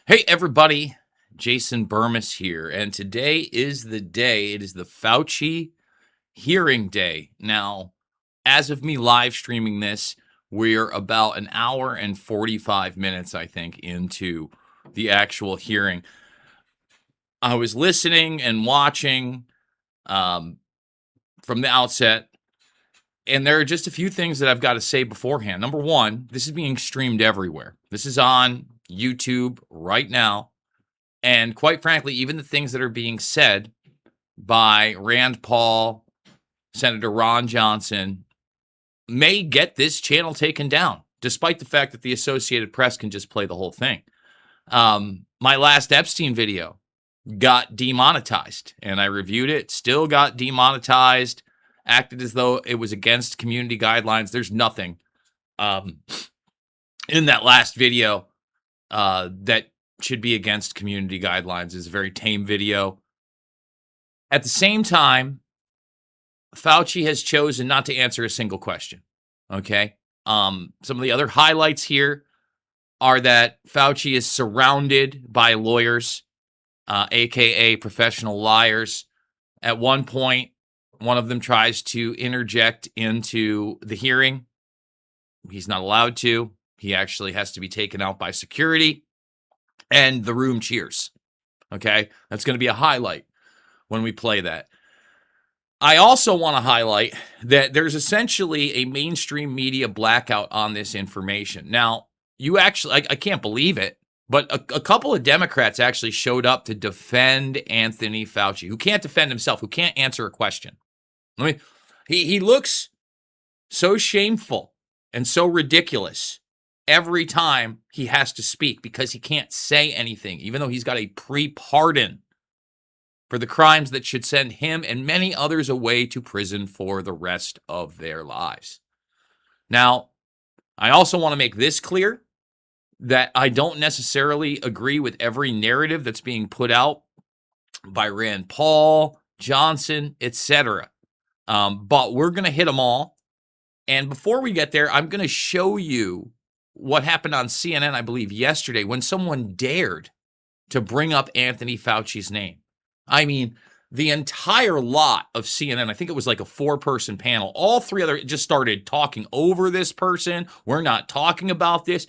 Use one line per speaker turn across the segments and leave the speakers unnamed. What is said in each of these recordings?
Hey, everybody. Jason Bermas here. And today is the day. It is the Fauci hearing day. Now, as of me live streaming this, we're about an hour and 45 minutes, I think, into the actual hearing. I was listening and watching from the outset, and there are just a few things that I've got to say beforehand. Number one, this is being streamed everywhere. This is on YouTube right now. And quite frankly, even the things that are being said by Rand Paul, Senator Ron Johnson, may get this channel taken down, despite the fact that the Associated Press can just play the whole thing. My last Epstein video got demonetized, and I reviewed it, still got demonetized, acted as though it was against community guidelines. There's nothing in that last video that should be against community guidelines. It's a very tame video. At the same time, Fauci has chosen not to answer a single question. Okay. Some of the other highlights here are that Fauci is surrounded by lawyers, aka professional liars. At one point, one of them tries to interject into the hearing. He's not allowed to. He actually has to be taken out by security. And the room cheers. Okay? That's going to be a highlight when we play that. I also want to highlight that there's essentially a mainstream media blackout on this information. Now, you actually, I can't believe it, but a couple of Democrats actually showed up to defend Anthony Fauci, who can't defend himself, who can't answer a question. He looks so shameful and so ridiculous every time he has to speak because he can't say anything, even though he's got a pre-pardon for the crimes that should send him and many others away to prison for the rest of their lives. Now, I also want to make this clear that I don't necessarily agree with every narrative that's being put out by Rand Paul, Johnson, etc. But we're going to hit them all. And before we get there, I'm going to show you what happened on CNN, I believe, yesterday when someone dared to bring up Anthony Fauci's name. I mean, the entire lot of CNN, I think it was like a 4-person panel, all three other just started talking over this person. We're not talking about this.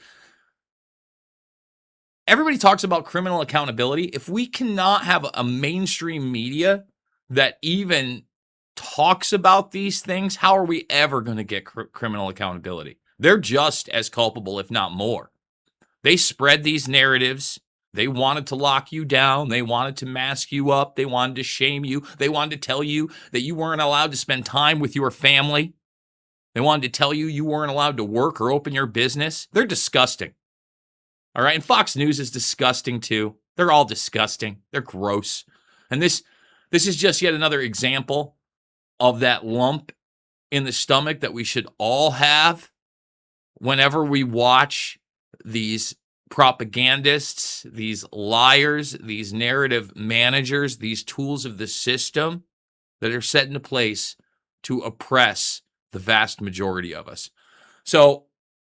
Everybody talks about criminal accountability. If we cannot have a mainstream media that even talks about these things, how are we ever going to get criminal accountability? They're just as culpable, if not more. They spread these narratives. They wanted to lock you down. They wanted to mask you up. They wanted to shame you. They wanted to tell you that you weren't allowed to spend time with your family. They wanted to tell you you weren't allowed to work or open your business. They're disgusting. All right. And Fox News is disgusting too. They're all disgusting. They're gross. And this is just yet another example of that lump in the stomach that we should all have whenever we watch these propagandists, these liars, these narrative managers, these tools of the system that are set into place to oppress the vast majority of us. So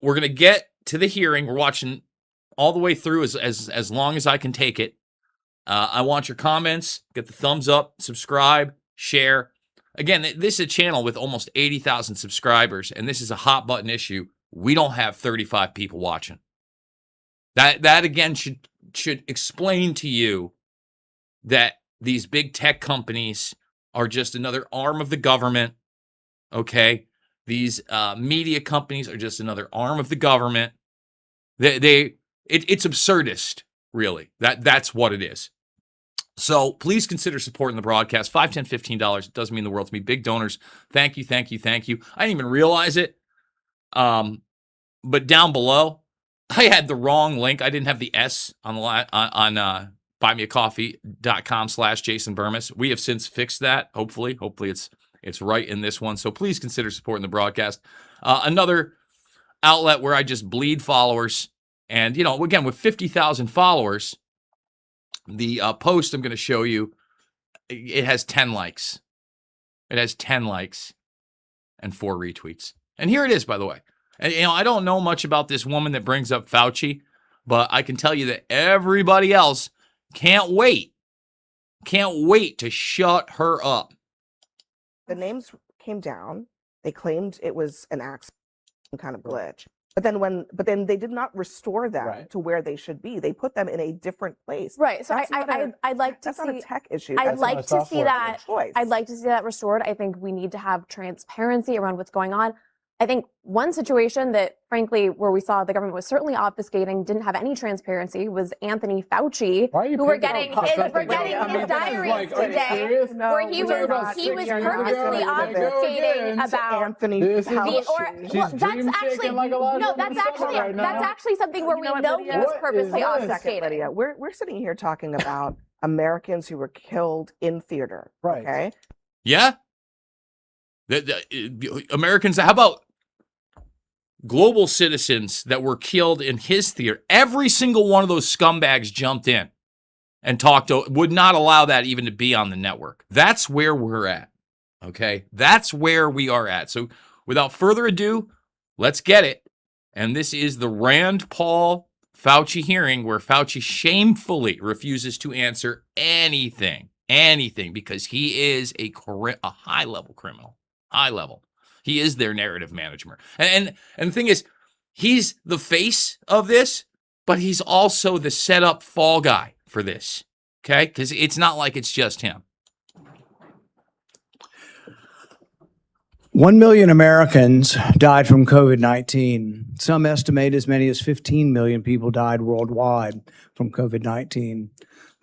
we're going to get to the hearing. We're watching all the way through as long as I can take it. I want your comments. Get the thumbs up, subscribe, share. Again, this is a channel with almost 80,000 subscribers, and this is a hot button issue. We don't have 35 people watching. That again should explain to you that these big tech companies are just another arm of the government. Okay, these media companies are just another arm of the government. It's absurdist, really. That's what it is. So please consider supporting the broadcast. $5, $10, $15. It does mean the world to me. Big donors. Thank you, thank you, thank you. I didn't even realize it. But down below, I had the wrong link. I didn't have the S on buymeacoffee.com/Jason Bermas. We have since fixed that. Hopefully it's right in this one. So please consider supporting the broadcast. Another outlet where I just bleed followers. And, again, with 50,000 followers, the post I'm going to show you, it has 10 likes. It has 10 likes and 4 retweets. And here it is, by the way. And, I don't know much about this woman that brings up Fauci, But I can tell you that everybody else can't wait to shut her up.
The names came down. They claimed it was an accident, kind of glitch. But then they did not restore them to where they should be. They put them in a different place.
Right. So I'd like to see.
That's not a tech issue.
I'd like to see that. I'd like to see that restored. I think we need to have transparency around what's going on. I think one situation that, frankly, where we saw the government was certainly obfuscating, didn't have any transparency, was Anthony Fauci, who we're getting his diaries today, where he was purposely obfuscating about
Anthony Fauci.
That's actually something where we know he was purposely obfuscating.
Lydia, we're sitting here talking about Americans who were killed in theater.
Right.
Okay.
Yeah. The Americans, how about global citizens that were killed in his theater? Every single one of those scumbags jumped in and would not allow that even to be on the network. That's where we're at, okay? That's where we are at. So without further ado, let's get it. And this is the Rand Paul Fauci hearing, where Fauci shamefully refuses to answer anything, because he is a high-level criminal. High level. He is their narrative manager. And the thing is, he's the face of this, but he's also the setup fall guy for this. Okay? Because it's not like it's just him.
1 million Americans died from COVID-19. Some estimate as many as 15 million people died worldwide from COVID-19.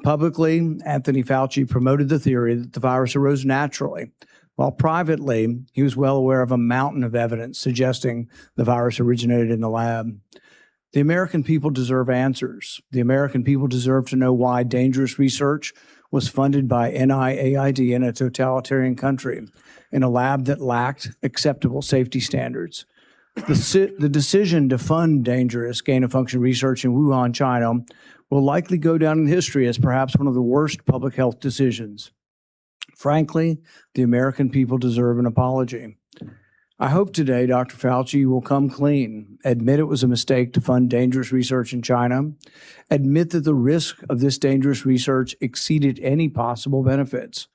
Publicly, Anthony Fauci promoted the theory that the virus arose naturally, while privately, he was well aware of a mountain of evidence suggesting the virus originated in the lab. The American people deserve answers. The American people deserve to know why dangerous research was funded by NIAID in a totalitarian country, in a lab that lacked acceptable safety standards. The decision to fund dangerous gain-of-function research in Wuhan, China, will likely go down in history as perhaps one of the worst public health decisions. Frankly, the American people deserve an apology. I hope today, Dr. Fauci, will come clean, admit it was a mistake to fund dangerous research in China, admit that the risk of this dangerous research exceeded any possible benefits,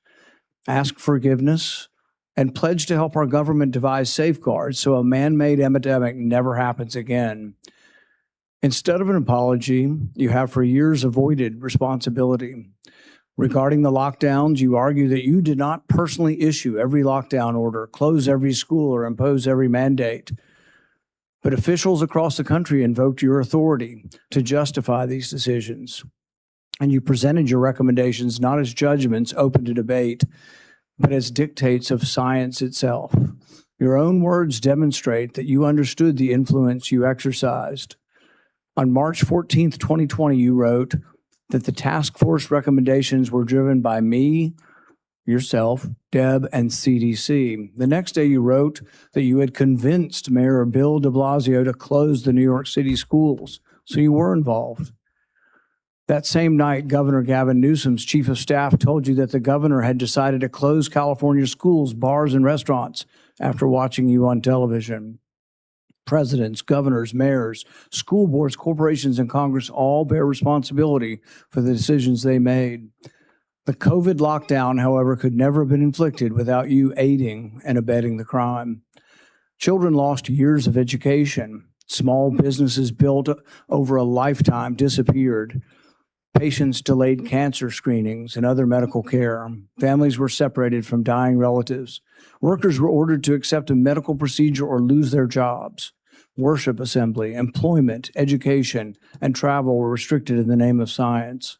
ask forgiveness, and pledge to help our government devise safeguards so a man-made epidemic never happens again. Instead of an apology, you have for years avoided responsibility. Regarding the lockdowns, you argue that you did not personally issue every lockdown order, close every school, or impose every mandate. But officials across the country invoked your authority to justify these decisions. And you presented your recommendations not as judgments open to debate, but as dictates of science itself. Your own words demonstrate that you understood the influence you exercised. On March 14th, 2020, you wrote that the task force recommendations were driven by me, yourself, Deb, and CDC. The next day you wrote that you had convinced Mayor Bill de Blasio to close the New York City schools, so you were involved. That same night, Governor Gavin Newsom's chief of staff told you that the governor had decided to close California schools, bars, and restaurants after watching you on television. Presidents, governors, mayors, school boards, corporations, and Congress all bear responsibility for the decisions they made. The COVID lockdown, however, could never have been inflicted without you aiding and abetting the crime. Children lost years of education. Small businesses built over a lifetime disappeared. Patients delayed cancer screenings and other medical care. Families were separated from dying relatives. Workers were ordered to accept a medical procedure or lose their jobs. Worship assembly, employment, education, and travel were restricted in the name of science.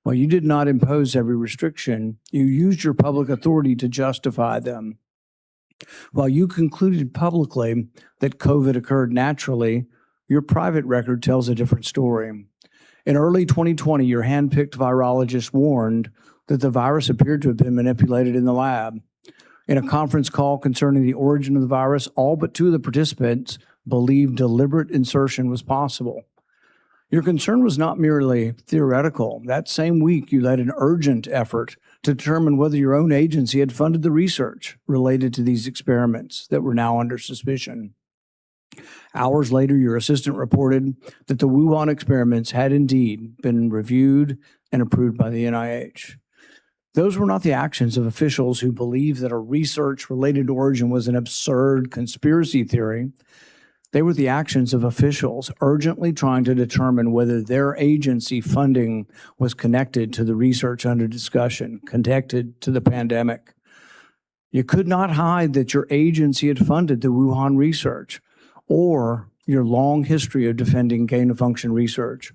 While you did not impose every restriction, you used your public authority to justify them. While you concluded publicly that COVID occurred naturally, your private record tells a different story. In early 2020, your hand-picked virologist warned that the virus appeared to have been manipulated in the lab. In a conference call concerning the origin of the virus, all but two of the participants believed deliberate insertion was possible. Your concern was not merely theoretical. That same week, you led an urgent effort to determine whether your own agency had funded the research related to these experiments that were now under suspicion. Hours later, your assistant reported that the Wuhan experiments had indeed been reviewed and approved by the NIH. Those were not the actions of officials who believed that a research-related origin was an absurd conspiracy theory. They were the actions of officials urgently trying to determine whether their agency funding was connected to the research under discussion, connected to the pandemic. You could not hide that your agency had funded the Wuhan research or your long history of defending gain-of-function research.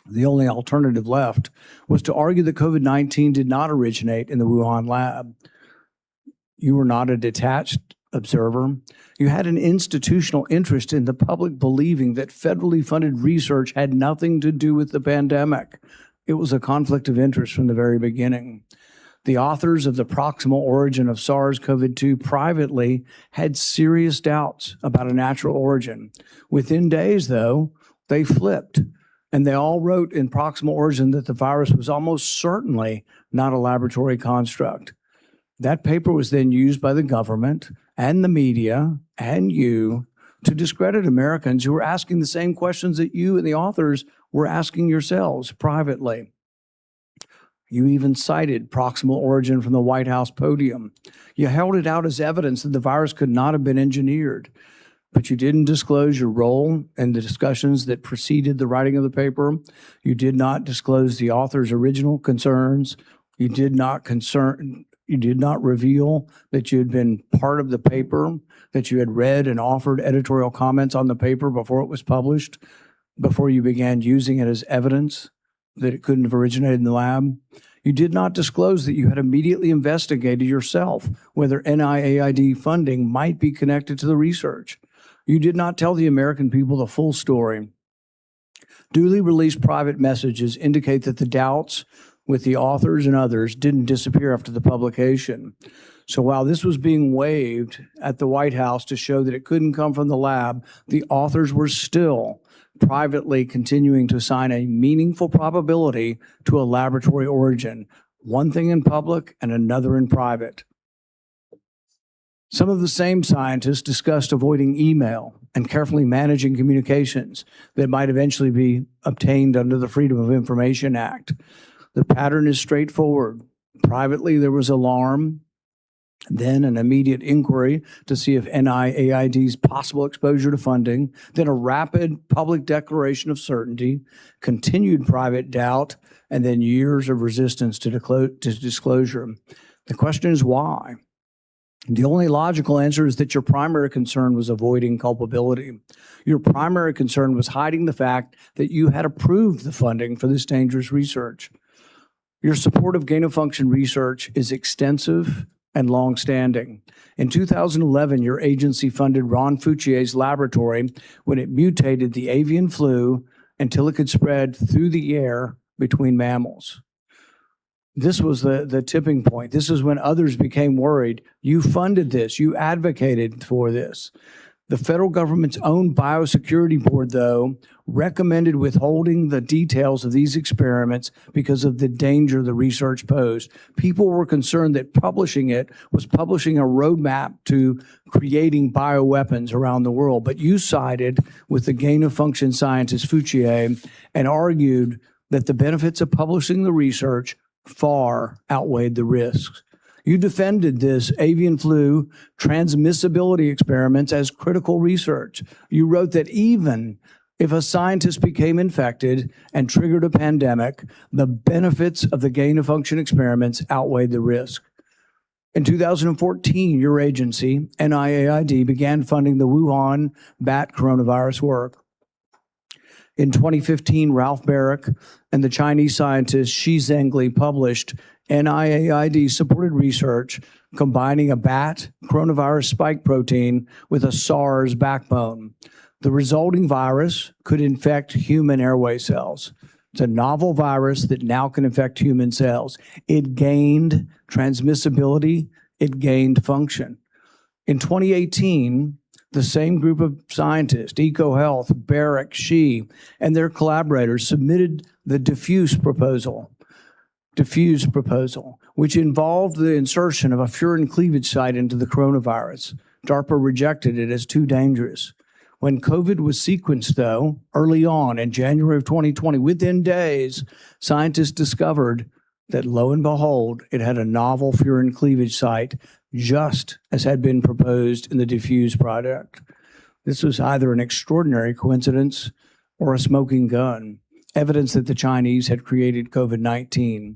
The only alternative left was to argue that COVID-19 did not originate in the Wuhan lab. You were not a detached observer. You had an institutional interest in the public believing that federally funded research had nothing to do with the pandemic. It was a conflict of interest from the very beginning. The authors of the proximal origin of SARS-CoV-2 privately had serious doubts about a natural origin. Within days, though, they flipped, and they all wrote in proximal origin that the virus was almost certainly not a laboratory construct. That paper was then used by the government and the media and you to discredit Americans who were asking the same questions that you and the authors were asking yourselves privately. You even cited proximal origin from the White House podium. You held it out as evidence that the virus could not have been engineered, but you didn't disclose your role in the discussions that preceded the writing of the paper. You did not disclose the author's original concerns. You did not reveal that you had been part of the paper, that you had read and offered editorial comments on the paper before it was published, before you began using it as evidence that it couldn't have originated in the lab. You did not disclose that you had immediately investigated yourself whether NIAID funding might be connected to the research. You did not tell the American people the full story. Duly released private messages indicate that the doubts with the authors and others didn't disappear after the publication. So while this was being waved at the White House to show that it couldn't come from the lab, the authors were still privately continuing to assign a meaningful probability to a laboratory origin, one thing in public and another in private. Some of the same scientists discussed avoiding email and carefully managing communications that might eventually be obtained under the Freedom of Information Act. The pattern is straightforward. Privately, there was alarm, then an immediate inquiry to see if NIAID's possible exposure to funding, then a rapid public declaration of certainty, continued private doubt, and then years of resistance to disclosure. The question is why? The only logical answer is that your primary concern was avoiding culpability. Your primary concern was hiding the fact that you had approved the funding for this dangerous research. Your support of gain-of-function research is extensive and long-standing. In 2011, your agency funded Ron Fauci's laboratory when it mutated the avian flu until it could spread through the air between mammals. This was the tipping point. This is when others became worried. You funded this. You advocated for this. The federal government's own biosecurity board, though, recommended withholding the details of these experiments because of the danger the research posed. People were concerned that publishing it was publishing a roadmap to creating bioweapons around the world. But you sided with the gain-of-function scientist Fauci and argued that the benefits of publishing the research far outweighed the risks. You defended this avian flu transmissibility experiments as critical research. You wrote that even if a scientist became infected and triggered a pandemic, the benefits of the gain-of-function experiments outweighed the risk. In 2014, your agency, NIAID, began funding the Wuhan bat coronavirus work. In 2015, Ralph Barrick and the Chinese scientist Shi Zhengli published NIAID-supported research combining a bat coronavirus spike protein with a SARS backbone. The resulting virus could infect human airway cells. It's a novel virus that now can infect human cells. It gained transmissibility, it gained function. In 2018, the same group of scientists, EcoHealth, Barrick, Shi, and their collaborators submitted the diffuse proposal, which involved the insertion of a furin cleavage site into the coronavirus. DARPA rejected it as too dangerous. When COVID was sequenced, though, early on in January of 2020, within days, scientists discovered that, lo and behold, it had a novel furin cleavage site, just as had been proposed in the Diffuse project. This was either an extraordinary coincidence or a smoking gun, evidence that the Chinese had created COVID-19.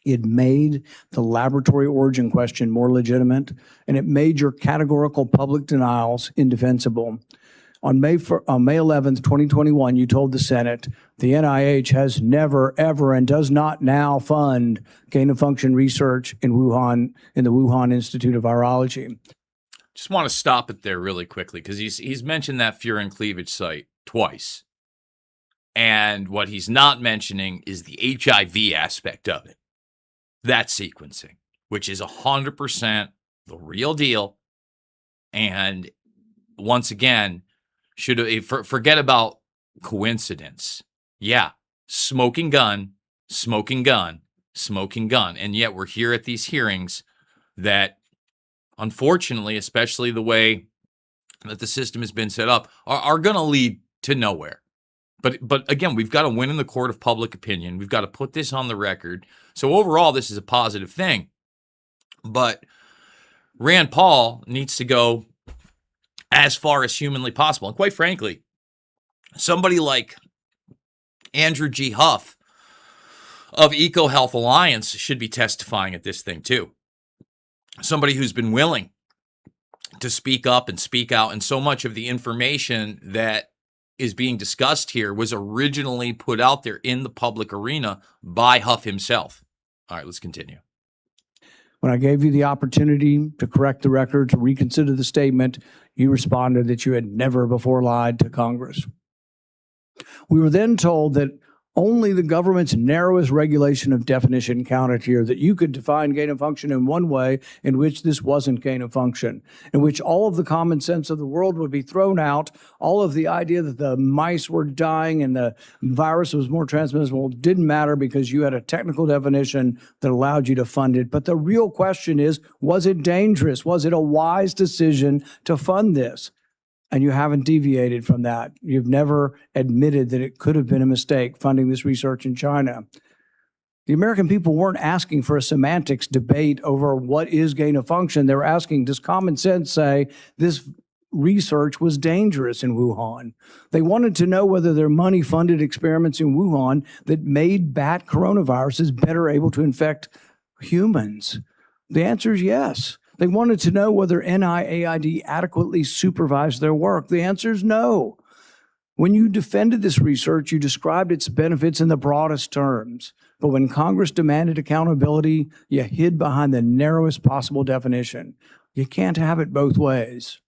It made the laboratory origin question more legitimate, and it made your categorical public denials indefensible. On May 11th, 2021, you told the Senate, the NIH has never, ever, and does not now fund gain-of-function research in Wuhan, in the Wuhan Institute of Virology.
Just want to stop it there really quickly, because he's mentioned that furin cleavage site twice. And what he's not mentioning is the HIV aspect of it. That sequencing, which is 100% the real deal. And once again, forget about coincidence. Yeah, smoking gun, smoking gun, smoking gun. And yet we're here at these hearings that, unfortunately, especially the way that the system has been set up, are going to lead to nowhere. But again, we've got to win in the court of public opinion. We've got to put this on the record. So overall, this is a positive thing. But Rand Paul needs to go as far as humanly possible. And quite frankly, somebody like Andrew G. Huff of EcoHealth Alliance should be testifying at this thing too. Somebody who's been willing to speak up and speak out. And so much of the information that is being discussed here was originally put out there in the public arena by Huff himself. All right, let's continue.
When I gave you the opportunity to correct the record, to reconsider the statement, you responded that you had never before lied to Congress. We were then told that only the government's narrowest regulation of definition counted here, that you could define gain of function in one way in which this wasn't gain of function, in which all of the common sense of the world would be thrown out, all of the idea that the mice were dying and the virus was more transmissible didn't matter because you had a technical definition that allowed you to fund it. But the real question is, was it dangerous? Was it a wise decision to fund this? And you haven't deviated from that. You've never admitted that it could have been a mistake funding this research in China. The American people weren't asking for a semantics debate over what is gain of function. They were asking, does common sense say this research was dangerous in Wuhan? They wanted to know whether their money-funded experiments in Wuhan that made bat coronaviruses better able to infect humans. The answer is yes. They wanted to know whether NIAID adequately supervised their work. The answer is no. When you defended this research, you described its benefits in the broadest terms. But when Congress demanded accountability, you hid behind the narrowest possible definition. You can't have it both ways.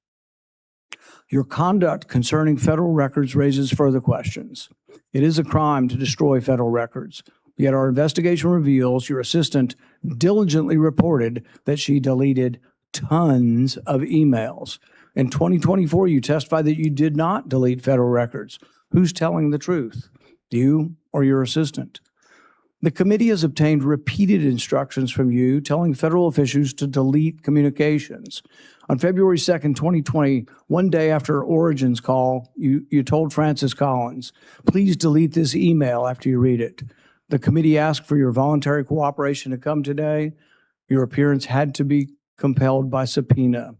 Your conduct concerning federal records raises further questions. It is a crime to destroy federal records. Yet our investigation reveals your assistant diligently reported that she deleted tons of emails. In 2024, you testified that you did not delete federal records. Who's telling the truth, you or your assistant? The committee has obtained repeated instructions from you telling federal officials to delete communications. On February 2nd, 2020, one day after Origin's call, you told Francis Collins, please delete this email after you read it. The committee asked for your voluntary cooperation to come today. Your appearance had to be compelled by subpoena.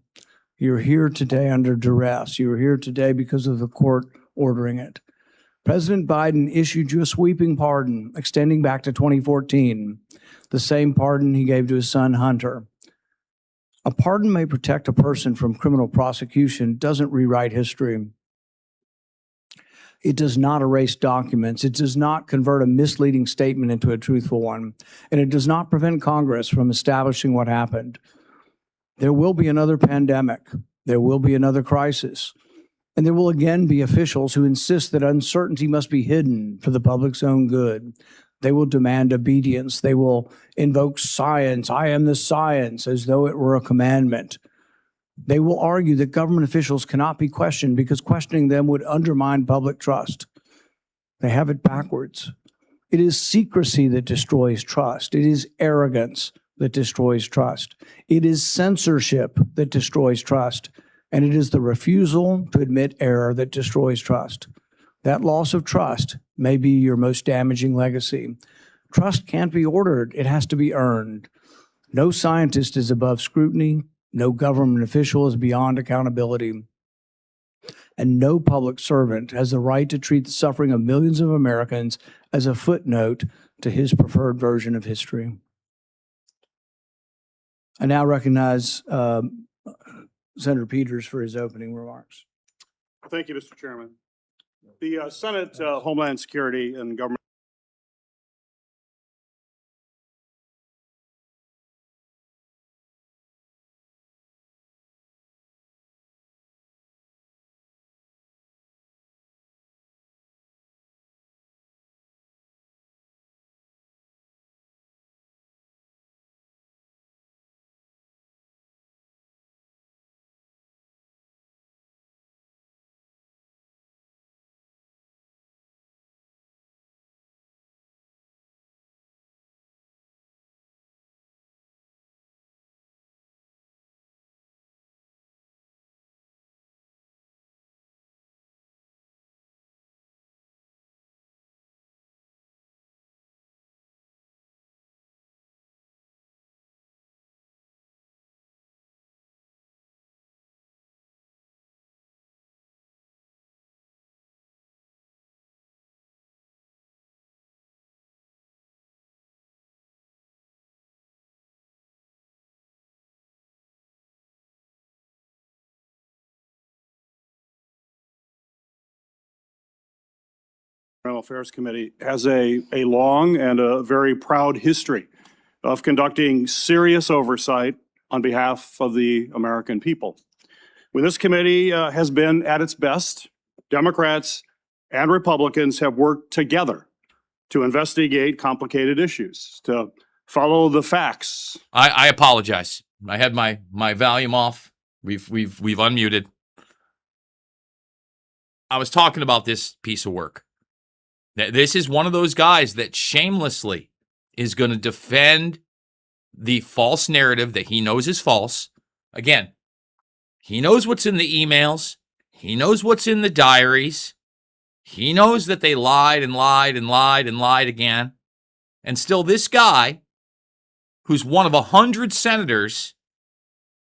You're here today under duress. You're here today because of the court ordering it. President Biden issued you a sweeping pardon extending back to 2014, the same pardon he gave to his son Hunter. A pardon may protect a person from criminal prosecution, doesn't rewrite history. It does not erase documents. It does not convert a misleading statement into a truthful one. And it does not prevent Congress from establishing what happened. There will be another pandemic. There will be another crisis. And there will again be officials who insist that uncertainty must be hidden for the public's own good. They will demand obedience. They will invoke science. I am the science, as though it were a commandment. They will argue that government officials cannot be questioned because questioning them would undermine public trust. They have it backwards. It is secrecy that destroys trust. It is arrogance that destroys trust. It is censorship that destroys trust. and it is the refusal to admit error that destroys trust. That loss of trust may be your most damaging legacy. Trust can't be ordered, it has to be earned. No scientist is above scrutiny, no government official is beyond accountability, and no public servant has the right to treat the suffering of millions of Americans as a footnote to his preferred version of history. I now recognize Senator Peters for his opening remarks.
Thank you, Mr. Chairman. The Senate Homeland Security and Government Affairs Committee has a long and a very proud history of conducting serious oversight on behalf of the American people. When this committee has been at its best, Democrats and Republicans have worked together to investigate complicated issues, to follow the facts.
I apologize. I had my volume off. We've unmuted. I was talking about this piece of work. This is one of those guys that shamelessly is going to defend the false narrative that he knows is false. Again, he knows what's in the emails. He knows what's in the diaries. He knows that they lied and lied and lied and lied again. And still this guy, who's one of 100 senators,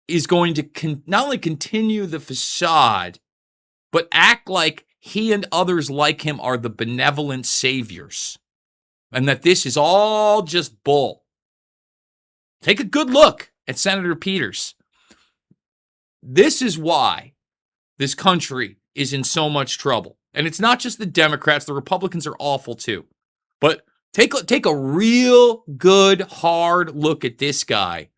is going to not only continue the facade, but act like he and others like him are the benevolent saviors, and that this is all just bull. Take a good look at Senator Peters. This is why this country is in so much trouble. And it's not just the Democrats, the Republicans are awful too. But take a real good, hard look at this guy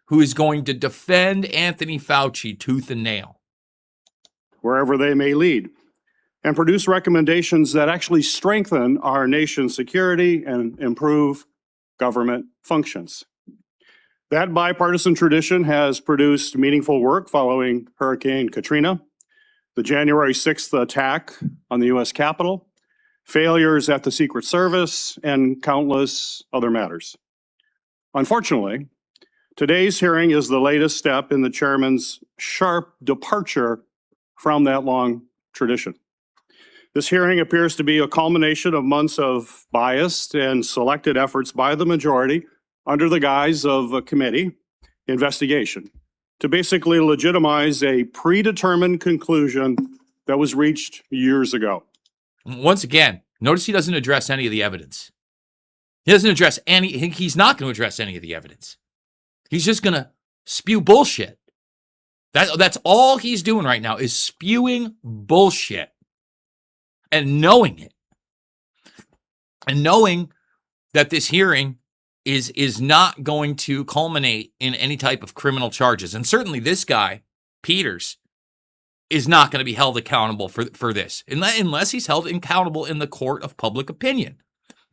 who is going to defend Anthony Fauci tooth and nail.
Wherever they may lead, and produce recommendations that actually strengthen our nation's security and improve government functions. That bipartisan tradition has produced meaningful work following Hurricane Katrina, the January 6th attack on the U.S. Capitol, failures at the Secret Service, and countless other matters. Unfortunately, today's hearing is the latest step in the chairman's sharp departure from that long tradition. This hearing appears to be a culmination of months of biased and selected efforts by the majority under the guise of a committee investigation to basically legitimize a predetermined conclusion that was reached years ago.
Once again, notice he doesn't address any of the evidence. He's not going to address any of the evidence. He's just going to spew bullshit. That's all he's doing right now is spewing bullshit. And knowing it. And knowing that this hearing is not going to culminate in any type of criminal charges. And certainly this guy, Peters, is not going to be held accountable for this. Unless he's held accountable in the court of public opinion.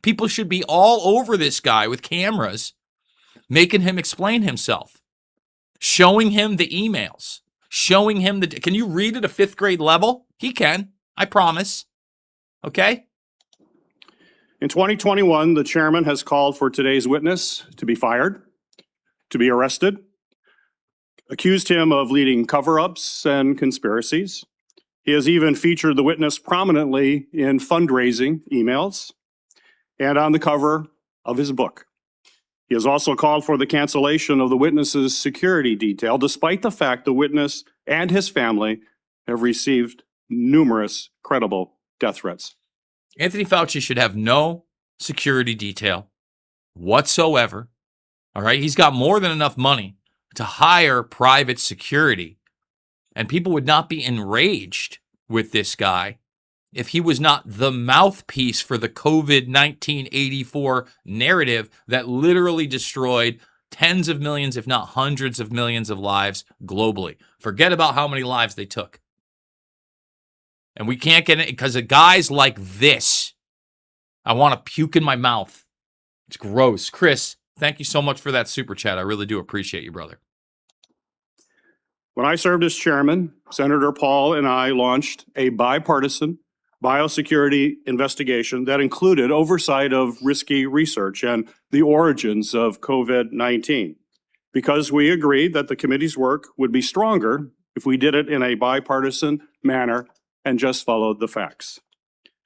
People should be all over this guy with cameras, making him explain himself. Showing him the emails. Showing him can you read at a 5th grade level? He can, I promise. Okay?
In 2021, the chairman has called for today's witness to be fired, to be arrested, accused him of leading cover-ups and conspiracies. He has even featured the witness prominently in fundraising emails and on the cover of his book. He has also called for the cancellation of the witness's security detail, despite the fact the witness and his family have received numerous credible death threats.
Anthony Fauci should have no security detail whatsoever. All right. He's got more than enough money to hire private security, and people would not be enraged with this guy if he was not the mouthpiece for the COVID-19 84 narrative that literally destroyed tens of millions, if not hundreds of millions of lives globally. Forget about how many lives they took. And we can't get it because of guys like this. I want to puke in my mouth. It's gross. Chris, thank you so much for that super chat. I really do appreciate you, brother.
When I served as chairman, Senator Paul and I launched a bipartisan biosecurity investigation that included oversight of risky research and the origins of COVID-19, because we agreed that the committee's work would be stronger if we did it in a bipartisan manner and just followed the facts.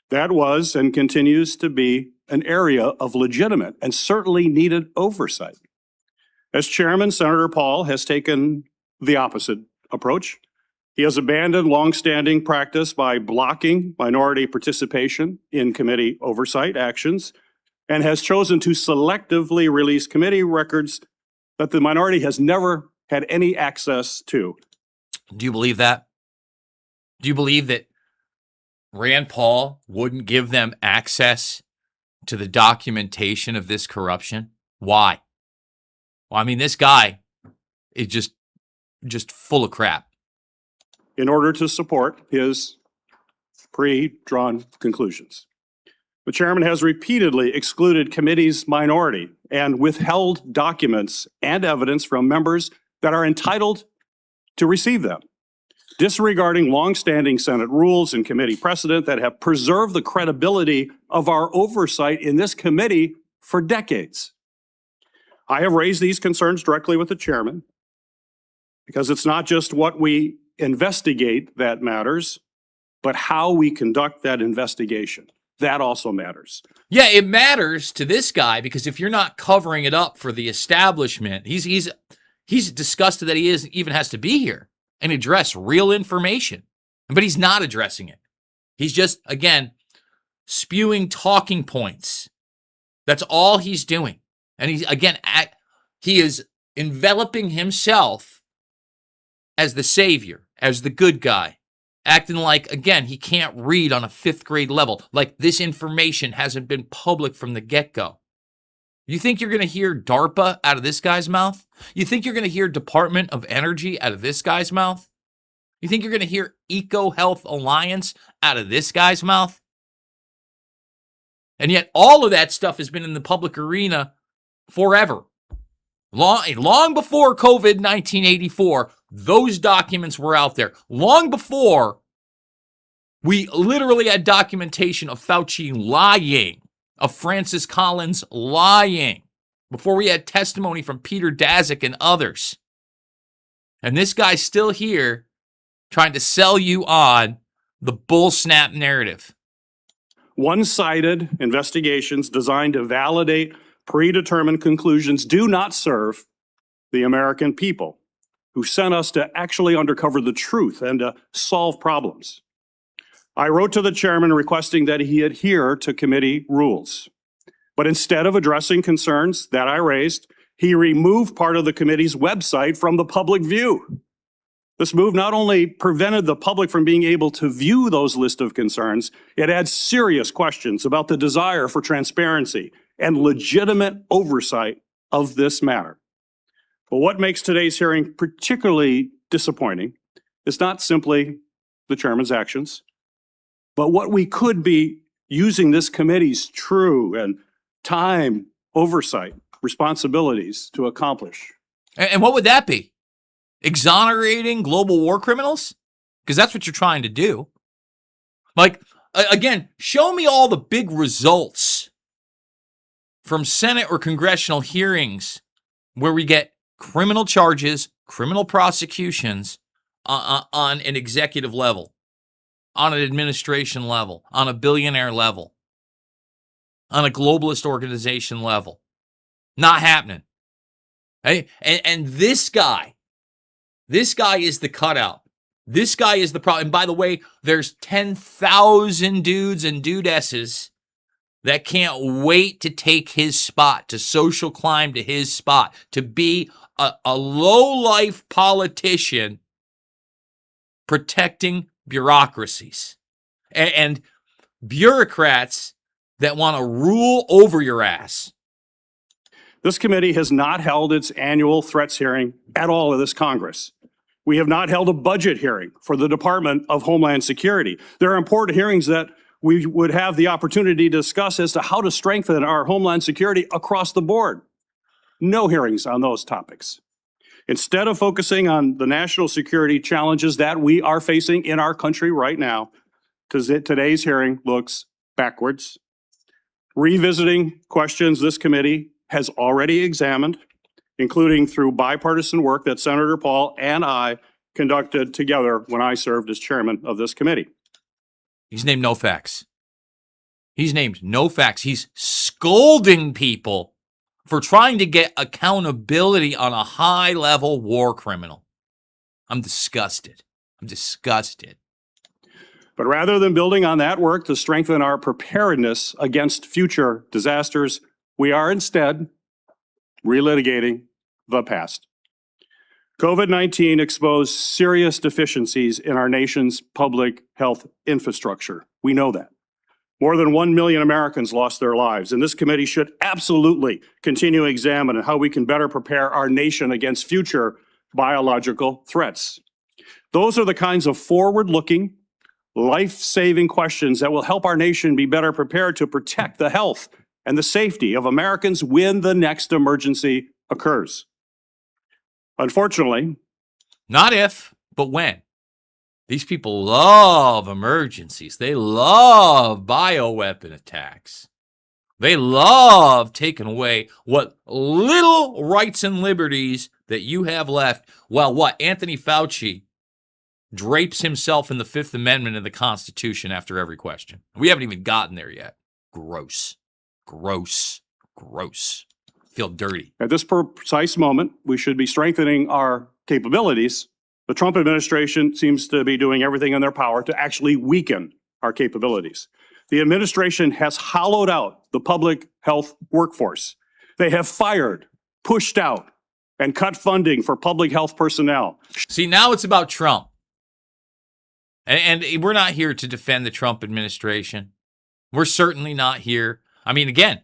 That was and continues to be an area of legitimate and certainly needed oversight. As chairman, Senator Paul has taken the opposite approach. He has abandoned longstanding practice by blocking minority participation in committee oversight actions and has chosen to selectively release committee records that the minority has never had any access to.
Do you believe that? Do you believe that Rand Paul wouldn't give them access to the documentation of this corruption? Why? Well, I mean, this guy is just full of crap.
In order to support his pre-drawn conclusions. The chairman has repeatedly excluded committee's minority and withheld documents and evidence from members that are entitled to receive them, disregarding longstanding Senate rules and committee precedent that have preserved the credibility of our oversight in this committee for decades. I have raised these concerns directly with the chairman because it's not just what we investigate that matters, but how we conduct that investigation. That also matters.
Yeah, it matters to this guy because if you're not covering it up for the establishment, he's disgusted that he even has to be here and address real information. But he's not addressing it. He's just, again, spewing talking points. That's all he's doing. And he is enveloping himself as the savior, as the good guy, acting like, again, he can't read on a 5th grade level, like this information hasn't been public from the get-go. You think you're going to hear DARPA out of this guy's mouth? You think you're going to hear Department of Energy out of this guy's mouth? You think you're going to hear EcoHealth Alliance out of this guy's mouth? And yet all of that stuff has been in the public arena forever. Long before COVID-19 84, those documents were out there. Long before we literally had documentation of Fauci lying, of Francis Collins lying, before we had testimony from Peter Daszak and others. And this guy's still here trying to sell you on the bull snap narrative.
One-sided investigations designed to validate predetermined conclusions do not serve the American people who sent us to actually uncover the truth and to solve problems. I wrote to the chairman requesting that he adhere to committee rules. But instead of addressing concerns that I raised, he removed part of the committee's website from the public view. This move not only prevented the public from being able to view those list of concerns, it adds serious questions about the desire for transparency and legitimate oversight of this matter. But what makes today's hearing particularly disappointing is not simply the chairman's actions, but what we could be using this committee's true and time oversight responsibilities to accomplish.
And what would that be? Exonerating global war criminals? Because that's what you're trying to do. Like, again, show me all the big results from Senate or congressional hearings where we get criminal charges criminal prosecutions on an executive level, on an administration level, on a billionaire level, on a globalist organization level. Not happening. Hey, and this guy is the cutout. This guy is the problem. And by the way, there's 10,000 dudes and dudesses that can't wait to take his spot, to social climb to his spot, to be a low-life politician protecting bureaucracies and bureaucrats that want to rule over your ass.
This committee has not held its annual threats hearing at all in this Congress. We have not held a budget hearing for the Department of Homeland Security. There are important hearings that we would have the opportunity to discuss as to how to strengthen our Homeland Security across the board. No hearings on those topics. Instead of focusing on the national security challenges that we are facing in our country right now, today's hearing looks backwards, revisiting questions this committee has already examined, including through bipartisan work that Senator Paul and I conducted together when I served as chairman of this committee.
He's named no facts. He's named no facts. He's scolding people for trying to get accountability on a high-level war criminal. I'm disgusted. I'm disgusted.
But rather than building on that work to strengthen our preparedness against future disasters, we are instead relitigating the past. COVID-19 exposed serious deficiencies in our nation's public health infrastructure. We know that. More than 1 million Americans lost their lives, and this committee should absolutely continue examining how we can better prepare our nation against future biological threats. Those are the kinds of forward-looking, life-saving questions that will help our nation be better prepared to protect the health and the safety of Americans when the next emergency occurs. Unfortunately,
not if, but when. These people love emergencies. They love bioweapon attacks. They love taking away what little rights and liberties that you have left. Well, what? Anthony Fauci drapes himself in the Fifth Amendment of the Constitution after every question. We haven't even gotten there yet. Gross. Gross. Gross. Feel dirty.
At this precise moment, we should be strengthening our capabilities. The Trump administration seems to be doing everything in their power to actually weaken our capabilities. The administration has hollowed out the public health workforce. They have fired, pushed out, and cut funding for public health personnel.
See, now it's about Trump. And we're not here to defend the Trump administration. We're certainly not here. I mean, again,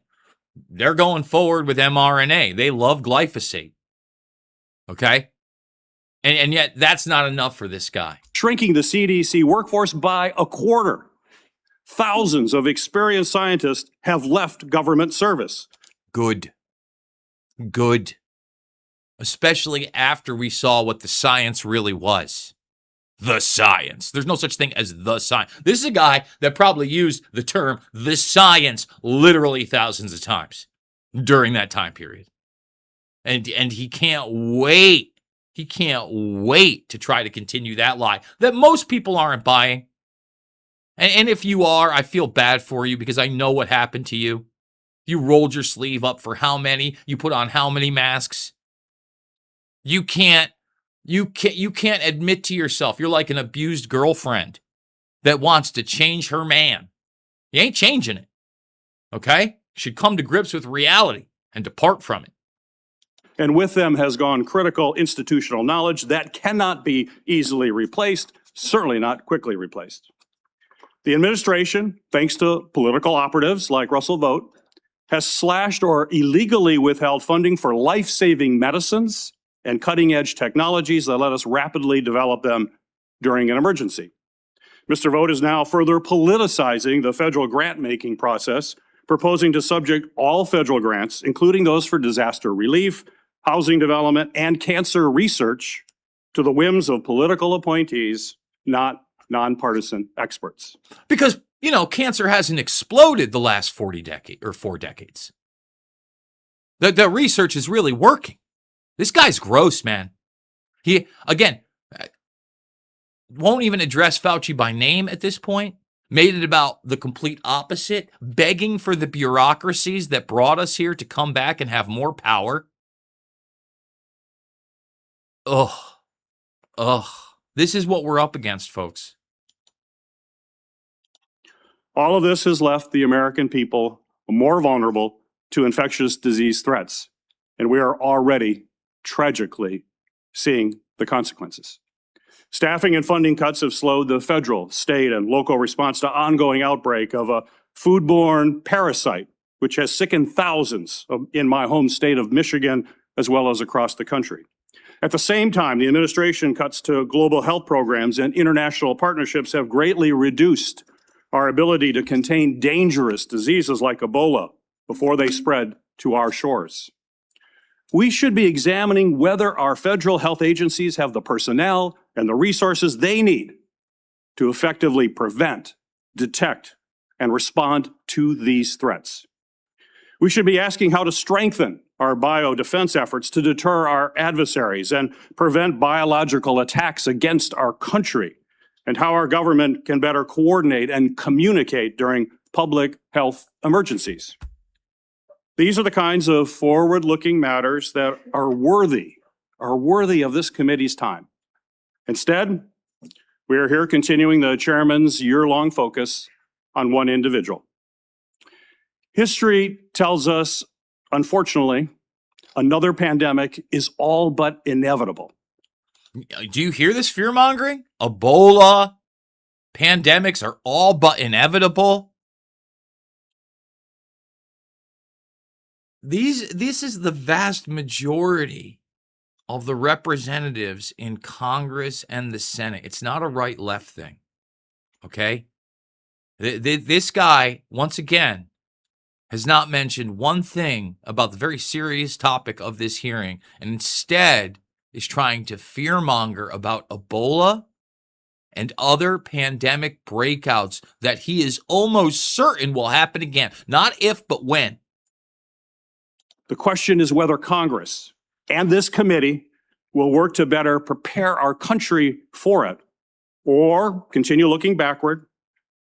they're going forward with mRNA. They love glyphosate. Okay? And yet that's not enough for this guy.
Shrinking the CDC workforce by a quarter. Thousands of experienced scientists have left government service.
Good. Good. Especially after we saw what the science really was. The science. There's no such thing as the science. This is a guy that probably used the term the science literally thousands of times during that time period. And he can't wait. He can't wait to try to continue that lie that most people aren't buying. And if you are, I feel bad for you because I know what happened to you. You rolled your sleeve up for how many? You put on how many masks? You can't admit to yourself. You're like an abused girlfriend that wants to change her man. You ain't changing it. Okay? You should come to grips with reality and depart from it.
And with them has gone critical institutional knowledge that cannot be easily replaced, certainly not quickly replaced. The administration, thanks to political operatives like Russell Vought, has slashed or illegally withheld funding for life-saving medicines and cutting-edge technologies that let us rapidly develop them during an emergency. Mr. Vought is now further politicizing the federal grant-making process, proposing to subject all federal grants, including those for disaster relief, housing development, and cancer research, to the whims of political appointees, not nonpartisan experts.
Because, cancer hasn't exploded the last 4 decades. The research is really working. This guy's gross, man. He, again, won't even address Fauci by name at this point. Made it about the complete opposite, begging for the bureaucracies that brought us here to come back and have more power. Ugh. This is what we're up against, folks.
All of this has left the American people more vulnerable to infectious disease threats, and we are already tragically seeing the consequences. Staffing and funding cuts have slowed the federal, state, and local response to ongoing outbreak of a foodborne parasite, which has sickened thousands in my home state of Michigan, as well as across the country. At the same time, the administration cuts to global health programs and international partnerships have greatly reduced our ability to contain dangerous diseases like Ebola before they spread to our shores. We should be examining whether our federal health agencies have the personnel and the resources they need to effectively prevent, detect, and respond to these threats. We should be asking how to strengthen our biodefense efforts to deter our adversaries and prevent biological attacks against our country, and how our government can better coordinate and communicate during public health emergencies. These are the kinds of forward-looking matters that are worthy of this committee's time. Instead, we are here continuing the chairman's year-long focus on one individual. History tells us, unfortunately, another pandemic is all but inevitable.
Do you hear this fear-mongering? Ebola, pandemics are all but inevitable. This is the vast majority of the representatives in Congress and the Senate. It's not a right-left thing, okay? This guy, once again, has not mentioned one thing about the very serious topic of this hearing, and instead is trying to fearmonger about Ebola and other pandemic breakouts that he is almost certain will happen again. Not if, but when.
The question is whether Congress and this committee will work to better prepare our country for it, or continue looking backward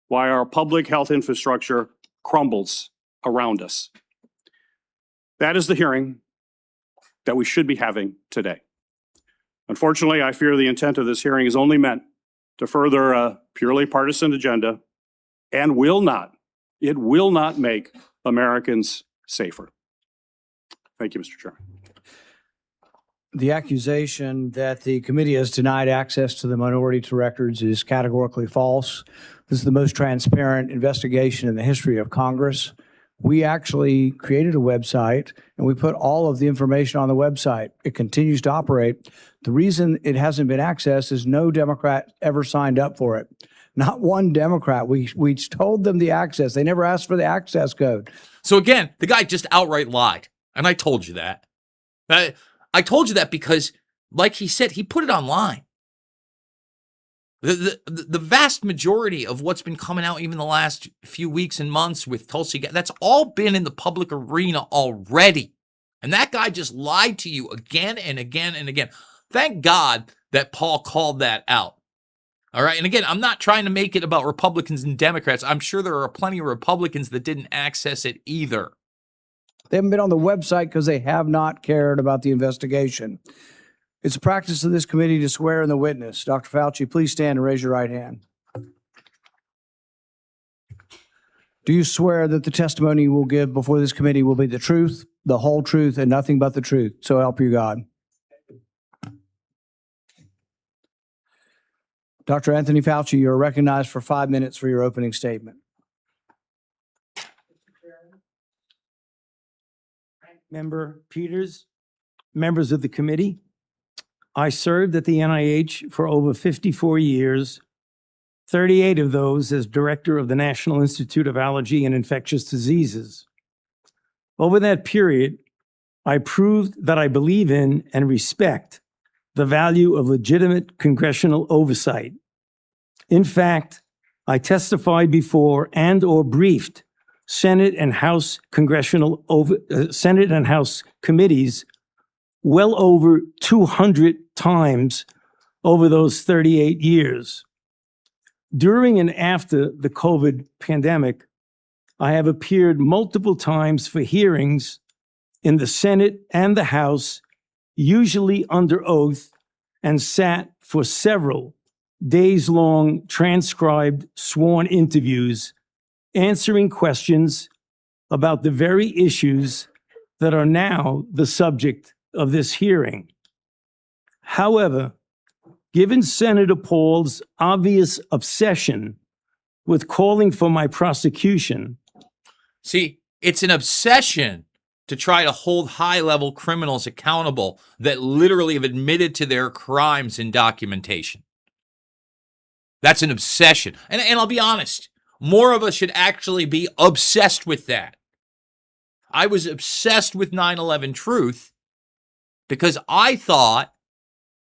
while our public health infrastructure crumbles around us. That is the hearing that we should be having today. Unfortunately, I fear the intent of this hearing is only meant to further a purely partisan agenda and it will not make Americans safer. Thank you, Mr. Chairman.
The accusation that the committee has denied access to the minority to records is categorically false. This is the most transparent investigation in the history of Congress. We actually created a website and we put all of the information on the website. It continues to operate. The reason it hasn't been accessed is no Democrat ever signed up for it. Not one Democrat. We told them the access. They never asked for the access code.
So again, the guy just outright lied. And I told you that. I told you that because, like he said, he put it online. The vast majority of what's been coming out even the last few weeks and months with Tulsi, that's all been in the public arena already. And that guy just lied to you again and again and again. Thank God that Paul called that out. All right. And again, I'm not trying to make it about Republicans and Democrats. I'm sure there are plenty of Republicans that didn't access it either.
They haven't been on the website because they have not cared about the investigation. It's a practice of this committee to swear in the witness. Dr. Fauci, please stand and raise your right hand. Do you swear that the testimony you will give before this committee will be the truth, the whole truth, and nothing but the truth? So help you God. Dr. Anthony Fauci, you are recognized for 5 minutes for your opening statement.
Member Peters, members of the committee, I served at the NIH for over 54 years, 38 of those as director of the National Institute of Allergy and Infectious Diseases. Over that period, I proved that I believe in and respect the value of legitimate congressional oversight. In fact, I testified before and/or briefed Senate and House committees well over 200 times over those 38 years. During and after the COVID pandemic, I have appeared multiple times for hearings in the Senate and the House, usually under oath, and sat for several days-long transcribed sworn interviews, answering questions about the very issues that are now the subject of this hearing. However, given Senator Paul's obvious obsession with calling for my prosecution.
See, it's an obsession to try to hold high-level criminals accountable that literally have admitted to their crimes in documentation. That's an obsession. And I'll be honest, more of us should actually be obsessed with that. I was obsessed with 9/11 truth because I thought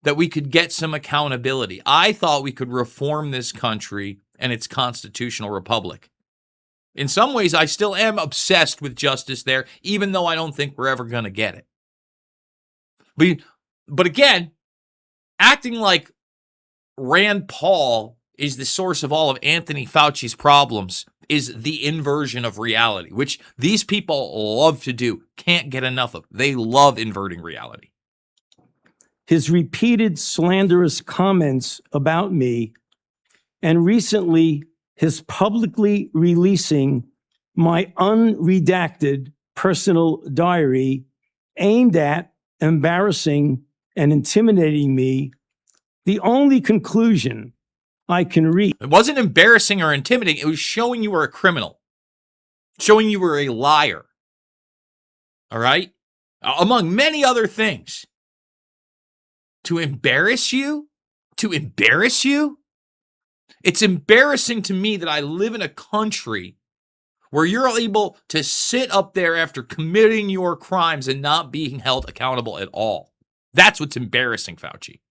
that we could get some accountability. I thought we could reform this country and its constitutional republic. In some ways, I still am obsessed with justice there, even though I don't think we're ever going to get it. But again, acting like Rand Paul is the source of all of Anthony Fauci's problems is the inversion of reality, which these people love to do, can't get enough of. They love inverting reality.
His repeated slanderous comments about me, and recently his publicly releasing my unredacted personal diary aimed at embarrassing and intimidating me, the only conclusion I can reach.
It wasn't embarrassing or intimidating. It was showing you were a criminal, showing you were a liar. All right? Among many other things. To embarrass you? To embarrass you? It's embarrassing to me that I live in a country where you're able to sit up there after committing your crimes and not being held accountable at all. That's what's embarrassing, Fauci.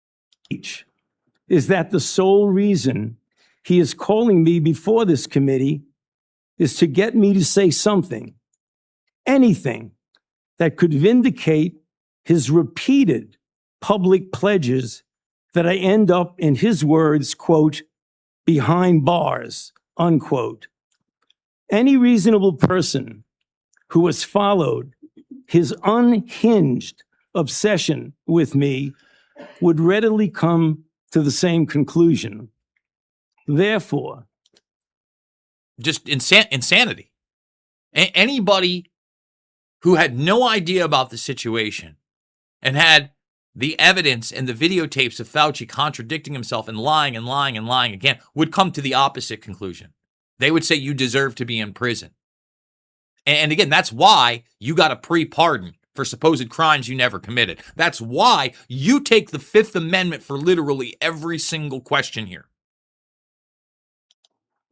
Is that the sole reason he is calling me before this committee is to get me to say something, anything, that could vindicate his repeated public pledges that I end up, in his words, quote, behind bars, unquote. Any reasonable person who has followed his unhinged obsession with me would readily come to the same conclusion. Therefore,
just insanity. Anybody who had no idea about the situation and had the evidence and the videotapes of Fauci contradicting himself and lying and lying and lying again would come to the opposite conclusion. They would say you deserve to be in prison. And again, that's why you got a pre-pardon for supposed crimes you never committed. That's why you take the Fifth Amendment for literally every single question here.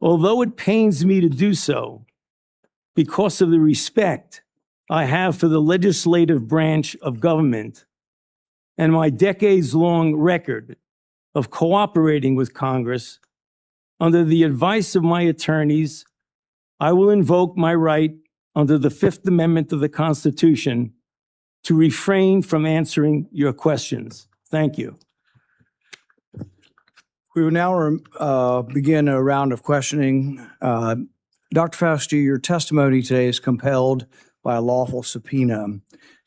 although it pains me to do so, because of the respect I have for the legislative branch of government and my decades-long record of cooperating with Congress, under the advice of my attorneys, I will invoke my right under the Fifth Amendment of the Constitution to refrain from answering your questions. Thank you.
We will now begin a round of questioning. Dr. Fauci, your testimony today is compelled by a lawful subpoena.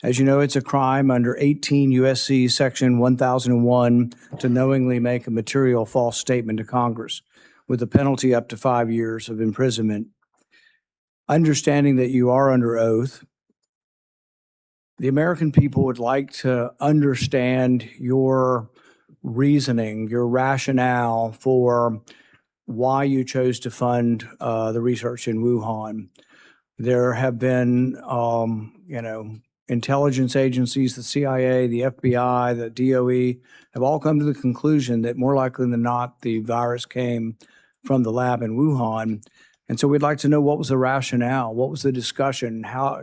As you know, it's a crime under 18 U.S.C. Section 1001 to knowingly make a material false statement to Congress, with a penalty up to 5 years of imprisonment. Understanding that you are under oath, the American people would like to understand your reasoning, your rationale for why you chose to fund the research in Wuhan. There have been, intelligence agencies, the CIA, the FBI, the DOE, have all come to the conclusion that more likely than not, the virus came from the lab in Wuhan. And so we'd like to know, what was the rationale? What was the discussion? How,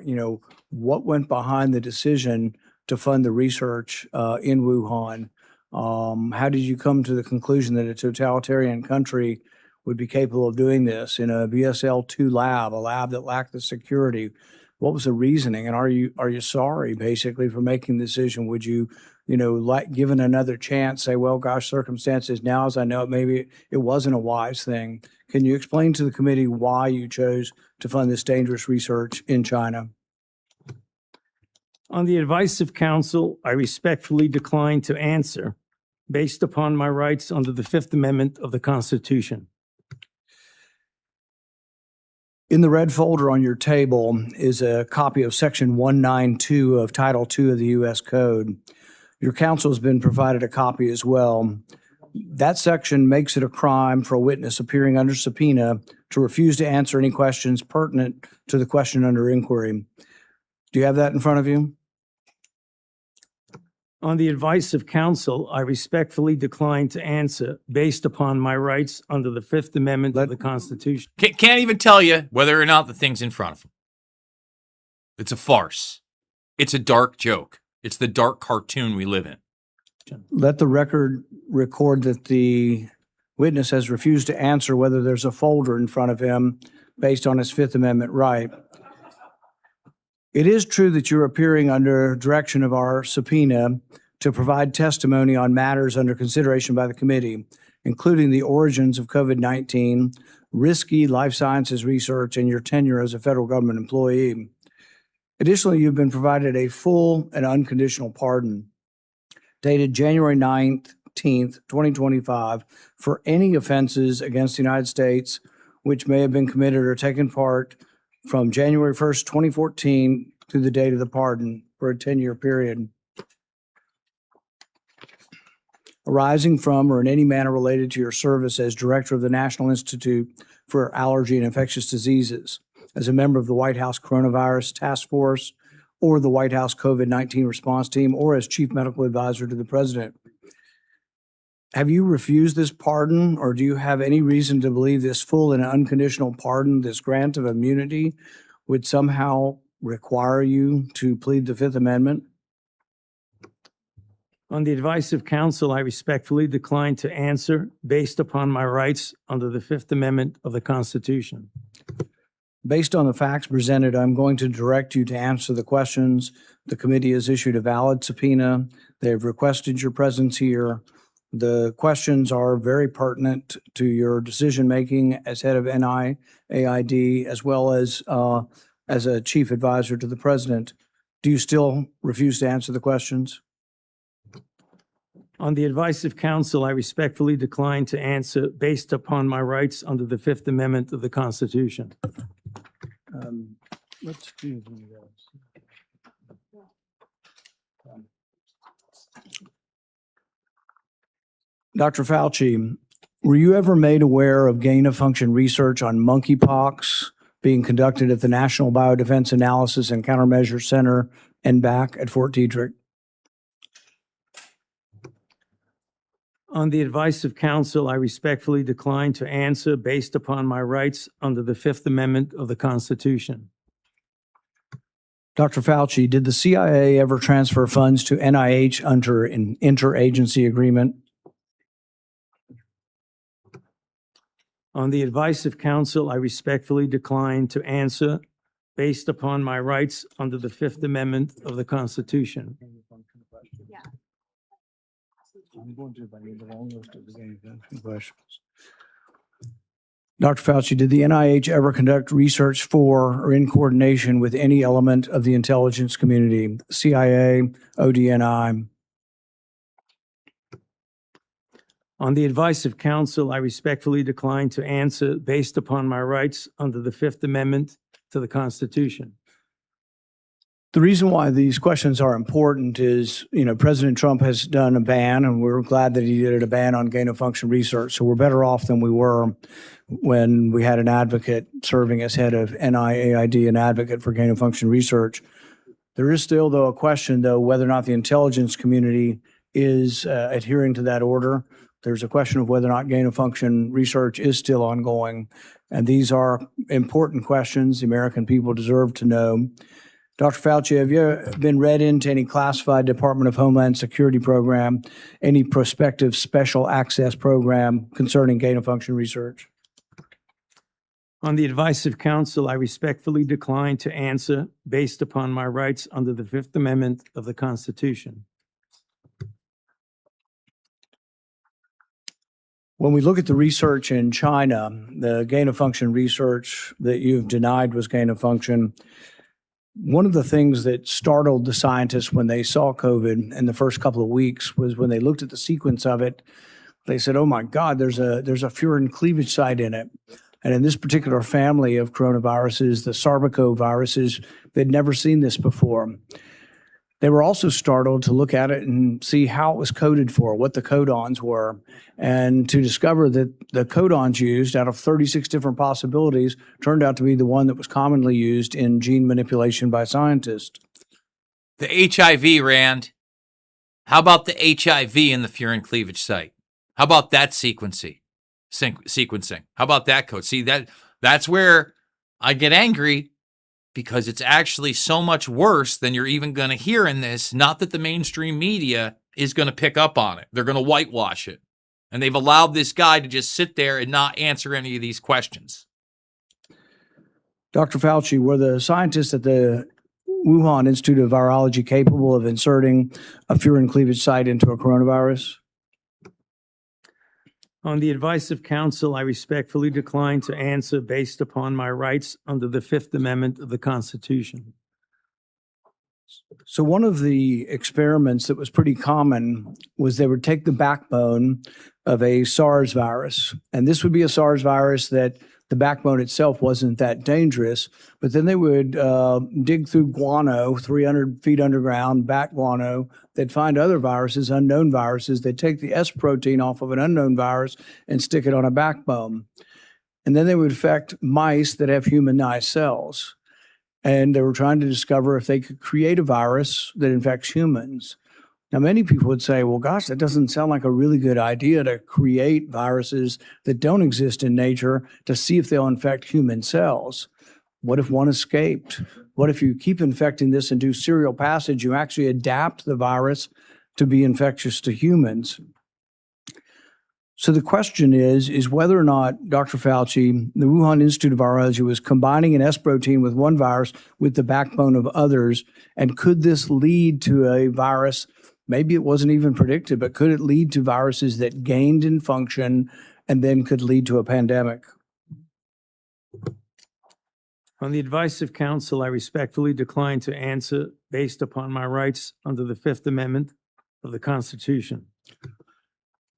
what went behind the decision to fund the research in Wuhan? How did you come to the conclusion that a totalitarian country would be capable of doing this in a BSL-2 lab, a lab that lacked the security, What was the reasoning? And are you sorry basically for making the decision? Would you, like given another chance, say, well, gosh, circumstances now as I know it, maybe it wasn't a wise thing. Can you explain to the committee why you chose to fund this dangerous research in China?
On the advice of counsel, I respectfully decline to answer based upon my rights under the Fifth Amendment of the Constitution.
In the red folder on your table is a copy of Section 192 of Title II of the U.S. Code. Your counsel has been provided a copy as well. That section makes it a crime for a witness appearing under subpoena to refuse to answer any questions pertinent to the question under inquiry. Do you have that in front of you?
On the advice of counsel, I respectfully decline to answer based upon my rights under the Fifth Amendment of the Constitution.
Can't even tell you whether or not the thing's in front of him. It's a farce. It's a dark joke. It's the dark cartoon we live in.
Let the record record that the witness has refused to answer whether there's a folder in front of him based on his Fifth Amendment right. It is true that you're appearing under direction of our subpoena to provide testimony on matters under consideration by the committee, including the origins of COVID-19, risky life sciences research, and your tenure as a federal government employee. Additionally, you've been provided a full and unconditional pardon dated January 19th, 2025, for any offenses against the United States which may have been committed or taken part from January 1st, 2014 to the date of the pardon for a 10-year period, arising from or in any manner related to your service as director of the National Institute for Allergy and Infectious Diseases, as a member of the White House Coronavirus Task Force, or the White House COVID-19 response team, or as chief medical advisor to the president. Have you refused this pardon, or do you have any reason to believe this full and unconditional pardon, this grant of immunity, would somehow require you to plead the Fifth Amendment?
On the advice of counsel, I respectfully decline to answer based upon my rights under the Fifth Amendment of the Constitution.
Based on the facts presented, I'm going to direct you to answer the questions. The committee has issued a valid subpoena. They've requested your presence here. The questions are very pertinent to your decision-making as head of NIAID, as well as a chief advisor to the president. Do you still refuse to answer the questions?
On the advice of counsel, I respectfully decline to answer based upon my rights under the Fifth Amendment of the Constitution.
Let's do Dr. Fauci, were you ever made aware of gain-of-function research on monkeypox being conducted at the National Biodefense Analysis and Countermeasure Center, NBAC, at Fort Detrick?
On the advice of counsel, I respectfully decline to answer based upon my rights under the Fifth Amendment of the Constitution.
Dr. Fauci, did the CIA ever transfer funds to NIH under an interagency agreement?
On the advice of counsel, I respectfully decline to answer based upon my rights under the Fifth Amendment of the Constitution.
Dr. Fauci, did the NIH ever conduct research for or in coordination with any element of the intelligence community, CIA, ODNI?
On the advice of counsel, I respectfully decline to answer based upon my rights under the Fifth Amendment to the Constitution.
The reason why these questions are important is, President Trump has done a ban, and we're glad that he did a ban on gain-of-function research. So we're better off than we were when we had an advocate serving as head of NIAID, an advocate for gain-of-function research. There is still, though, a question, though, whether or not the intelligence community is adhering to that order. There's a question of whether or not gain-of-function research is still ongoing. And these are important questions the American people deserve to know. Dr. Fauci, have you been read into any classified Department of Homeland Security program, any prospective special access program concerning gain-of-function research?
On the advice of counsel, I respectfully decline to answer based upon my rights under the Fifth Amendment of the Constitution.
When we look at the research in China, the gain of function research that you've denied was gain of function, one of the things that startled the scientists when they saw COVID in the first couple of weeks was when they looked at the sequence of it, they said, oh my God, there's a furin cleavage site in it. And in this particular family of coronaviruses, the sarbecoviruses, they'd never seen this before. They were also startled to look at it and see how it was coded for, what the codons were, and to discover that the codons used out of 36 different possibilities turned out to be the one that was commonly used in gene manipulation by scientists.
The HIV, Rand. How about the HIV in the furin cleavage site? How about that sequencing? How about that code? See, that's where I get angry, because it's actually so much worse than you're even going to hear in this. Not that the mainstream media is going to pick up on it. They're going to whitewash it. And they've allowed this guy to just sit there and not answer any of these questions.
Dr. Fauci, were the scientists at the Wuhan Institute of Virology capable of inserting a furin cleavage site into a coronavirus?
On the advice of counsel, I respectfully decline to answer based upon my rights under the Fifth Amendment of the Constitution.
So one of the experiments that was pretty common was they would take the backbone of a SARS virus, and this would be a SARS virus that the backbone itself wasn't that dangerous, but then they would dig through guano, 300 feet underground, bat guano. They'd find other viruses, unknown viruses. They'd take the S protein off of an unknown virus and stick it on a backbone. And then they would infect mice that have humanized cells. And they were trying to discover if they could create a virus that infects humans. Now, many people would say, well, gosh, that doesn't sound like a really good idea to create viruses that don't exist in nature to see if they'll infect human cells. What if one escaped? What if you keep infecting this and do serial passage, you actually adapt the virus to be infectious to humans? So the question is whether or not Dr. Fauci, the Wuhan Institute of Virology, was combining an S protein with one virus with the backbone of others, and could this lead to a virus? Maybe it wasn't even predicted, but could it lead to viruses that gained in function and then could lead to a pandemic?
On the advice of counsel, I respectfully decline to answer based upon my rights under the Fifth Amendment of the Constitution.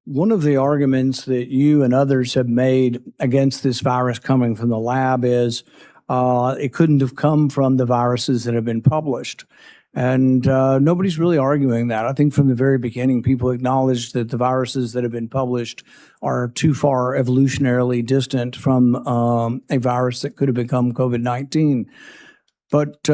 One of the arguments that you and others have made against this virus coming from the lab is it couldn't have come from the viruses that have been published. And nobody's really arguing that. I think from the very beginning, people acknowledged that the viruses that have been published are too far evolutionarily distant from a virus that could have become COVID-19. But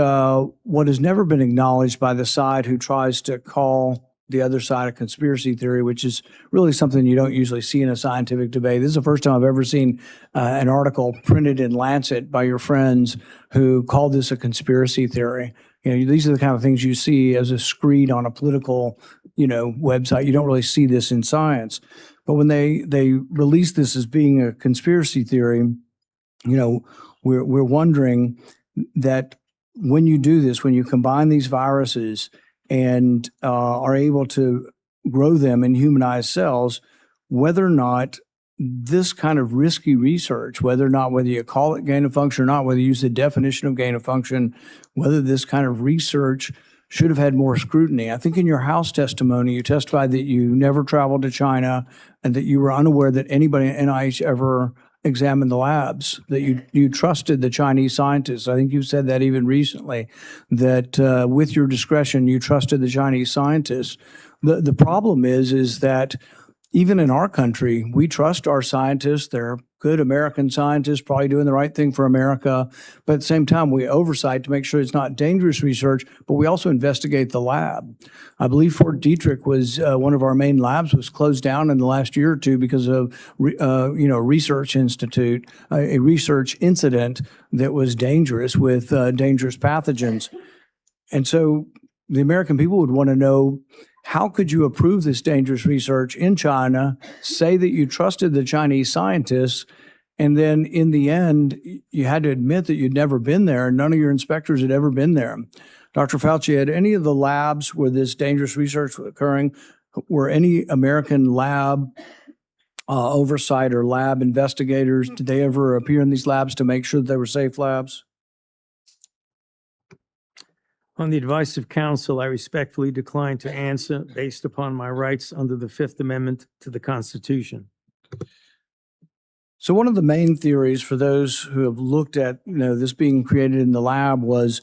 what has never been acknowledged by the side who tries to call the other side of conspiracy theory, which is really something you don't usually see in a scientific debate. This is the first time I've ever seen an article printed in Lancet by your friends who called this a conspiracy theory. You know, these are the kind of things you see as a screed on a political, website. You don't really see this in science. But when they release this as being a conspiracy theory, we're wondering that when you do this, when you combine these viruses and are able to grow them in humanized cells, whether or not this kind of risky research, whether you call it gain of function or not, whether you use the definition of gain of function, whether this kind of research should have had more scrutiny. I think in your House testimony, you testified that you never traveled to China and that you were unaware that anybody at NIH ever examined the labs, that you trusted the Chinese scientists. I think you said that even recently, that with your discretion, you trusted the Chinese scientists. The problem is that even in our country, we trust our scientists. They're good American scientists, probably doing the right thing for America. But at the same time, we oversight to make sure it's not dangerous research, but we also investigate the lab. I believe Fort Detrick was one of our main labs, was closed down in the last year or two because of, research institute, a research incident that was dangerous with dangerous pathogens. And so the American people would want to know, how could you approve this dangerous research in China, say that you trusted the Chinese scientists, And then in the end, you had to admit that you'd never been there, and none of your inspectors had ever been there. Dr. Fauci, had any of the labs where this dangerous research was occurring, were any American lab oversight or lab investigators, did they ever appear in these labs to make sure that they were safe labs?
On the advice of counsel, I respectfully decline to answer based upon my rights under the Fifth Amendment to the Constitution.
So one of the main theories for those who have looked at this being created in the lab was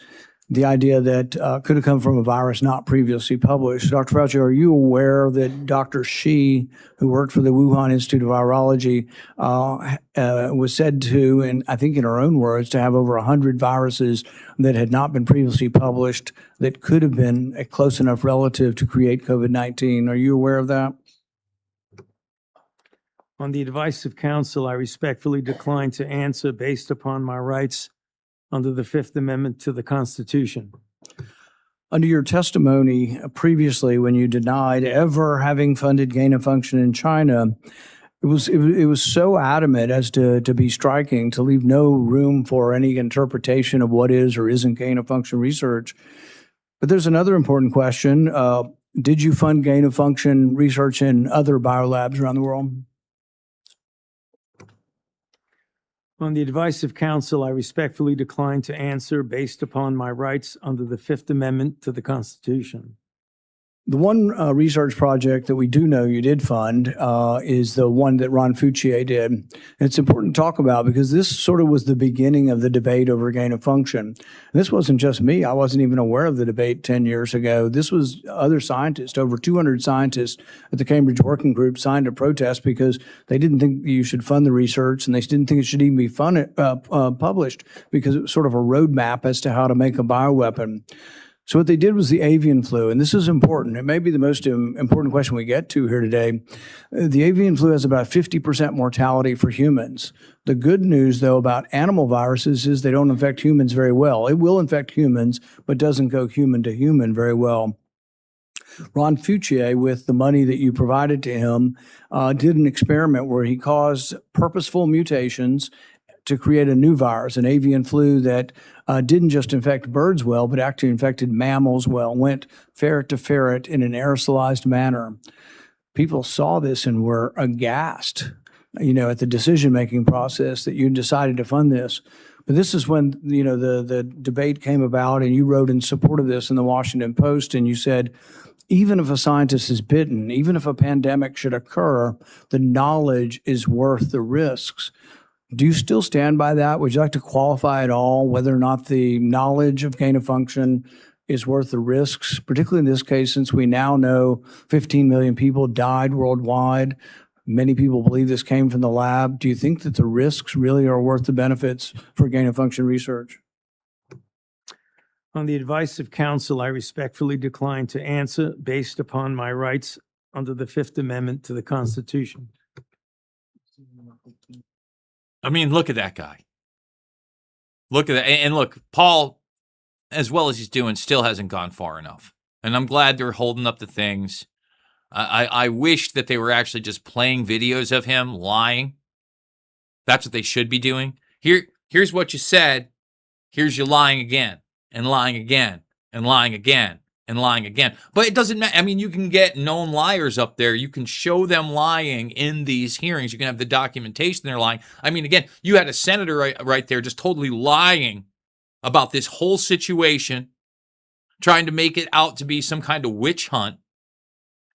the idea that could have come from a virus not previously published. Dr. Fauci, are you aware that Dr. Shi, who worked for the Wuhan Institute of Virology, was said to, and I think in her own words, to have over 100 viruses that had not been previously published that could have been a close enough relative to create COVID-19? Are you aware of that?
On the advice of counsel, I respectfully decline to answer based upon my rights under the Fifth Amendment to the Constitution.
Under your testimony previously, when you denied ever having funded gain of function in China, it was so adamant as to be striking, to leave no room for any interpretation of what is or isn't gain of function research. But there's another important question. Did you fund gain of function research in other biolabs around the world?
On the advice of counsel, I respectfully decline to answer based upon my rights under the Fifth Amendment to the Constitution.
The one research project that we do know you did fund is the one that Ron Fauci did. And it's important to talk about because this sort of was the beginning of the debate over gain of function. And this wasn't just me. I wasn't even aware of the debate 10 years ago. This was other scientists. Over 200 scientists at the Cambridge Working Group signed a protest because they didn't think you should fund the research, and they didn't think it should even be published because it was sort of a roadmap as to how to make a bioweapon. So what they did was the avian flu, and this is important. It may be the most important question we get to here today. The avian flu has about 50% mortality for humans. The good news, though, about animal viruses is they don't infect humans very well. It will infect humans, but doesn't go human to human very well. Ron Fauci, with the money that you provided to him, did an experiment where he caused purposeful mutations to create a new virus, an avian flu that didn't just infect birds well, but actually infected mammals well, went ferret to ferret in an aerosolized manner. People saw this and were aghast, at the decision-making process that you decided to fund this. But this is when, the debate came about, and you wrote in support of this in the Washington Post, and you said, even if a scientist is bitten, even if a pandemic should occur, the knowledge is worth the risks. Do you still stand by that? Would you like to qualify at all whether or not the knowledge of gain of function is worth the risks, particularly in this case, since we now know 15 million people died worldwide? Many people believe this came from the lab. Do you think that the risks really are worth the benefits for gain of function research?
On the advice of counsel, I respectfully decline to answer based upon my rights under the Fifth Amendment to the Constitution.
I mean, look at that guy. Look at that. And look, Paul, as well as he's doing, still hasn't gone far enough. And I'm glad they're holding up the things. I wish that they were actually just playing videos of him lying. That's what they should be doing. Here's what you said. Here's you lying again, and lying again, and lying again, and lying again. But it doesn't matter. I mean, you can get known liars up there. You can show them lying in these hearings. You can have the documentation they're lying. I mean, again, you had a senator right there just totally lying about this whole situation, trying to make it out to be some kind of witch hunt,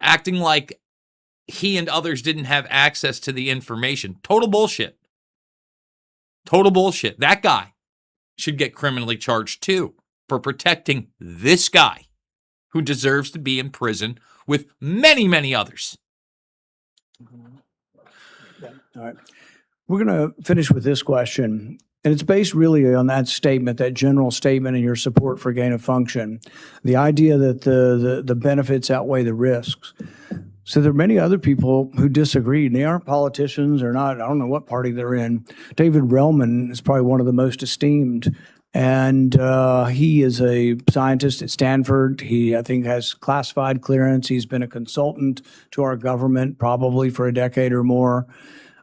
acting like he and others didn't have access to the information. Total bullshit. Total bullshit. That guy should get criminally charged too for protecting this guy who deserves to be in prison with many, many others.
All right. We're going to finish with this question. And it's based really on that statement, that general statement in your support for gain of function, the idea that the benefits outweigh the risks. So there are many other people who disagree, and they aren't politicians or not. I don't know what party they're in. David Relman is probably one of the most esteemed, and he is a scientist at Stanford. He, I think, has classified clearance. He's been a consultant to our government probably for a decade or more.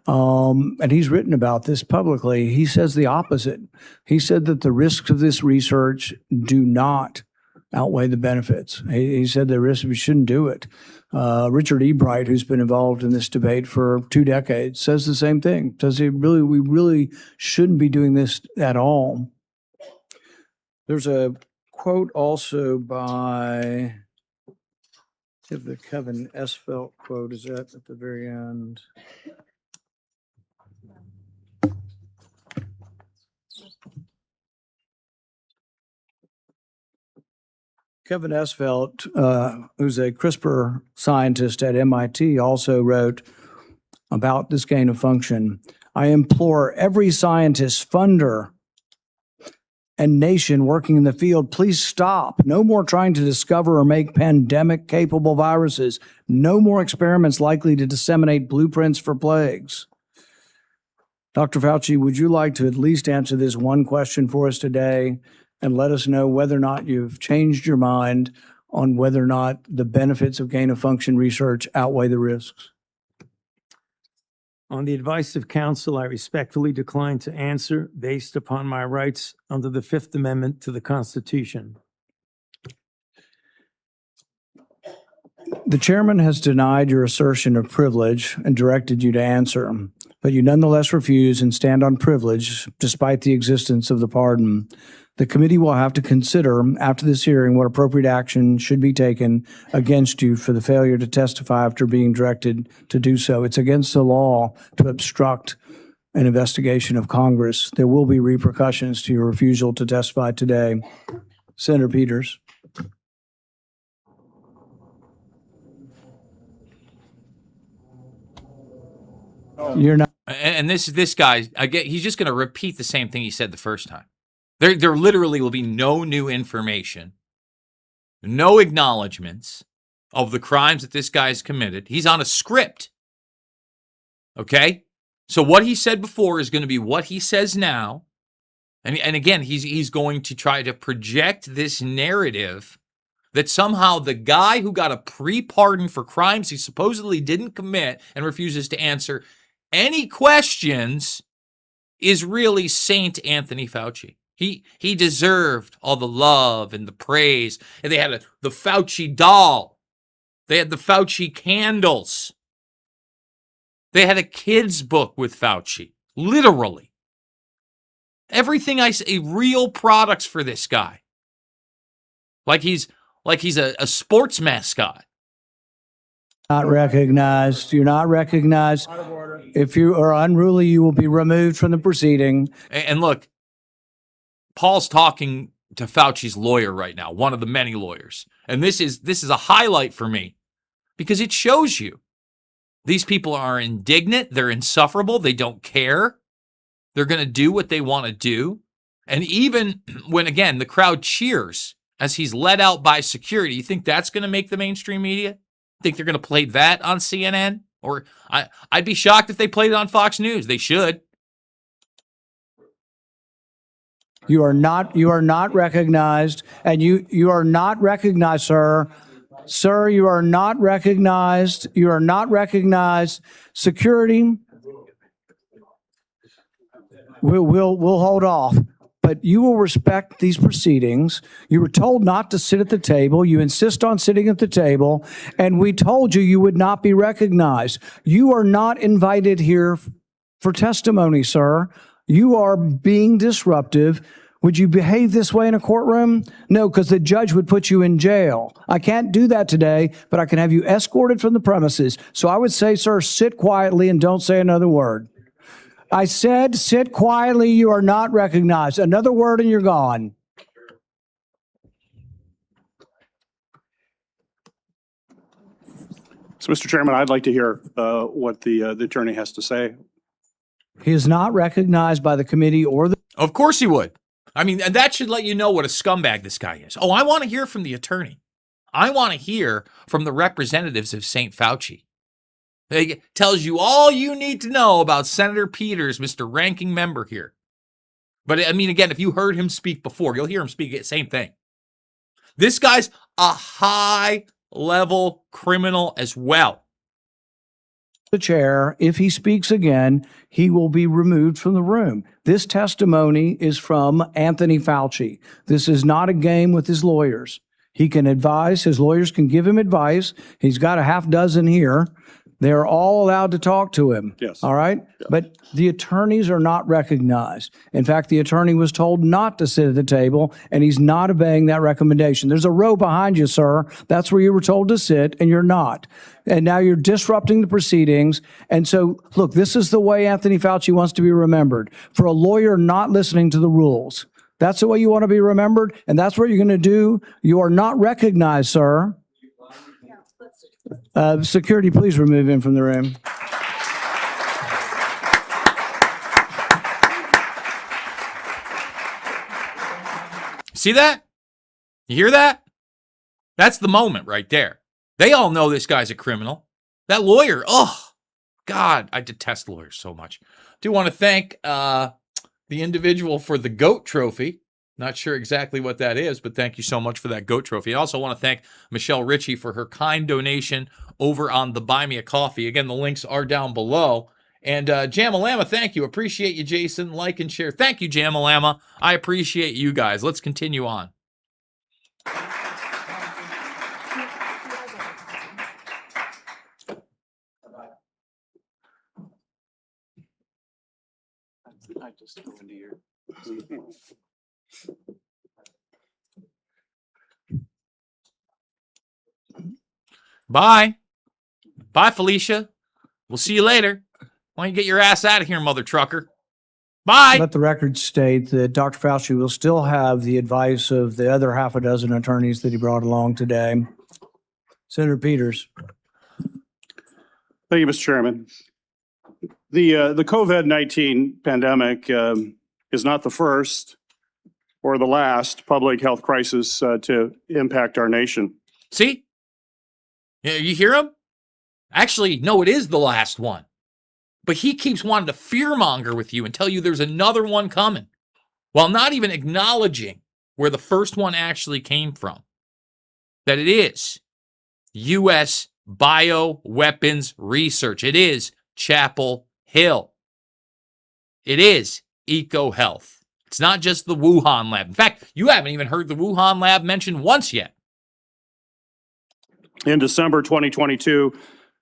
And he's written about this publicly. He says the opposite. He said that the risks of this research do not outweigh the benefits. He said the risks, we shouldn't do it. Richard E. Bright, who's been involved in this debate for 2 decades, says the same thing. Says we really shouldn't be doing this at all. There's a quote also by, if the Kevin Esfelt quote is that at the very end. Kevin Esfelt, who's a CRISPR scientist at MIT, also wrote about this gain of function. I implore every scientist, funder, and nation working in the field, please stop. No more trying to discover or make pandemic-capable viruses. No more experiments likely to disseminate blueprints for plagues. Dr. Fauci, would you like to at least answer this one question for us today and let us know whether or not you've changed your mind on whether or not the benefits of gain-of-function research outweigh the risks?
On the advice of counsel, I respectfully decline to answer based upon my rights under the Fifth Amendment to the Constitution.
The chairman has denied your assertion of privilege and directed you to answer, but you nonetheless refuse and stand on privilege despite the existence of the pardon. The committee will have to consider after this hearing what appropriate action should be taken against you for the failure to testify after being directed to do so. It's against the law to obstruct an investigation of Congress. There will be repercussions to your refusal to testify today. Senator Peters. You're not.
And this guy, again, he's just going to repeat the same thing he said the first time. There literally will be no new information, no acknowledgments of the crimes that this guy's committed. He's on a script. Okay? So what he said before is going to be what he says now. And again, he's going to try to project this narrative that somehow the guy who got a pre-pardon for crimes he supposedly didn't commit and refuses to answer any questions is really Saint Anthony Fauci. He deserved all the love and the praise. And they had the Fauci doll. They had the Fauci candles. They had a kid's book with Fauci. Literally. Everything I say, real products for this guy. Like he's a sports mascot.
Not recognized. You're not recognized. If you are unruly, you will be removed from the proceeding.
And look, Paul's talking to Fauci's lawyer right now, one of the many lawyers. And this is a highlight for me because it shows you these people are indignant, they're insufferable, they don't care. They're going to do what they want to do. And even when, again, the crowd cheers as he's led out by security, you think that's going to make the mainstream media? Think they're going to play that on CNN? Or I'd be shocked if they played it on Fox News. They should.
You are not recognized, and you are not recognized, sir. Sir, you are not recognized. You are not recognized. Security, we'll hold off. But you will respect these proceedings. You were told not to sit at the table. You insist on sitting at the table, and we told you would not be recognized. You are not invited here for testimony, sir. You are being disruptive. Would you behave this way in a courtroom? No, because the judge would put you in jail. I can't do that today, but I can have you escorted from the premises. So I would say, sir, sit quietly and don't say another word. I said, sit quietly. You are not recognized. Another word and you're gone.
So, Mr. Chairman, I'd like to hear what the attorney has to say.
He is not recognized by the committee or the...
Of course he would. I mean, and that should let you know what a scumbag this guy is. Oh, I want to hear from the attorney. I want to hear from the representatives of St. Fauci. It tells you all you need to know about Senator Peters, Mr. Ranking Member here. But I mean, again, if you heard him speak before, you'll hear him speak the same thing. This guy's a high-level criminal as well.
the chair. If he speaks again, he will be removed from the room. This testimony is from Anthony Fauci. This is not a game with his lawyers. He can advise, his lawyers can give him advice. He's got a half dozen here. They're all allowed to talk to him.
Yes.
All right? Yeah. But the attorneys are not recognized. In fact, the attorney was told not to sit at the table, and he's not obeying that recommendation. There's a row behind you, sir. That's where you were told to sit, and you're not. And now you're disrupting the proceedings. And so, look, this is the way Anthony Fauci wants to be remembered. For a lawyer not listening to the rules. That's the way you want to be remembered, and that's what you're going to do. You are not recognized, sir. Security, please remove him from the room.
See that? You hear that? That's the moment right there. They all know this guy's a criminal. That lawyer, oh, God, I detest lawyers so much. Do want to thank the individual for the GOAT trophy. Not sure exactly what that is, but thank you so much for that GOAT trophy. I also want to thank Michelle Ritchie for her kind donation over on the Buy Me a Coffee. Again, the links are down below. And Jamalama, thank you. Appreciate you, Jason. Like and share. Thank you, Jamalama. I appreciate you guys. Let's continue on.
I just go into your...
Bye. Bye, Felicia. We'll see you later. Why don't you get your ass out of here, mother trucker? Bye.
Let the record state that Dr. Fauci will still have the advice of the other half a dozen attorneys that he brought along today. Senator Peters.
Thank you, Mr. Chairman. The COVID-19 pandemic is not the first or the last public health crisis to impact our nation.
See? Yeah, you hear him? Actually, no, it is the last one. But he keeps wanting to fearmonger with you and tell you there's another one coming, while not even acknowledging where the first one actually came from. That it is U.S. bioweapons research. It is Chapel Hill. It is EcoHealth. It's not just the Wuhan lab. In fact, you haven't even heard the Wuhan lab mentioned once yet.
In December 2022,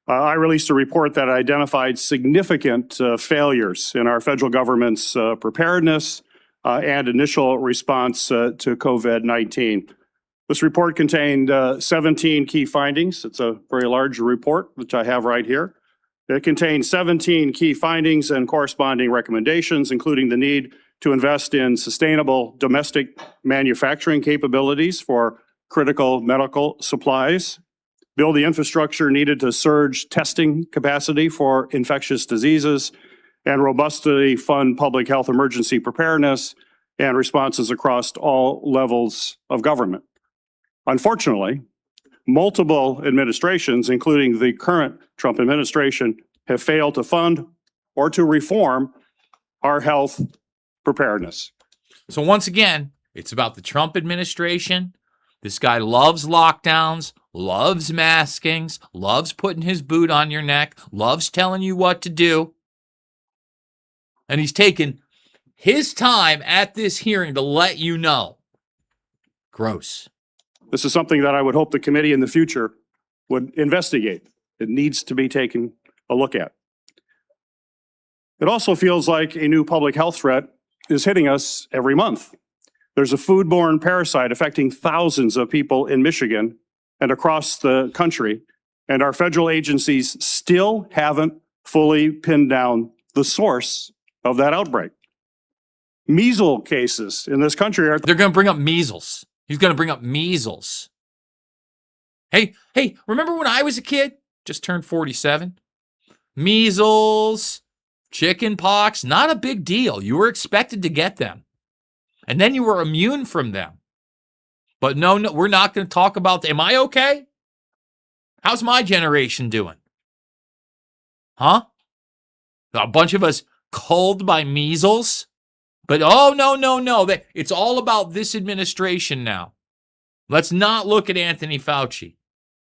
I released a report that identified significant failures in our federal government's preparedness and initial response to COVID-19. This report contained 17 key findings. It's a very large report, which I have right here. It contains 17 key findings and corresponding recommendations, including the need to invest in sustainable domestic manufacturing capabilities for critical medical supplies, build the infrastructure needed to surge testing capacity for infectious diseases, and robustly fund public health emergency preparedness and responses across all levels of government. Unfortunately, multiple administrations, including the current Trump administration, have failed to fund or to reform our health preparedness.
So once again, it's about the Trump administration. This guy loves lockdowns, loves maskings, loves putting his boot on your neck, loves telling you what to do. And he's taken his time at this hearing to let you know. Gross.
This is something that I would hope the committee in the future would investigate. It needs to be taken a look at. It also feels like a new public health threat is hitting us every month. There's a foodborne parasite affecting thousands of people in Michigan and across the country, and our federal agencies still haven't fully pinned down the source of that outbreak. Measles cases in this country are...
They're going to bring up measles. He's going to bring up measles. Hey, remember when I was a kid? Just turned 47. Measles, chicken pox, not a big deal. You were expected to get them. And then you were immune from them. But no, we're not going to talk about, am I okay? How's my generation doing? Huh? A bunch of us culled by measles? But oh, no. It's all about this administration now. Let's not look at Anthony Fauci.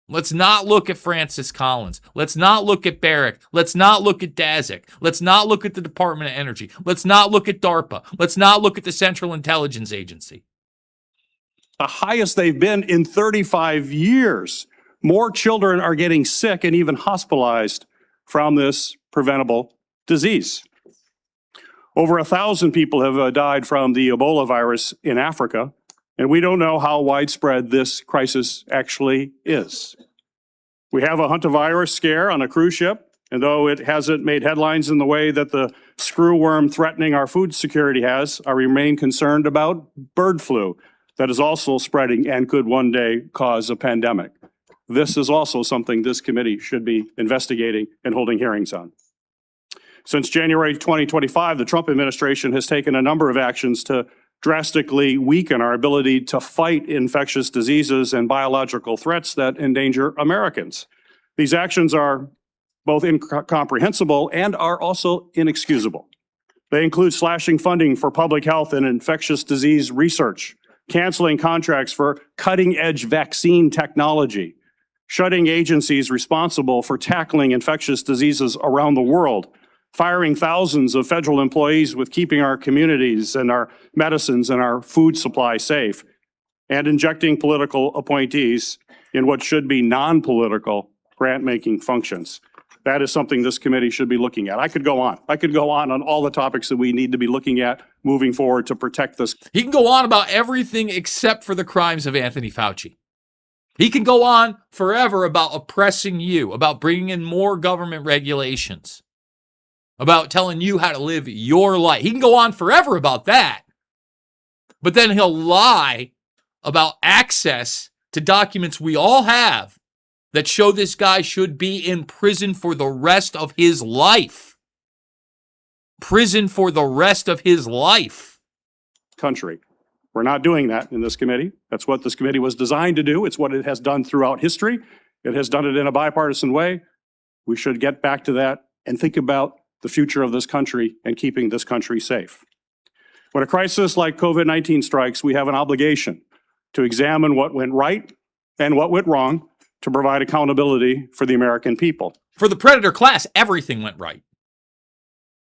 Let's not look at Francis Collins. Let's not look at Barrick. Let's not look at Dazik. Let's not look at the Department of Energy. Let's not look at DARPA. Let's not look at the Central Intelligence Agency.
The highest they've been in 35 years. More children are getting sick and even hospitalized from this preventable disease. Over 1,000 people have died from the Ebola virus in Africa, and we don't know how widespread this crisis actually is. We have a hantavirus scare on a cruise ship, and though it hasn't made headlines in the way that the screwworm threatening our food security has, I remain concerned about bird flu that is also spreading and could one day cause a pandemic. This is also something this committee should be investigating and holding hearings on. Since January 2025, the Trump administration has taken a number of actions to drastically weaken our ability to fight infectious diseases and biological threats that endanger Americans. These actions are both incomprehensible and are also inexcusable. They include slashing funding for public health and infectious disease research, canceling contracts for cutting-edge vaccine technology, shutting agencies responsible for tackling infectious diseases around the world, firing thousands of federal employees with keeping our communities and our medicines and our food supply safe, and injecting political appointees in what should be non-political grant-making functions. That is something this committee should be looking at. I could go on. I could go on all the topics that we need to be looking at moving forward to protect this.
He can go on about everything except for the crimes of Anthony Fauci. He can go on forever about oppressing you, about bringing in more government regulations, about telling you how to live your life. He can go on forever about that. But then he'll lie about access to documents we all have that show this guy should be in prison for the rest of his life. Prison for the rest of his life.
Country. We're not doing that in this committee. That's what this committee was designed to do. It's what it has done throughout history. It has done it in a bipartisan way. We should get back to that and think about the future of this country and keeping this country safe. When a crisis like COVID-19 strikes, we have an obligation to examine what went right and what went wrong to provide accountability for the American people.
For the Predator class, everything went right.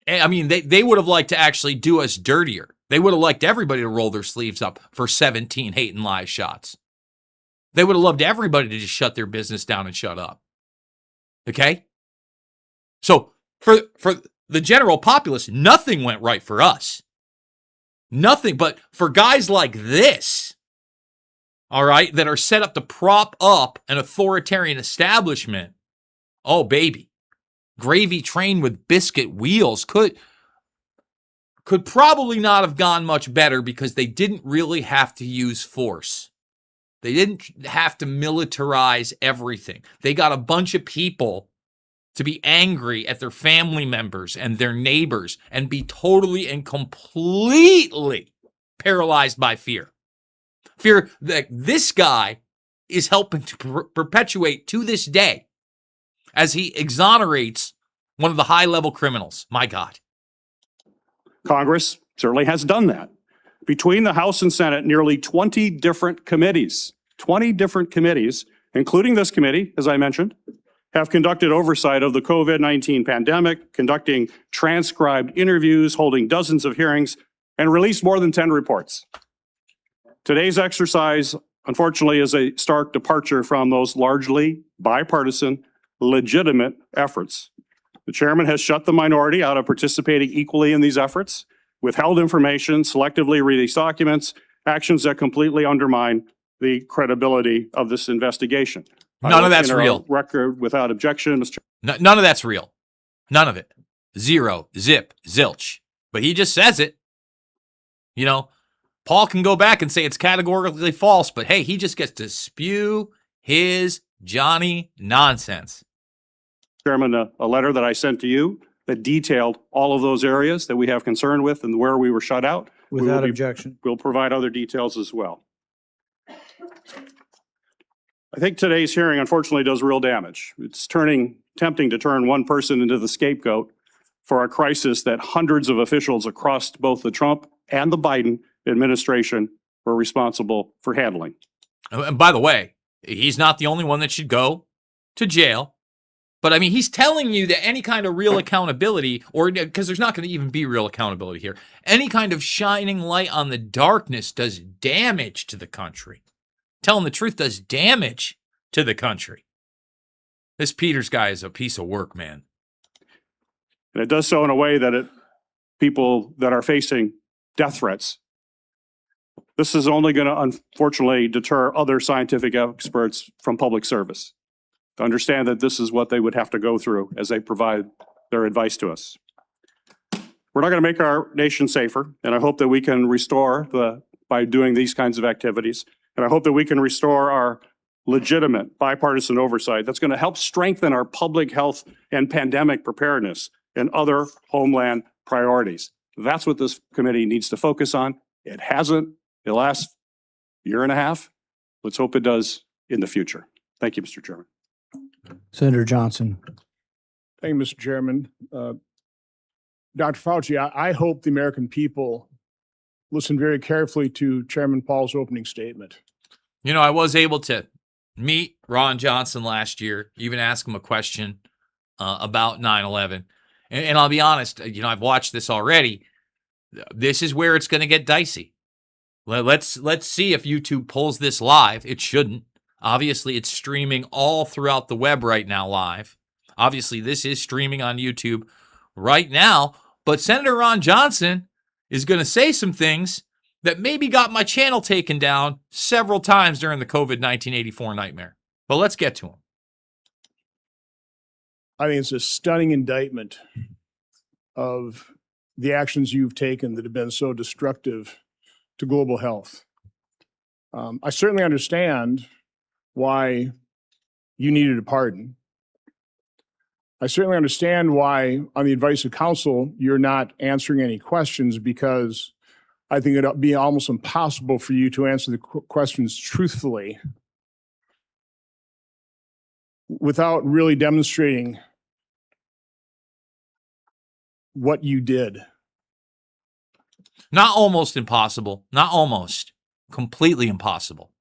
I mean, they would have liked to actually do us dirtier. They would have liked everybody to roll their sleeves up for 17 hate and lie shots. They would have loved everybody to just shut their business down and shut up. Okay? So for the general populace, nothing went right for us. Nothing. But for guys like this, all right, that are set up to prop up an authoritarian establishment, oh, baby. Gravy train with biscuit wheels could probably not have gone much better because they didn't really have to use force. They didn't have to militarize everything. They got a bunch of people to be angry at their family members and their neighbors and be totally and completely paralyzed by fear. Fear that this guy is helping to perpetuate to this day as he exonerates one of the high-level criminals. My God.
Congress certainly has done that. Between the House and Senate, nearly 20 different committees, including this committee, as I mentioned, have conducted oversight of the COVID-19 pandemic, conducting transcribed interviews, holding dozens of hearings, and released more than 10 reports. Today's exercise, unfortunately, is a stark departure from those largely bipartisan, legitimate efforts. The chairman has shut the minority out of participating equally in these efforts, withheld information, selectively released documents, actions that completely undermine the credibility of this investigation.
None of that's real.
Record without objection, Mr.
None of that's real. None of it. Zero, zip, zilch. But he just says it. You know, Paul can go back and say it's categorically false, but hey, he just gets to spew his Johnny nonsense.
Chairman, a letter that I sent to you that detailed all of those areas that we have concern with and where we were shut out.
Without objection.
We'll provide other details as well. I think today's hearing unfortunately does real damage. It's tempting to turn one person into the scapegoat for a crisis that hundreds of officials across both the Trump and the Biden administration were responsible for handling.
And by the way, He's not the only one that should go to jail. But I mean, he's telling you that any kind of real accountability, or because there's not going to even be real accountability here, any kind of shining light on the darkness does damage to the country. Telling the truth does damage to the country. This Peters guy is a piece of work, man.
And it does so in a way that people that are facing death threats, this is only going to unfortunately deter other scientific experts from public service to understand that this is what they would have to go through as they provide their advice to us. We're not going to make our nation safer, and I hope that we can restore by doing these kinds of activities, and I hope that we can restore our legitimate bipartisan oversight that's going to help strengthen our public health and pandemic preparedness and other homeland priorities. That's what this committee needs to focus on. It hasn't the last year and a half. Let's hope it does in the future. Thank you, Mr. Chairman.
Senator Johnson.
Thank you, Mr. Chairman. Dr. Fauci, I hope the American people listen very carefully to Chairman Paul's opening statement.
You know, I was able to meet Ron Johnson last year, even ask him a question about 9/11. And I'll be honest, you know, I've watched this already. This is where it's going to get dicey. Let's see if YouTube pulls this live. It shouldn't. Obviously, it's streaming all throughout the web right now live. Obviously, this is streaming on YouTube right now. But Senator Ron Johnson is going to say some things that maybe got my channel taken down several times during the COVID-19 84 nightmare. But let's get to him.
I think it's a stunning indictment of the actions you've taken that have been so destructive to global health. I certainly understand why you needed a pardon. I certainly understand why, on the advice of counsel, you're not answering any questions, because I think it'd be almost impossible for you to answer the questions truthfully without really demonstrating what you did.
Not almost impossible. Not almost. Completely impossible.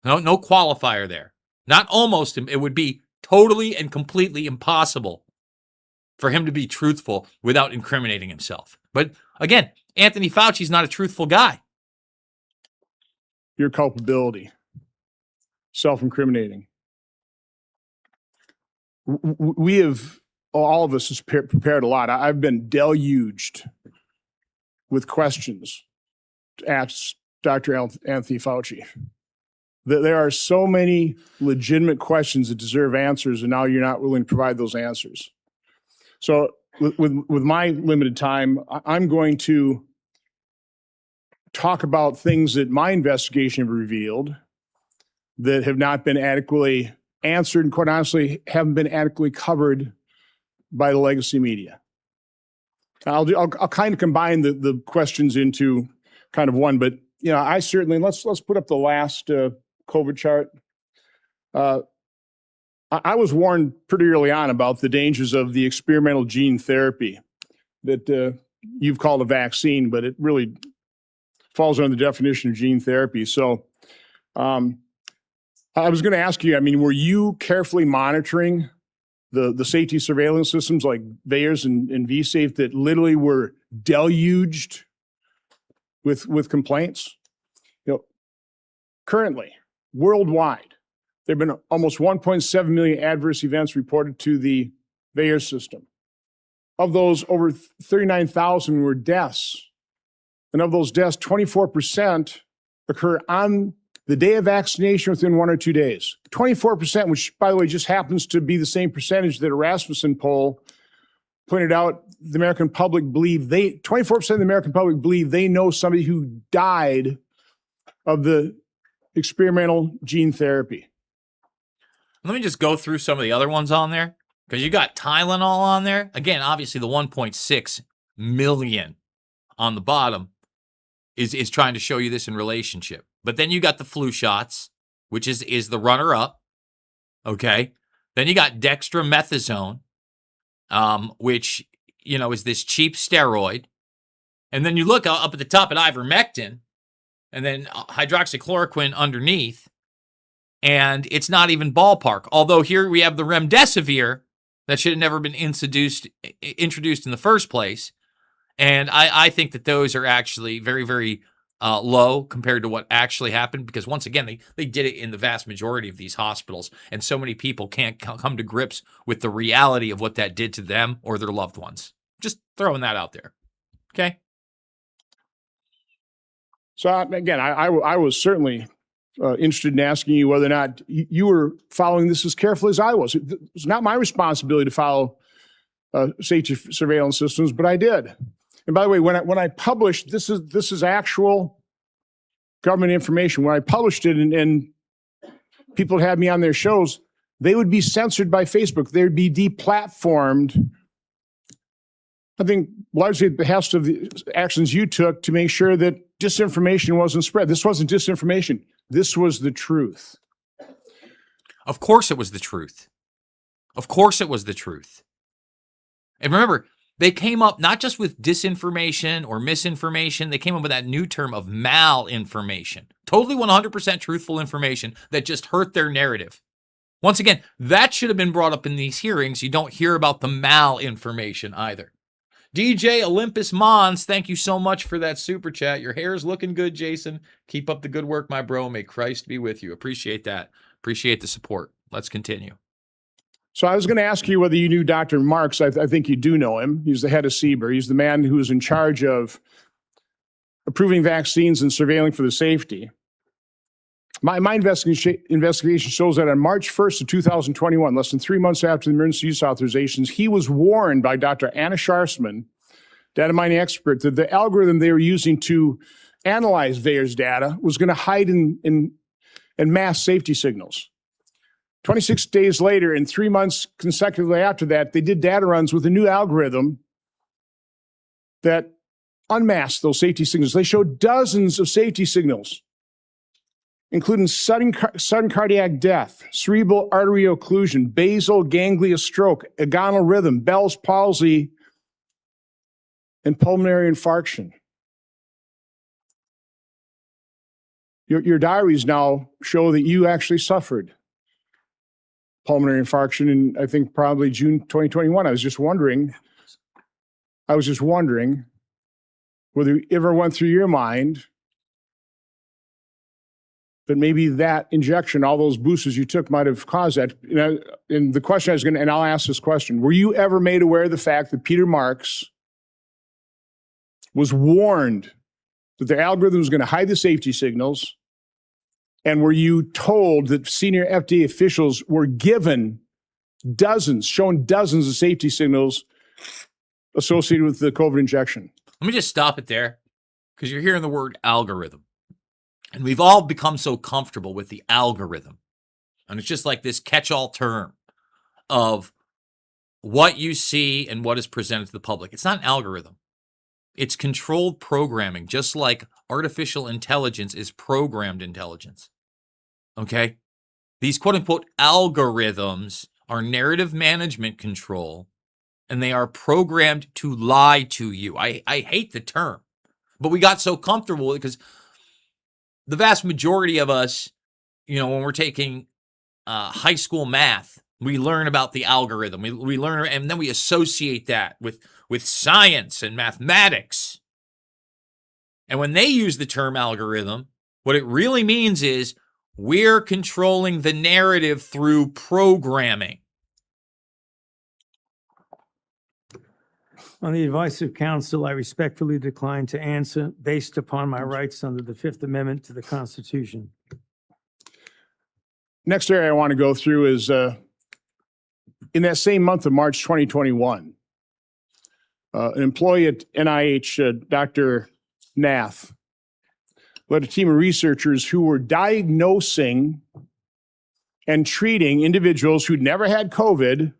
No qualifier there. Not almost. It would be totally and completely impossible for him to be truthful without incriminating himself. But again, Anthony Fauci's not a truthful guy.
Your culpability, self-incriminating. We have, all of us has prepared a lot. I've been deluged with questions to ask Dr. Anthony Fauci. There are so many legitimate questions that deserve answers, and now you're not willing to provide those answers. So with my limited time, I'm going to talk about things that my investigation have revealed that have not been adequately answered, and quite honestly, haven't been adequately covered by the legacy media. I'll kind of combine the questions into kind of one, but you know, I certainly, let's put up the last COVID chart. I was warned pretty early on about the dangers of the experimental gene therapy that you've called a vaccine, but it really falls under the definition of gene therapy. So I was going to ask you, I mean, were you carefully monitoring the safety surveillance systems like VAERS and vSafe that literally were deluged with complaints? You know, currently, worldwide, there have been almost 1.7 million adverse events reported to the VAERS system. Of those, over 39,000 were deaths. And of those deaths, 24% occur on the day of vaccination within 1 or 2 days. 24%, which, by the way, just happens to be the same percentage that a Rasmussen poll pointed out the American public believe 24% of the American public believe they know somebody who died of the experimental gene therapy.
Let me just go through some of the other ones on there, because you got Tylenol on there. Again, obviously the 1.6 million on the bottom is trying to show you this in relationship. But then you got the flu shots, which is the runner-up, okay? Then you got dextromethasone, which, you know, is this cheap steroid. And then you look up at the top at ivermectin, and then hydroxychloroquine underneath. and it's not even ballpark. Although here we have the remdesivir that should have never been introduced in the first place. And I think that those are actually very, very low compared to what actually happened, because once again, they did it in the vast majority of these hospitals, and so many people can't come to grips with the reality of what that did to them or their loved ones. Just throwing that out there. Okay?
So again, I was certainly interested in asking you whether or not you were following this as carefully as I was. It's not my responsibility to follow safety surveillance systems, but I did. And by the way, when I published, this is actual government information. When I published it and people had me on their shows, they would be censored by Facebook. They would be deplatformed. I think largely at the behest of the actions you took to make sure that disinformation wasn't spread. This wasn't disinformation. This was the truth.
Of course it was the truth. Of course it was the truth. And remember, they came up not just with disinformation or misinformation, they came up with that new term of malinformation. Totally 100% truthful information that just hurt their narrative. Once again, that should have been brought up in these hearings. You don't hear about the malinformation either. DJ Olympus Mons, thank you so much for that super chat. Your hair's looking good, Jason. Keep up the good work, my bro. May Christ be with you. Appreciate that. Appreciate the support. Let's continue.
So I was going to ask you whether you knew Dr. Marks. I think you do know him. He's the head of CBER. He's the man who is in charge of approving vaccines and surveilling for the safety. My investigation shows that on March 1st of 2021, less than 3 months after the emergency use authorizations, he was warned by Dr. Anna Scharsman, data mining expert, that the algorithm they were using to analyze VAERS data was going to hide in mass safety signals. 26 days later, and 3 months consecutively after that, they did data runs with a new algorithm that unmasked those safety signals. They showed dozens of safety signals, including sudden cardiac death, cerebral artery occlusion, basal ganglia stroke, agonal rhythm, Bell's palsy, and pulmonary infarction. Your diaries now show that you actually suffered pulmonary infarction in, I think, probably June 2021. I was just wondering whether it ever went through your mind that maybe that injection, all those boosters you took, might have caused that. And the question I was going to, and I'll ask this question, were you ever made aware of the fact that Peter Marks was warned that the algorithm was going to hide the safety signals? And were you told that senior FDA officials were given shown dozens of safety signals associated with the COVID injection?
Let me just stop it there, because you're hearing the word algorithm. And we've all become so comfortable with the algorithm. And it's just like this catch-all term of what you see and what is presented to the public. It's not an algorithm. It's controlled programming, just like artificial intelligence is programmed intelligence. Okay? These quote-unquote algorithms are narrative management control, and they are programmed to lie to you. I hate the term, but we got so comfortable with it because the vast majority of us, when we're taking high school math, we learn about the algorithm. We learn, and then we associate that with science and mathematics. And when they use the term algorithm, what it really means is we're controlling the narrative through programming.
On the advice of counsel, I respectfully decline to answer based upon my rights under the Fifth Amendment to the Constitution.
Next area I want to go through is in that same month of March 2021, an employee at NIH, Dr. Nath, led a team of researchers who were diagnosing and treating individuals who'd never had COVID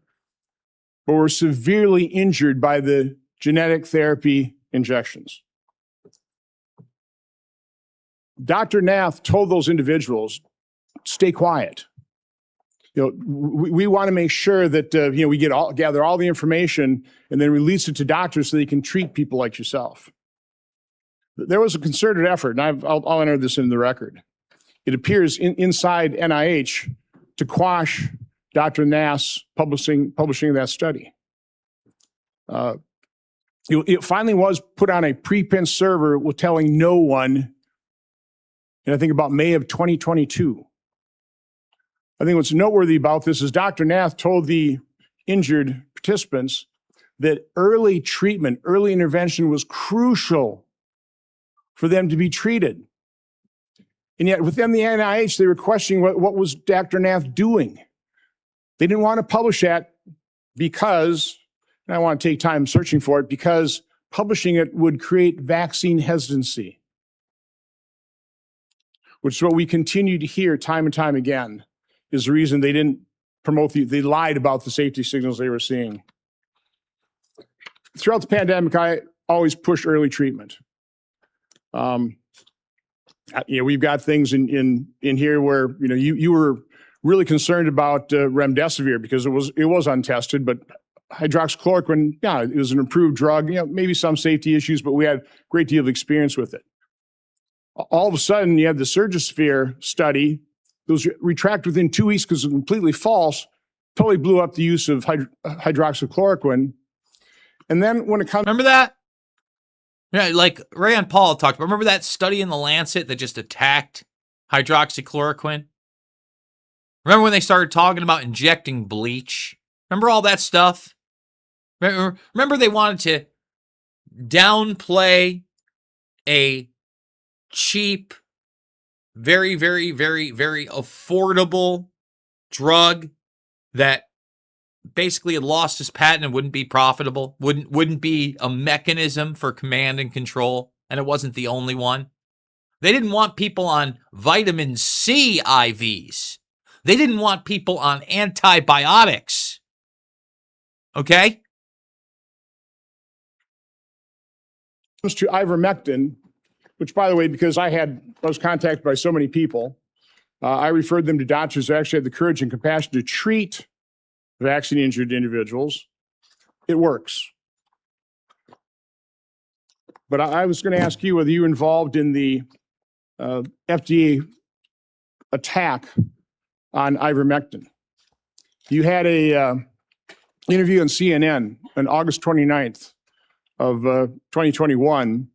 but were severely injured by the genetic therapy injections. Dr. Nath told those individuals, stay quiet. We want to make sure that we gather all the information and then release it to doctors so they can treat people like yourself. There was a concerted effort, and I'll enter this into the record. it appears inside NIH to quash Dr. Nass publishing that study. It finally was put on a preprint server with telling no one, and I think about May of 2022. I think what's noteworthy about this is Dr. Nass told the injured participants that early treatment, early intervention was crucial for them to be treated. And yet within the NIH, they were questioning what was Dr. Nass doing. They didn't want to publish that because, and I want to take time searching for it, because publishing it would create vaccine hesitancy, which is what we continue to hear time and time again, is the reason they didn't promote they lied about the safety signals they were seeing. Throughout the pandemic, I always push early treatment. We've got things in here where, you were really concerned about remdesivir because it was untested, but hydroxychloroquine, yeah, it was an approved drug, maybe some safety issues, but we had a great deal of experience with it. All of a sudden, you had the Surgisphere study that was retracted within 2 weeks because it was completely false, totally blew up the use of hydroxychloroquine. And then when it comes...
Remember that? Yeah, like Rand Paul talked about. Remember that study in the Lancet that just attacked hydroxychloroquine? Remember when they started talking about injecting bleach? Remember all that stuff? Remember they wanted to downplay a cheap, very, very, very, very affordable drug that basically had lost its patent and wouldn't be profitable, wouldn't be a mechanism for command and control, and it wasn't the only one. They didn't want people on vitamin C IVs. They didn't want people on antibiotics. Okay?
Comes to ivermectin, which, by the way, because I was contacted by so many people, I referred them to doctors who actually had the courage and compassion to treat vaccine-injured individuals. It works. But I was going to ask you whether you were involved in the FDA attack on ivermectin. You had a interview on CNN on August 29th of 2021,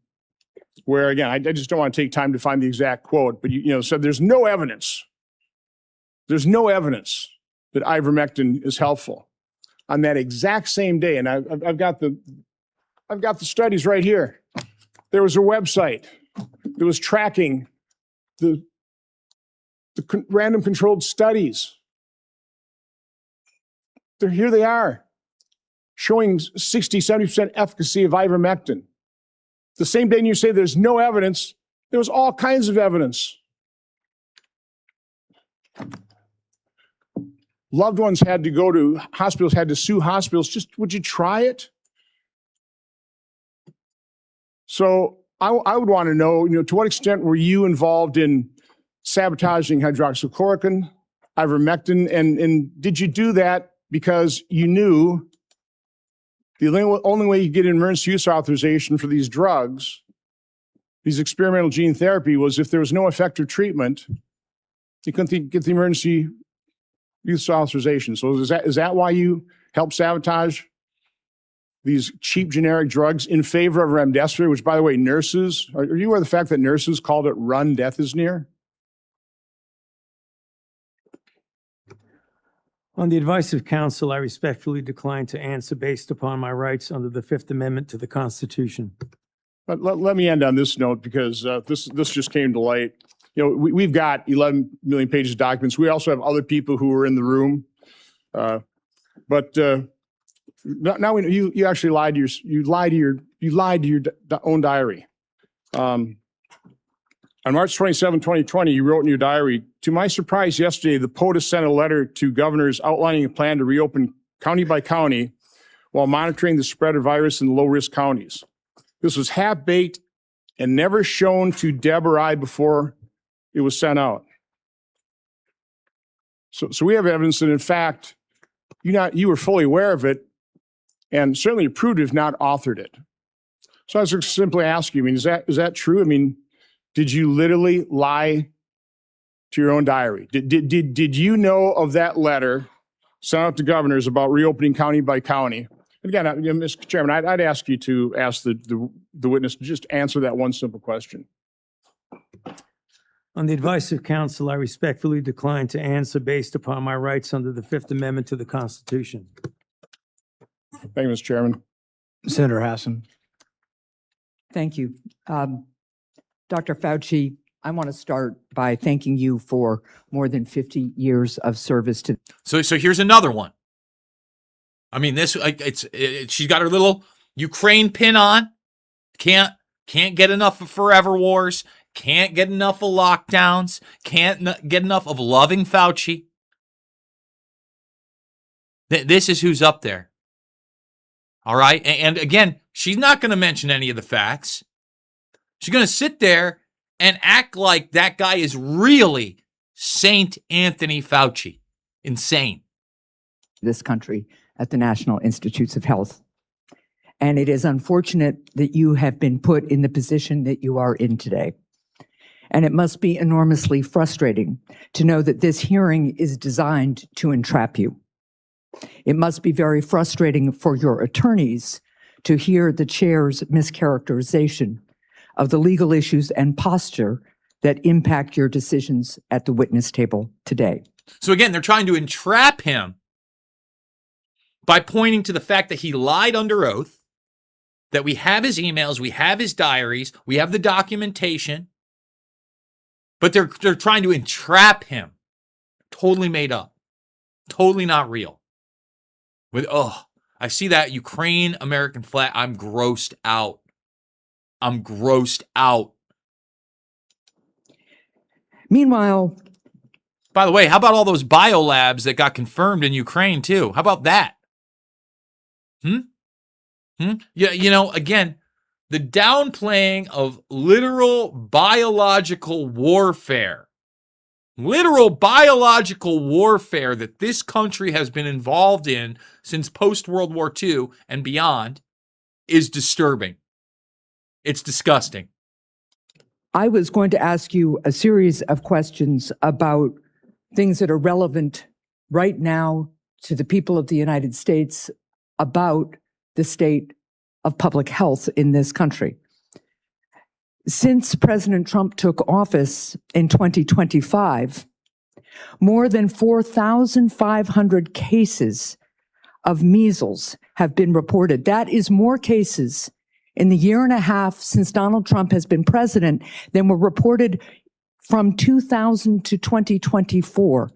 where, again, I just don't want to take time to find the exact quote, but you said there's no evidence that ivermectin is helpful. On that exact same day, and I've got the studies right here. There was a website that was tracking the random controlled studies. Here they are, showing 60, 70% efficacy of ivermectin. The same day you say there's no evidence, there was all kinds of evidence. Loved ones had to go to hospitals, had to sue hospitals. Just, would you try it? So I would want to know, to what extent were you involved in sabotaging hydroxychloroquine, ivermectin, and did you do that because you knew the only way you get an emergency use authorization for these drugs, these experimental gene therapy, was if there was no effective treatment, you couldn't get the emergency use authorization. So is that why you help sabotage these cheap generic drugs in favor of remdesivir, which, by the way, nurses, are you aware of the fact that nurses called it "run, death is near"?
On the advice of counsel, I respectfully decline to answer based upon my rights under the Fifth Amendment to the Constitution.
But let me end on this note, because this just came to light. We've got 11 million pages of documents. We also have other people who were in the room. But now we know you actually lied to your own diary. On March 27, 2020, you wrote in your diary, "To my surprise yesterday, the POTUS sent a letter to governors outlining a plan to reopen county by county while monitoring the spread of virus in low-risk counties. This was half-baked and never shown to Deb or I before it was sent out." So we have evidence that, in fact, you were fully aware of it and certainly approved, if not authored it. So I was just simply asking you, is that true? Did you literally lie to your own diary. Did you know of that letter sent out to governors about reopening county by county? Again, Mr. Chairman, I'd ask you to ask the witness to just answer that one simple question.
On the advice of counsel, I respectfully decline to answer based upon my rights under the Fifth Amendment to the Constitution.
Thank you, Mr. Chairman.
Senator Hassan.
Thank you. Dr. Fauci, I want to start by thanking you for more than 50 years of service to.
So here's another one. I mean, she's got her little Ukraine pin on. Can't get enough of forever wars. Can't get enough of lockdowns. Can't get enough of loving Fauci. This is who's up there. All right. And again, she's not going to mention any of the facts. She's going to sit there and act like that guy is really Saint Anthony Fauci. Insane.
This country at the National Institutes of Health. And it is unfortunate that you have been put in the position that you are in today. And it must be enormously frustrating to know that this hearing is designed to entrap you. It must be very frustrating for your attorneys to hear the chair's mischaracterization of the legal issues and posture that impact your decisions at the witness table today.
So again, they're trying to entrap him by pointing to the fact that he lied under oath, that we have his emails, we have his diaries, we have the documentation, but they're trying to entrap him. Totally made up. Totally not real. I see that Ukraine American flag. I'm grossed out.
Meanwhile,
by the way, how about all those biolabs that got confirmed in Ukraine too? How about that? Yeah, again, the downplaying of literal biological warfare that this country has been involved in since post-World War II and beyond is disturbing. It's disgusting.
I was going to ask you a series of questions about things that are relevant right now to the people of the United States about the state of public health in this country. Since President Trump took office in 2025, more than 4,500 cases of measles have been reported. That is more cases in the year and a half since Donald Trump has been president than were reported from 2000 to 2024.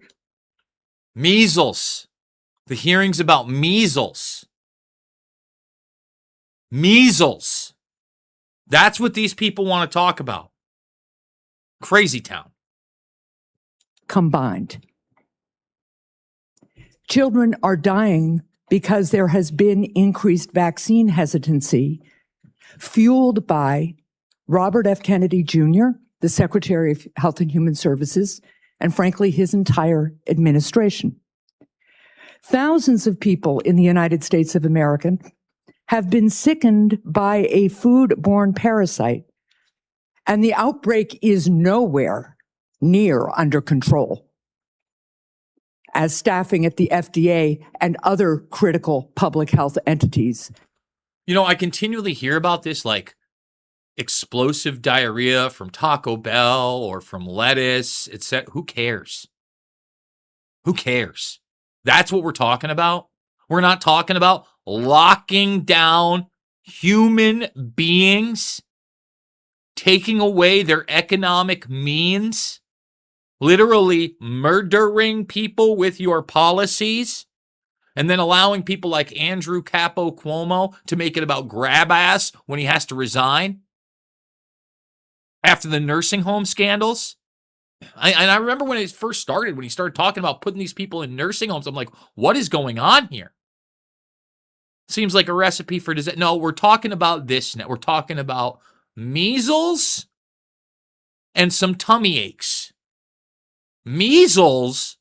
Measles. The hearings about measles. Measles. That's what these people want to talk about. Crazy town.
Combined. Children are dying because there has been increased vaccine hesitancy, fueled by Robert F. Kennedy Jr., the Secretary of Health and Human Services, and frankly, his entire administration. Thousands of people in the United States of America have been sickened by a foodborne parasite, and the outbreak is nowhere near under control, as staffing at the FDA and other critical public health entities.
I continually hear about this like explosive diarrhea from Taco Bell or from lettuce, etc. Who cares? Who cares? That's what we're talking about. We're not talking about locking down human beings, taking away their economic means, literally murdering people with your policies, and then allowing people like Andrew Capo Cuomo to make it about grab ass when he has to resign after the nursing home scandals. I remember when it first started, when he started talking about putting these people in nursing homes, I'm like, what is going on here? Seems like a recipe for disaster. No, we're talking about this now. We're talking about measles and some tummy aches. Measles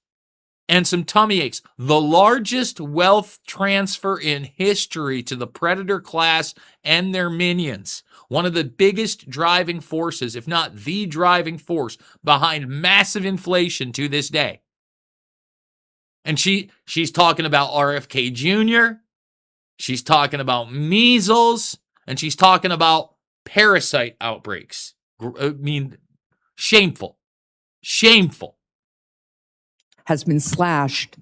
and some tummy aches. The largest wealth transfer in history to the predator class and their minions. One of the biggest driving forces, if not the driving force, behind massive inflation to this day. And she's talking about RFK Jr., she's talking about measles, and she's talking about parasite outbreaks. I mean, shameful. Shameful.
Has been slashed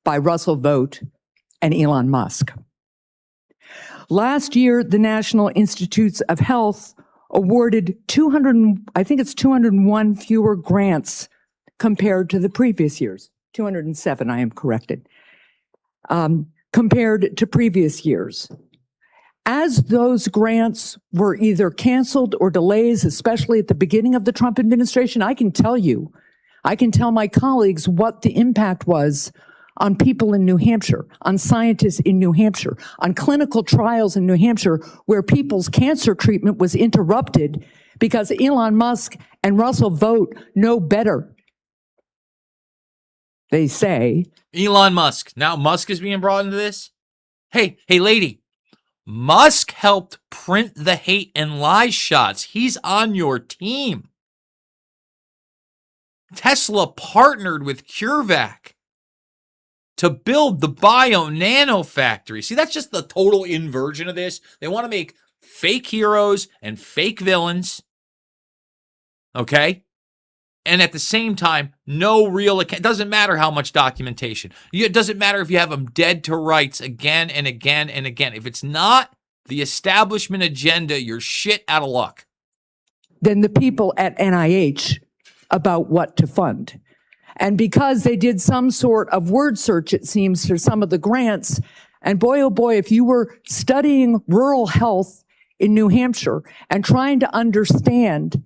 by Russell Vought and Elon Musk. Last year, the National Institutes of Health awarded 201 fewer grants compared to the previous years. 207, I am corrected, compared to previous years. As those grants were either canceled or delays, especially at the beginning of the Trump administration, I can tell my colleagues what the impact was on people in New Hampshire, on scientists in New Hampshire, on clinical trials in New Hampshire, where people's cancer treatment was interrupted because Elon Musk and Russell Vought know better. They say.
Elon Musk. Now Musk is being brought into this. Hey, lady. Musk helped print the hate and lies shots. He's on your team. Tesla partnered with CureVac to build the bio-nano factory. See, that's just the total inversion of this. They want to make fake heroes and fake villains. Okay? And at the same time, no real, it doesn't matter how much documentation. It doesn't matter if you have them dead to rights again and again and again. If it's not the establishment agenda, you're shit out of luck.
Then the people at NIH about what to fund. And because they did some sort of word search, it seems, for some of the grants, and boy, oh boy, if you were studying rural health in New Hampshire and trying to understand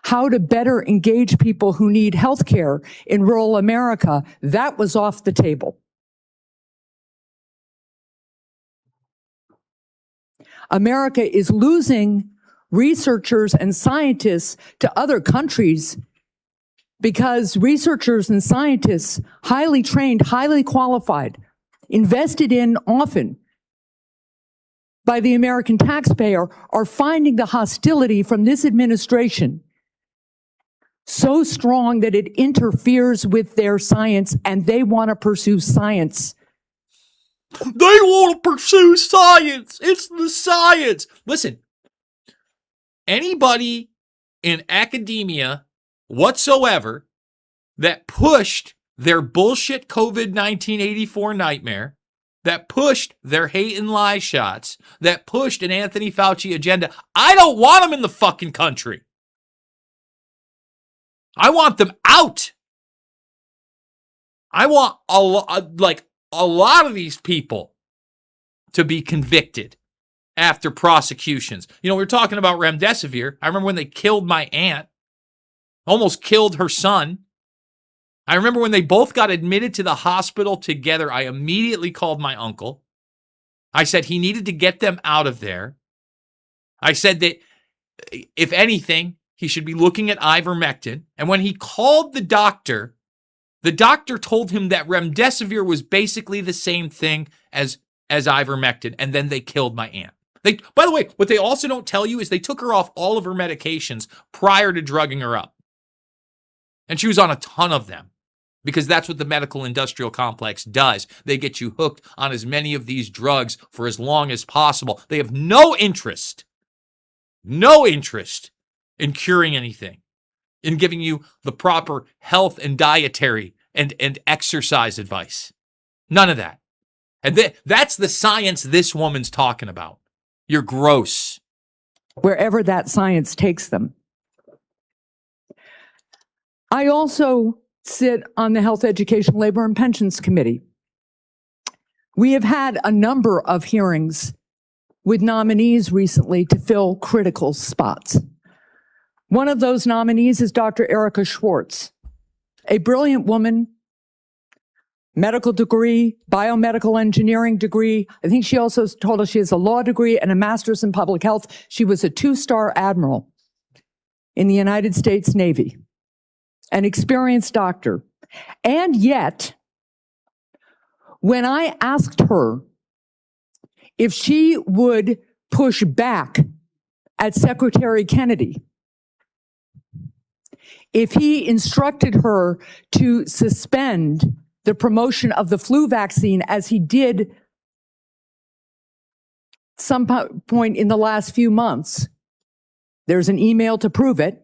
how to better engage people who need health care in rural America, that was off the table. America is losing researchers and scientists to other countries because researchers and scientists, highly trained, highly qualified, invested in often by the American taxpayer, are finding the hostility from this administration so strong that it interferes with their science, and they want to pursue science.
They want to pursue science. It's the science. Listen, anybody in academia whatsoever that pushed their bullshit COVID-19 84 nightmare, that pushed their hate and lie shots, that pushed an Anthony Fauci agenda, I don't want them in the fucking country. I want them out. I want a lot of these people to be convicted after prosecutions. You know, we were talking about remdesivir. I remember when they killed my aunt, almost killed her son. I remember when they both got admitted to the hospital together, I immediately called my uncle. I said he needed to get them out of there. I said that, if anything, he should be looking at ivermectin. And when he called the doctor told him that remdesivir was basically the same thing as ivermectin, and then they killed my aunt. By the way, what they also don't tell you is they took her off all of her medications prior to drugging her up. And she was on a ton of them because that's what the medical industrial complex does. They get you hooked on as many of these drugs for as long as possible. They have no interest in curing anything, in giving you the proper health and dietary and exercise advice. None of that. And that's the science this woman's talking about. You're gross.
Wherever that science takes them. I also sit on the Health, Education, Labor, and Pensions Committee. We have had a number of hearings with nominees recently to fill critical spots. One of those nominees is Dr. Erica Schwartz, a brilliant woman, medical degree, biomedical engineering degree. I think she also told us she has a law degree and a master's in public health. She was a 2-star admiral in the United States Navy, an experienced doctor. And yet, When I asked her if she would push back at Secretary Kennedy, if he instructed her to suspend the promotion of the flu vaccine as he did some point in the last few months, there's an email to prove it.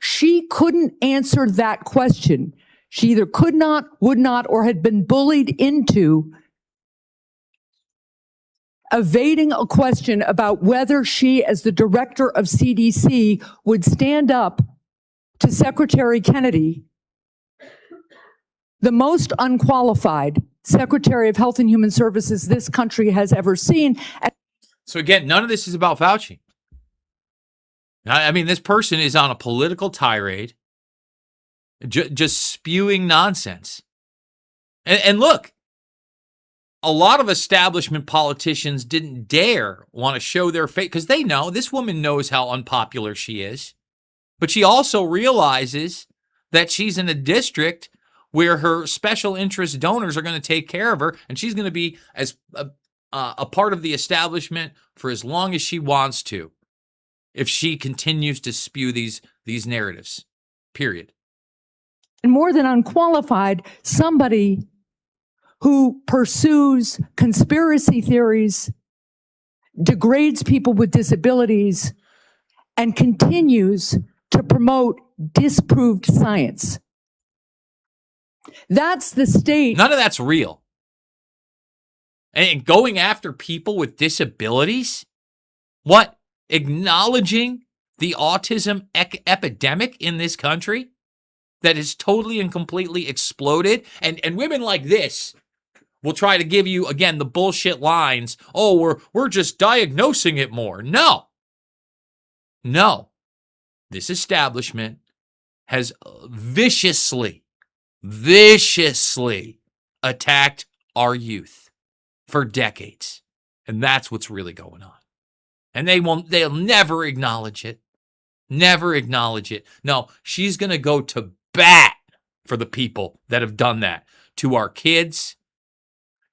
She couldn't answer that question. She either could not, would not, or had been bullied into evading a question about whether she, as the director of CDC, would stand up to Secretary Kennedy, the most unqualified Secretary of Health and Human Services this country has ever seen.
So again, none of this is about Fauci. I mean, this person is on a political tirade, just spewing nonsense. And look, a lot of establishment politicians didn't dare want to show their face because they know this woman knows how unpopular she is. But she also realizes that she's in a district where her special interest donors are going to take care of her, and she's going to be as a part of the establishment for as long as she wants to, if she continues to spew these narratives, period.
And more than unqualified, somebody who pursues conspiracy theories, degrades people with disabilities, and continues to promote disproved science. That's the state.
None of that's real. And going after people with disabilities? What? Acknowledging the autism epidemic in this country that is totally and completely exploded? And women like this will try to give you, again, the bullshit lines. Oh, we're just diagnosing it more. No. This establishment has viciously attacked our youth for decades. And that's what's really going on. And they'll never acknowledge it. Never acknowledge it. No, she's going to go to bat for the people that have done that to our kids,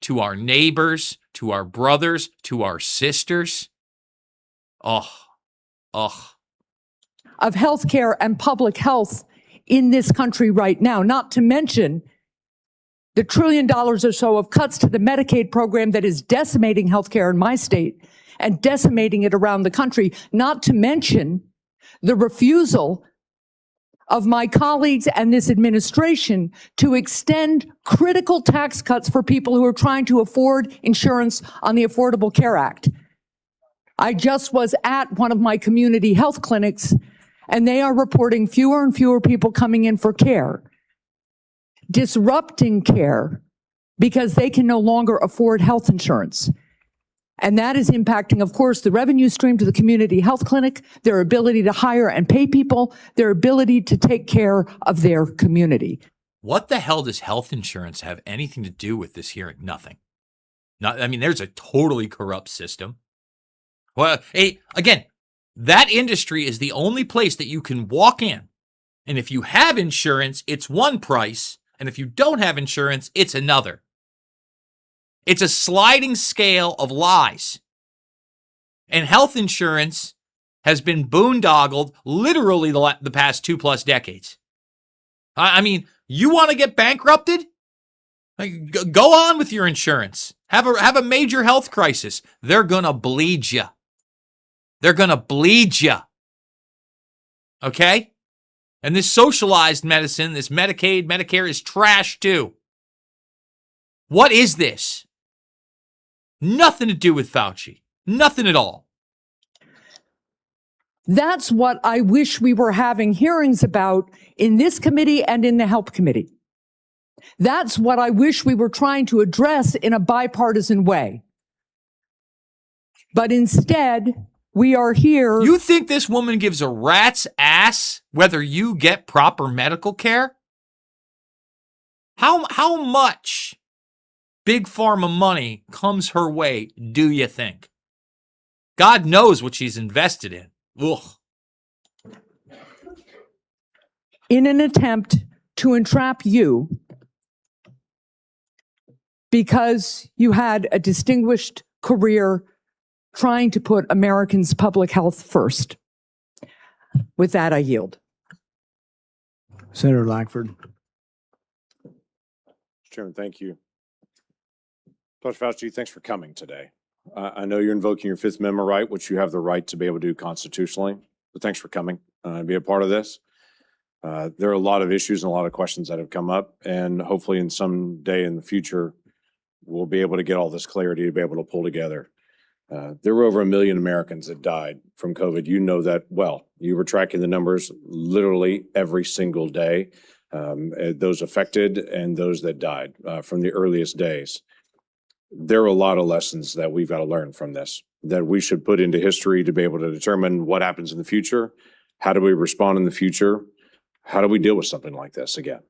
to our neighbors, to our brothers, to our sisters. Of
healthcare and public health in this country right now, not to mention the $1 trillion or so of cuts to the Medicaid program that is decimating healthcare in my state and decimating it around the country, not to mention the refusal of my colleagues and this administration to extend critical tax cuts for people who are trying to afford insurance on the Affordable Care Act. I just was at one of my community health clinics, and they are reporting fewer and fewer people coming in for care, disrupting care because they can no longer afford health insurance. And that is impacting, of course, the revenue stream to the community health clinic, their ability to hire and pay people, their ability to take care of their community.
What the hell does health insurance have anything to do with this hearing? Nothing. There's a totally corrupt system. Well, again, that industry is the only place that you can walk in. And if you have insurance, it's one price. And if you don't have insurance, it's another. It's a sliding scale of lies. And health insurance has been boondoggled literally the past 2+ decades. I mean, you want to get bankrupted? Go on with your insurance. Have a major health crisis. They're going to bleed you. They're going to bleed you. Okay? And this socialized medicine, this Medicaid, Medicare is trash too. What is this? Nothing to do with Fauci. Nothing at all.
That's what I wish we were having hearings about in this committee and in the Health Committee. That's what I wish we were trying to address in a bipartisan way. But instead, we are here.
You think this woman gives a rat's ass whether you get proper medical care? How much big pharma money comes her way, do you think? God knows what she's invested in. Ugh.
In an attempt to entrap you, because you had a distinguished career trying to put Americans' public health first. With that, I yield.
Senator Lankford.
Mr. Chairman, thank you. Dr. Fauci, thanks for coming today. I know you're invoking your Fifth Amendment right, which you have the right to be able to do constitutionally, but thanks for coming and be a part of this. There are a lot of issues and a lot of questions that have come up, and hopefully in some day in the future, we'll be able to get all this clarity to be able to pull together. There were over 1 million Americans that died from COVID. You know that well. You were tracking the numbers literally every single day, those affected and those that died from the earliest days. There are a lot of lessons that we've got to learn from this, that we should put into history to be able to determine what happens in the future. How do we respond in the future? How do we deal with something like this again?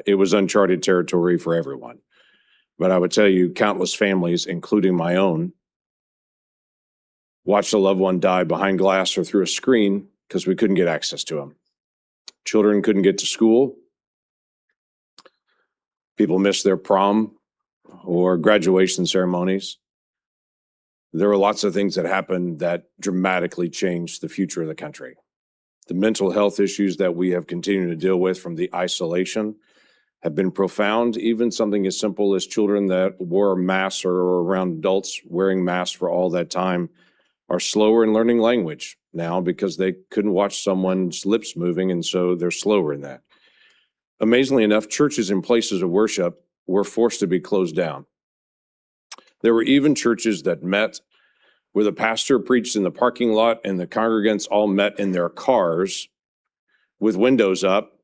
It was uncharted territory for everyone. But I would tell you, countless families, including my own, watched a loved one die behind glass or through a screen because we couldn't get access to them. Children couldn't get to school. People missed their prom or graduation ceremonies. There were lots of things that happened that dramatically changed the future of the country. The mental health issues that we have continued to deal with from the isolation have been profound. Even something as simple as children that wore masks or around adults wearing masks for all that time are slower in learning language now because they couldn't watch someone's lips moving, and so they're slower in that. Amazingly enough, churches and places of worship were forced to be closed down. There were even churches that met where the pastor preached in the parking lot and the congregants all met in their cars with windows up,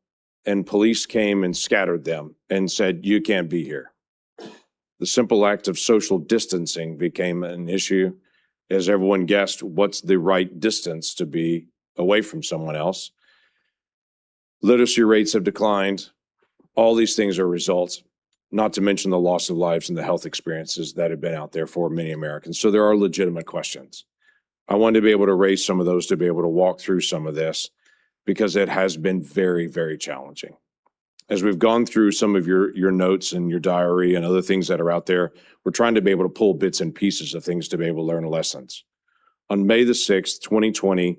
and police came and scattered them and said, "You can't be here." The simple act of social distancing became an issue as everyone guessed what's the right distance to be away from someone else. Literacy rates have declined. All these things are results, not to mention the loss of lives and the health experiences that have been out there for many Americans. So there are legitimate questions. I wanted to be able to raise some of those to be able to walk through some of this because it has been very, very challenging. As we've gone through some of your notes and your diary and other things that are out there, we're trying to be able to pull bits and pieces of things to be able to learn lessons. On May the 6th, 2020,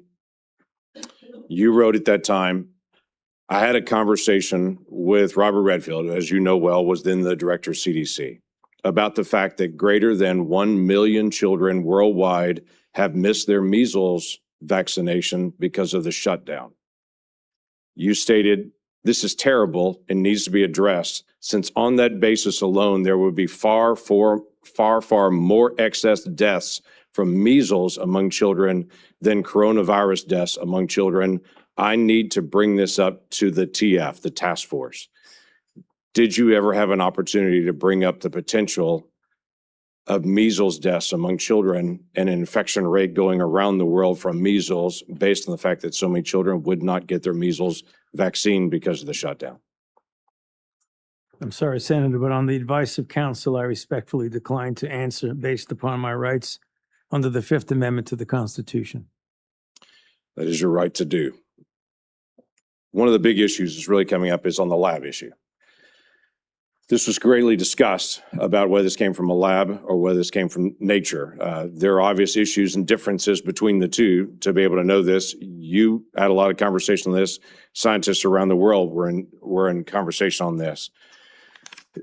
you wrote at that time, I had a conversation with Robert Redfield, who, as you know well, was then the director of CDC, about the fact that greater than 1 million children worldwide have missed their measles vaccination because of the shutdown. You stated, this is terrible and needs to be addressed, since on that basis alone, there would be far more excess deaths from measles among children than coronavirus deaths among children. I need to bring this up to the TF, the task force. Did you ever have an opportunity to bring up the potential of measles deaths among children and an infection rate going around the world from measles based on the fact that so many children would not get their measles vaccine because of the shutdown?
I'm sorry, Senator, but on the advice of counsel, I respectfully decline to answer based upon my rights under the Fifth Amendment to the Constitution.
That is your right to do. One of the big issues that's really coming up is on the lab issue. This was greatly discussed about whether this came from a lab or whether this came from nature. There are obvious issues and differences between the two to be able to know this. You had a lot of conversation on this. Scientists around the world were in conversation on this.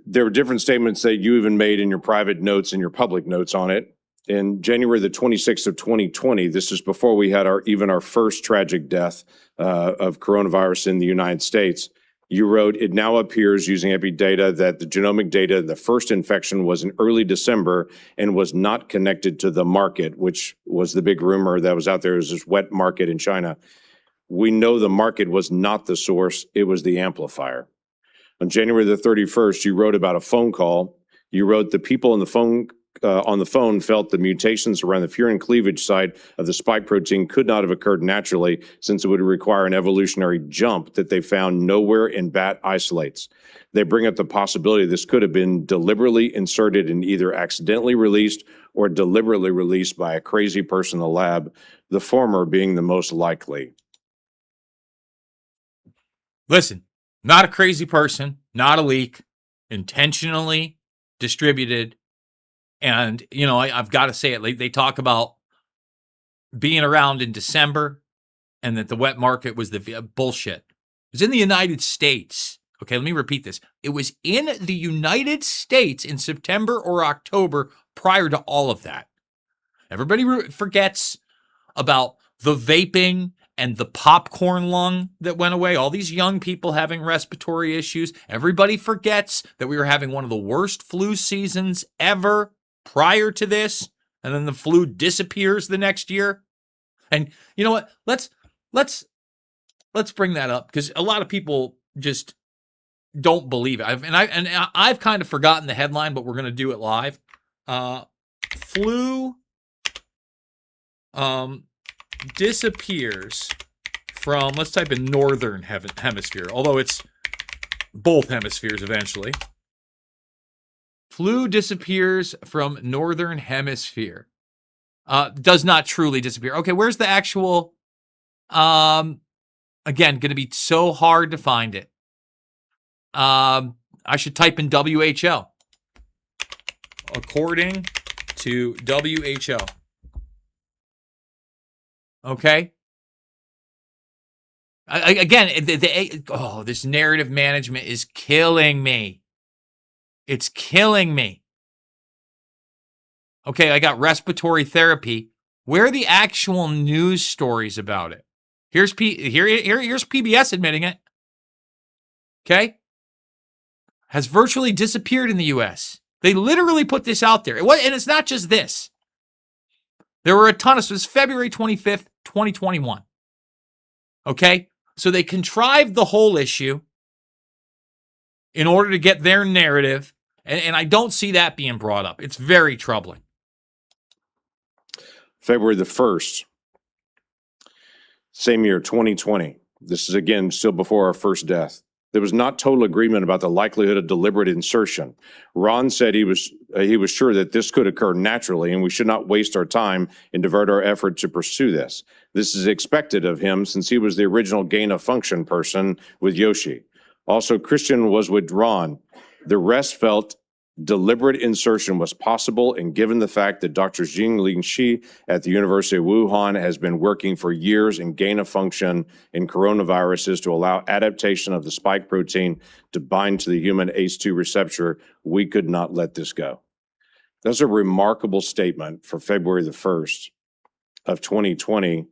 There were different statements that you even made in your private notes and your public notes on it. In January the 26th of 2020, this is before we had our first tragic death of coronavirus in the United States. You wrote, it now appears using epi data that the genomic data, the first infection was in early December and was not connected to the market, which was the big rumor that was out there. It was this wet market in China. We know the market was not the source, it was the amplifier. On January the 31st, you wrote about a phone call. You wrote the people on the phone felt the mutations around the furin cleavage site of the spike protein could not have occurred naturally, since it would require an evolutionary jump that they found nowhere in bat isolates. They bring up the possibility this could have been deliberately inserted and either accidentally released or deliberately released by a crazy person in the lab, the former being the most likely.
Listen, not a crazy person, not a leak, intentionally distributed. And, you know, I've got to say it. They talk about being around in December and that the wet market was the bullshit. It was in the United States. Okay, let me repeat this. It was in the United States in September or October prior to all of that. Everybody forgets about the vaping and the popcorn lung that went away. All these young people having respiratory issues. Everybody forgets that we were having one of the worst flu seasons ever prior to this. And then the flu disappears the next year. And you know what? Let's bring that up because a lot of people just don't believe it. I've kind of forgotten the headline, but we're going to do it live. Flu disappears from, let's type in northern hemisphere, although it's both hemispheres eventually. Flu disappears from northern hemisphere. Does not truly disappear. Okay, where's the actual, again, going to be so hard to find it. I should type in WHO. According to WHO. Okay. Again, this narrative management is killing me. It's killing me. Okay, I got respiratory therapy. Where are the actual news stories about it? Here's PBS admitting it. Okay? Has virtually disappeared in the US. They literally put this out there. And it's not just this. There were a ton of, so it's February 25th, 2021. Okay? So they contrived the whole issue in order to get their narrative, and I don't see that being brought up. It's very troubling.
February the 1st, same year, 2020. This is, again, still before our first death. There was not total agreement about the likelihood of deliberate insertion. Ron said he was sure that this could occur naturally, and we should not waste our time and divert our effort to pursue this. This is expected of him since he was the original gain-of-function person with Yoshi. Also, Christian was withdrawn. The rest felt deliberate insertion was possible, and given the fact that Dr. Jingling Shi at the University of Wuhan has been working for years in gain-of-function in coronaviruses to allow adaptation of the spike protein to bind to the human ACE2 receptor, we could not let this go. That's a remarkable statement for February the 1st of 2020,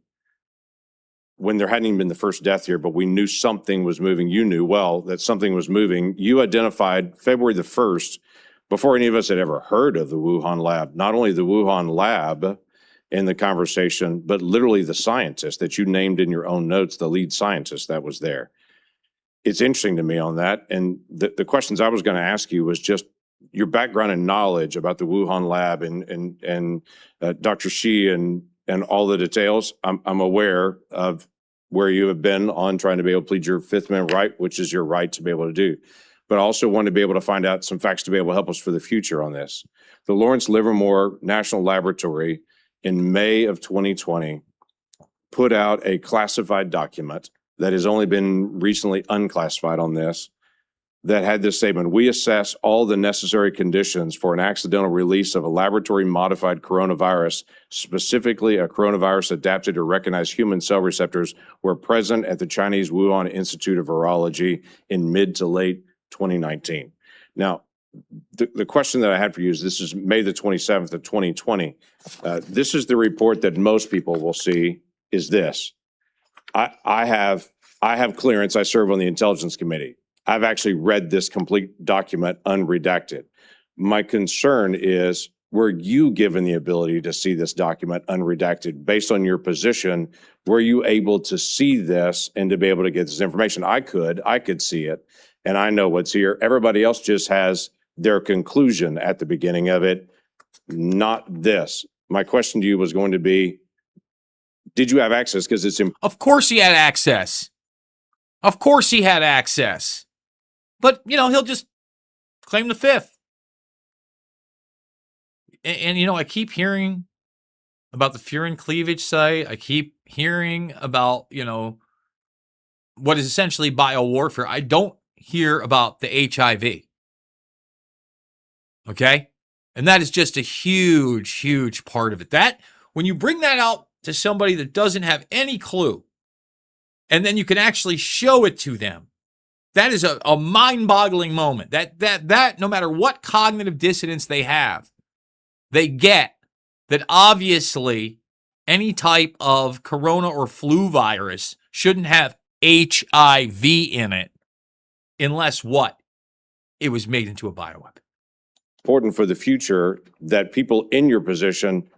when there hadn't even been the first death here, but we knew something was moving. You knew well that something was moving. You identified February the 1st before any of us had ever heard of the Wuhan lab, not only the Wuhan lab in the conversation, but literally the scientist that you named in your own notes, the lead scientist that was there. It's interesting to me on that. And the questions I was going to ask you was just your background and knowledge about the Wuhan lab and Dr. Shi and all the details. I'm aware of where you have been on trying to be able to plead your Fifth Amendment right, which is your right to be able to do. But I also want to be able to find out some facts to be able to help us for the future on this. The Lawrence Livermore National Laboratory in May of 2020 put out a classified document that has only been recently unclassified on this, that had this statement: we assess all the necessary conditions for an accidental release of a laboratory modified coronavirus, specifically a coronavirus adapted to recognize human cell receptors, were present at the Chinese Wuhan Institute of Virology in mid to late 2019. Now, the question that I had for you is, this is May the 27th of 2020. This is the report that most people will see is this. I have clearance. I serve on the Intelligence Committee. I've actually read this complete document unredacted. My concern is, were you given the ability to see this document unredacted? Based on your position, were you able to see this and to be able to get this information? I could see it, and I know what's here. Everybody else just has their conclusion at the beginning of it, not this. My question to you was going to be, did you have access? Because it's important.
Of course he had access. Of course he had access. But, you know, he'll just claim the Fifth. And you know, I keep hearing about the Furin cleavage site. I keep hearing about, you know, what is essentially biowarfare. I don't hear about the HIV. Okay? And that is just a huge, huge part of it. That, when you bring that out to somebody that doesn't have any clue, and then you can actually show it to them, that is a mind-boggling moment. That no matter what cognitive dissonance they have, they get that obviously any type of corona or flu virus shouldn't have HIV in it unless what? It was made into a bioweapon.
Important for the future that people in your position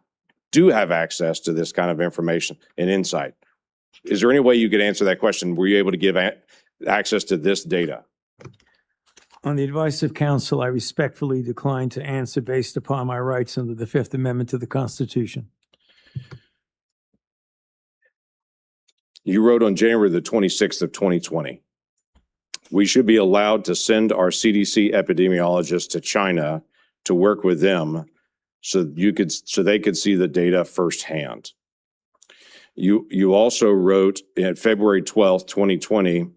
do have access to this kind of information and insight. Is there any way you could answer that question? Were you able to give access to this data?
On the advice of counsel, I respectfully decline to answer based upon my rights under the Fifth Amendment to the Constitution.
You wrote on January the 26th of 2020, we should be allowed to send our CDC epidemiologists to China to work with them so they could see the data firsthand. You also wrote in February 12th, 2020,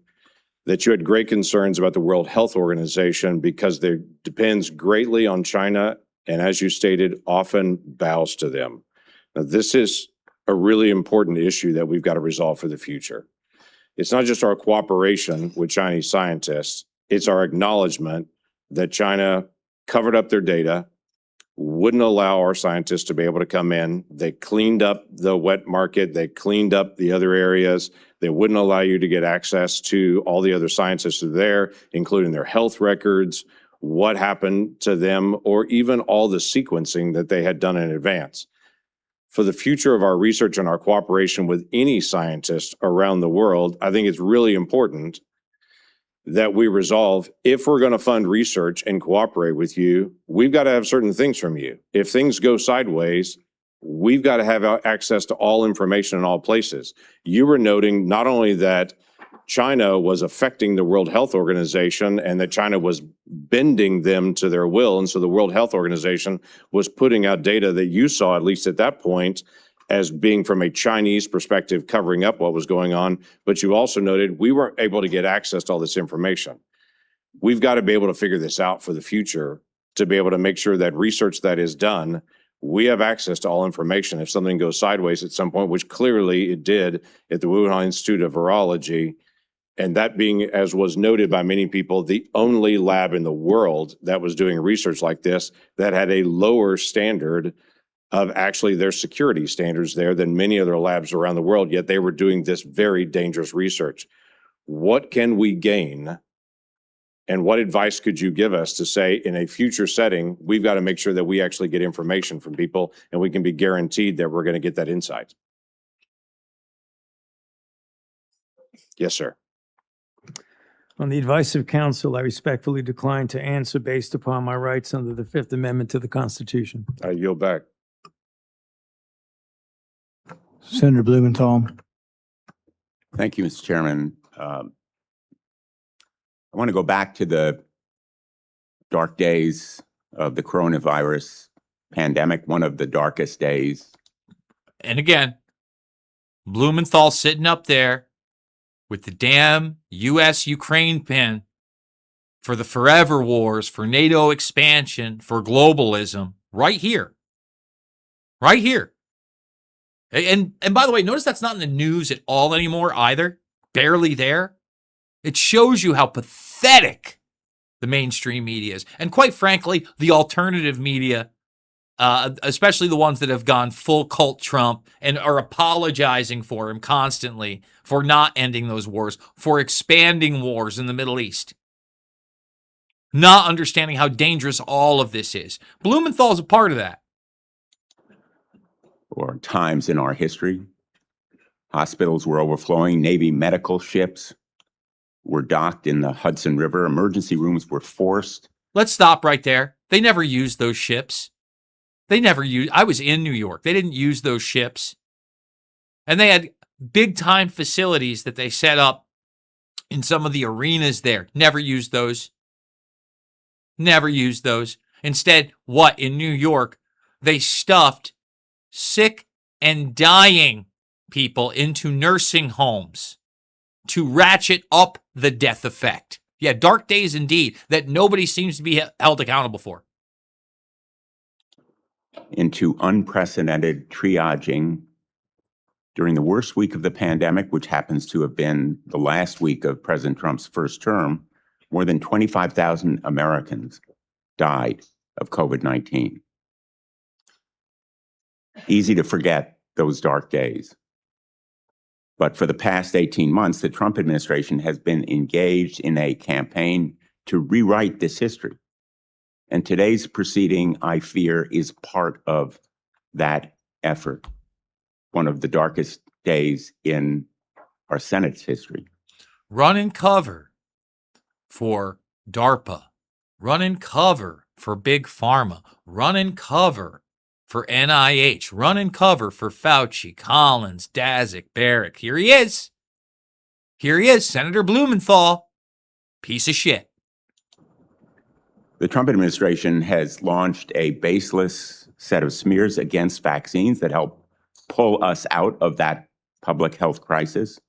that you had great concerns about the World Health Organization because they depends greatly on China and, as you stated, often bows to them. Now, this is a really important issue that we've got to resolve for the future. It's not just our cooperation with Chinese scientists, it's our acknowledgement that China covered up their data, wouldn't allow our scientists to be able to come in. They cleaned up the wet market. They cleaned up the other areas. They wouldn't allow you to get access to all the other scientists who are there, including their health records, what happened to them, or even all the sequencing that they had done in advance. For the future of our research and our cooperation with any scientist around the world, I think it's really important that we resolve, if we're going to fund research and cooperate with you, we've got to have certain things from you. If things go sideways, we've got to have access to all information in all places. You were noting not only that China was affecting the World Health Organization and that China was bending them to their will, and so the World Health Organization was putting out data that you saw, at least at that point, as being from a Chinese perspective, covering up what was going on. But you also noted we weren't able to get access to all this information. We've got to be able to figure this out for the future to be able to make sure that research that is done, we have access to all information. If something goes sideways at some point, which clearly it did at the Wuhan Institute of Virology, and that being, as was noted by many people, the only lab in the world that was doing research like this that had a lower standard of actually their security standards there than many other labs around the world, yet they were doing this very dangerous research. What can we gain? And what advice could you give us to say in a future setting, we've got to make sure that we actually get information from people and we can be guaranteed that we're going to get that insight? Yes, sir.
On the advice of counsel, I respectfully decline to answer based upon my rights under the Fifth Amendment to the Constitution.
I yield back.
Senator Blumenthal.
Thank you, Mr. Chairman. I want to go back to the dark days of the coronavirus pandemic, one of the darkest days.
And again, Blumenthal sitting up there with the damn U.S.-Ukraine pin for the forever wars, for NATO expansion, for globalism, right here. Right here. And by the way, notice that's not in the news at all anymore either. Barely there. It shows you how pathetic the mainstream media is. And quite frankly, the alternative media, especially the ones that have gone full cult Trump and are apologizing for him constantly for not ending those wars, for expanding wars in the Middle East. Not understanding how dangerous all of this is. Blumenthal is a part of that.
Or times in our history, hospitals were overflowing, Navy medical ships were docked in the Hudson River, emergency rooms were forced.
Let's stop right there. They never used those ships. I was in New York. They didn't use those ships. And they had big time facilities that they set up in some of the arenas there. Never used those. Never used those. Instead, what? In New York, they stuffed sick and dying people into nursing homes to ratchet up the death effect. Yeah, dark days indeed that nobody seems to be held accountable for.
into unprecedented triaging during the worst week of the pandemic, which happens to have been the last week of President Trump's first term. More than 25,000 Americans died of COVID-19. Easy to forget those dark days. But for the past 18 months, the Trump administration has been engaged in a campaign to rewrite this history. And today's proceeding, I fear, is part of that effort. One of the darkest days in our Senate's history.
Run and cover for DARPA. Run and cover for Big Pharma. Run and cover for NIH. Run and cover for Fauci, Collins, Daszak, Barrick. Here he is. Here he is, Senator Blumenthal. Piece of shit.
The Trump administration has launched a baseless set of smears against vaccines that help pull us out of that public health crisis.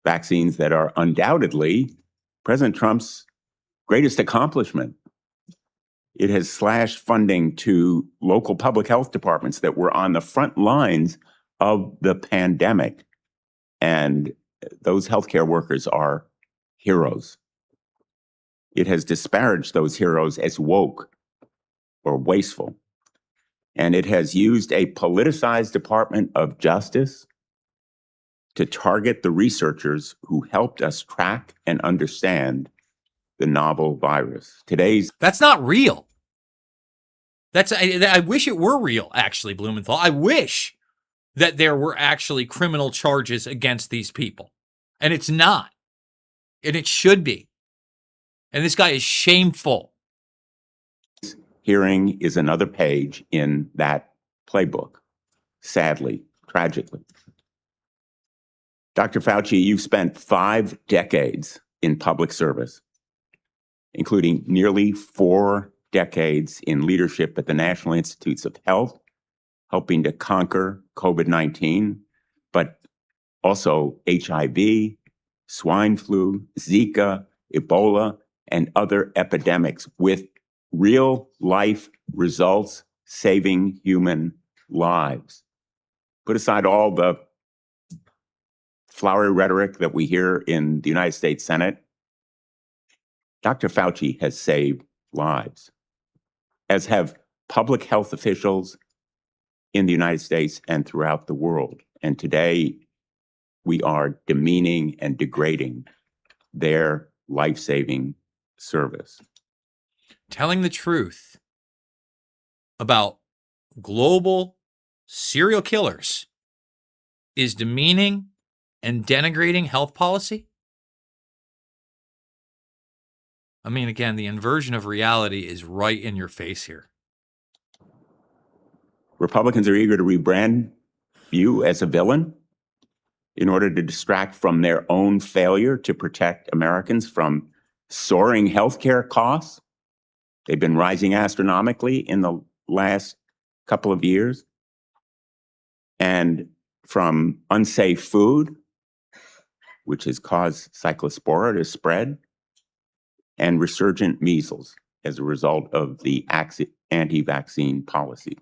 Vaccines that are undoubtedly President Trump's greatest accomplishment. It has slashed funding to local public health departments that were on the front lines of the pandemic. And those healthcare workers are heroes. It has disparaged those heroes as woke or wasteful. And it has used a politicized Department of Justice to target the researchers who helped us track and understand the novel virus.
That's not real. I wish it were real, actually, Blumenthal. I wish that there were actually criminal charges against these people. And it's not. And it should be. And this guy is shameful.
Hearing is another page in that playbook, sadly, tragically. Dr. Fauci, you've spent 5 decades in public service, including nearly 4 decades in leadership at the National Institutes of Health, helping to conquer COVID-19, but also HIV, swine flu, Zika, Ebola, and other epidemics with real life results saving human lives. Put aside all the flowery rhetoric that we hear in the United States Senate. Dr. Fauci has saved lives, as have public health officials in the United States and throughout the world. And today, we are demeaning and degrading their life-saving service.
Telling the truth about global serial killers is demeaning and denigrating health policy? I mean, again, the inversion of reality is right in your face here.
Republicans are eager to rebrand you as a villain in order to distract from their own failure to protect Americans from soaring healthcare costs. They've been rising astronomically in the last couple of years. And from unsafe food, which has caused cyclospora to spread, and resurgent measles as a result of the anti-vaccine policy.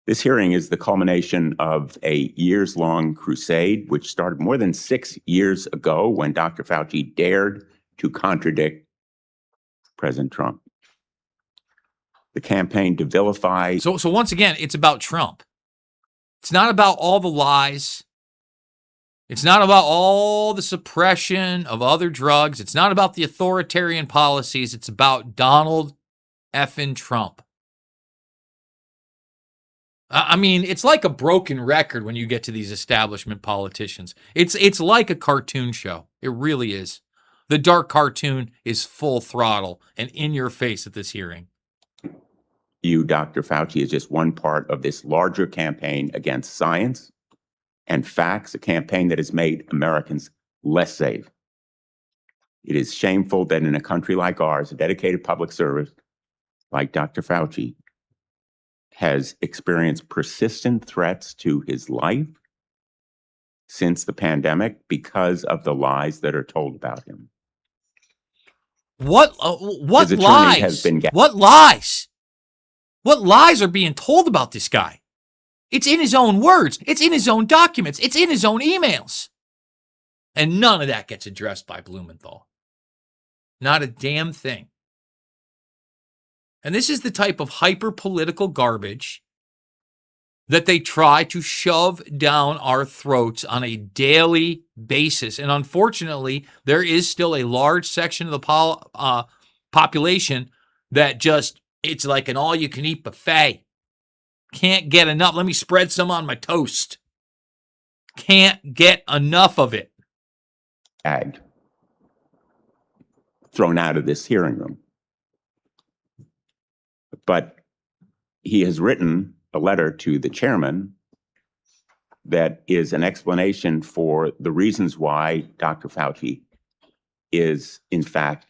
This hearing is the culmination of a years-long crusade, which started more than 6 years ago when Dr. Fauci dared to contradict President Trump. The campaign to vilify.
So once again, it's about Trump. It's not about all the lies. It's not about all the suppression of other drugs. It's not about the authoritarian policies. It's about Donald effing Trump. I mean, it's like a broken record when you get to these establishment politicians. It's like a cartoon show. It really is. The dark cartoon is full throttle and in your face at this hearing.
You, Dr. Fauci, is just one part of this larger campaign against science and facts, a campaign that has made Americans less safe. It is shameful that in a country like ours, a dedicated public service like Dr. Fauci has experienced persistent threats to his life since the pandemic because of the lies that are told about him.
What lies? What lies? What lies are being told about this guy? It's in his own words. It's in his own documents. It's in his own emails. And none of that gets addressed by Blumenthal. Not a damn thing. And this is the type of hyper-political garbage that they try to shove down our throats on a daily basis. And unfortunately, there is still a large section of the population that just, it's like an all-you-can-eat buffet. Can't get enough. Let me spread some on my toast. Can't get enough of it.
Tagged, thrown out of this hearing room. But he has written a letter to the chairman that is an explanation for the reasons why Dr. Fauci is, in fact,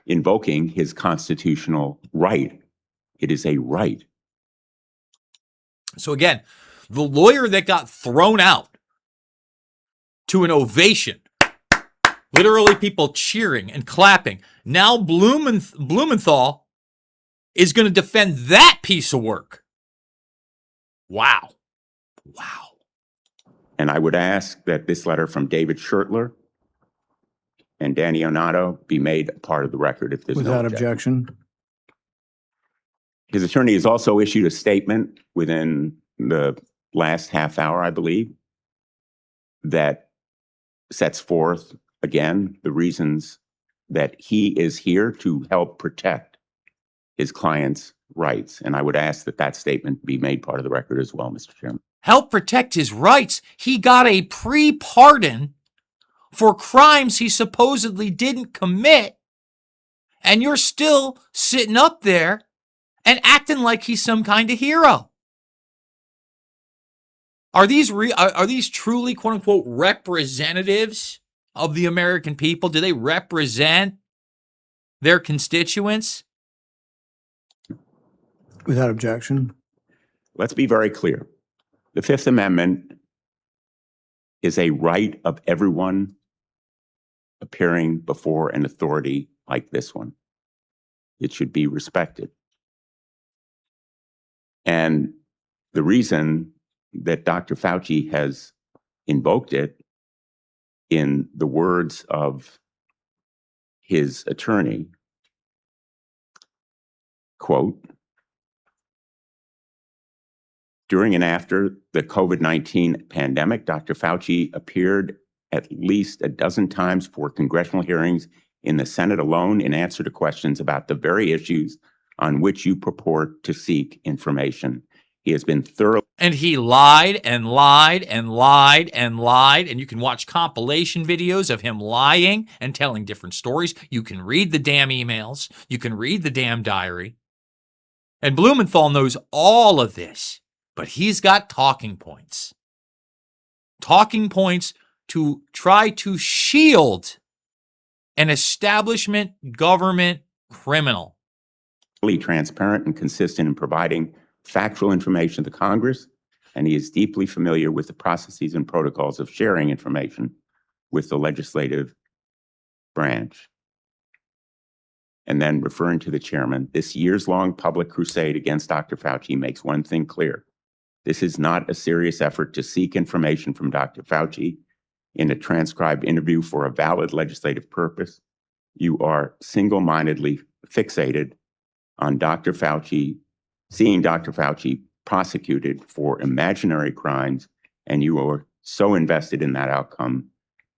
invoking his constitutional right. It is a right.
So again, the lawyer that got thrown out to an ovation, literally people cheering and clapping, now Blumenthal is going to defend that piece of work. Wow. Wow.
And I would ask that this letter from David Schertler and Danny Onato be made a part of the record if there's
Without
no
objection.
His attorney has also issued a statement within the last half hour, I believe, that sets forth, again, the reasons that he is here to help protect his client's rights. And I would ask that that statement be made part of the record as well, Mr. Chairman.
Help protect his rights. He got a pre-pardon for crimes he supposedly didn't commit. And you're still sitting up there and acting like he's some kind of hero. Are these truly, quote unquote, representatives of the American people? Do they represent their constituents?
Without objection.
Let's be very clear. The Fifth Amendment is a right of everyone appearing before an authority like this one. It should be respected. And the reason that Dr. Fauci has invoked it, in the words of his attorney, quote, during and after the COVID-19 pandemic, Dr. Fauci appeared at least a dozen times for congressional hearings in the Senate alone in answer to questions about the very issues on which you purport to seek information. He has been thorough.
And he lied and lied and lied and lied. And you can watch compilation videos of him lying and telling different stories. You can read the damn emails. You can read the damn diary. And Blumenthal knows all of this. But he's got talking points. Talking points to try to shield an establishment government criminal.
Transparent and consistent in providing factual information to Congress, and he is deeply familiar with the processes and protocols of sharing information with the legislative branch. And then referring to the chairman, this years-long public crusade against Dr. Fauci makes one thing clear. This is not a serious effort to seek information from Dr. Fauci in a transcribed interview for a valid legislative purpose. You are single-mindedly fixated on Dr. Fauci, seeing Dr. Fauci prosecuted for imaginary crimes, and you are so invested in that outcome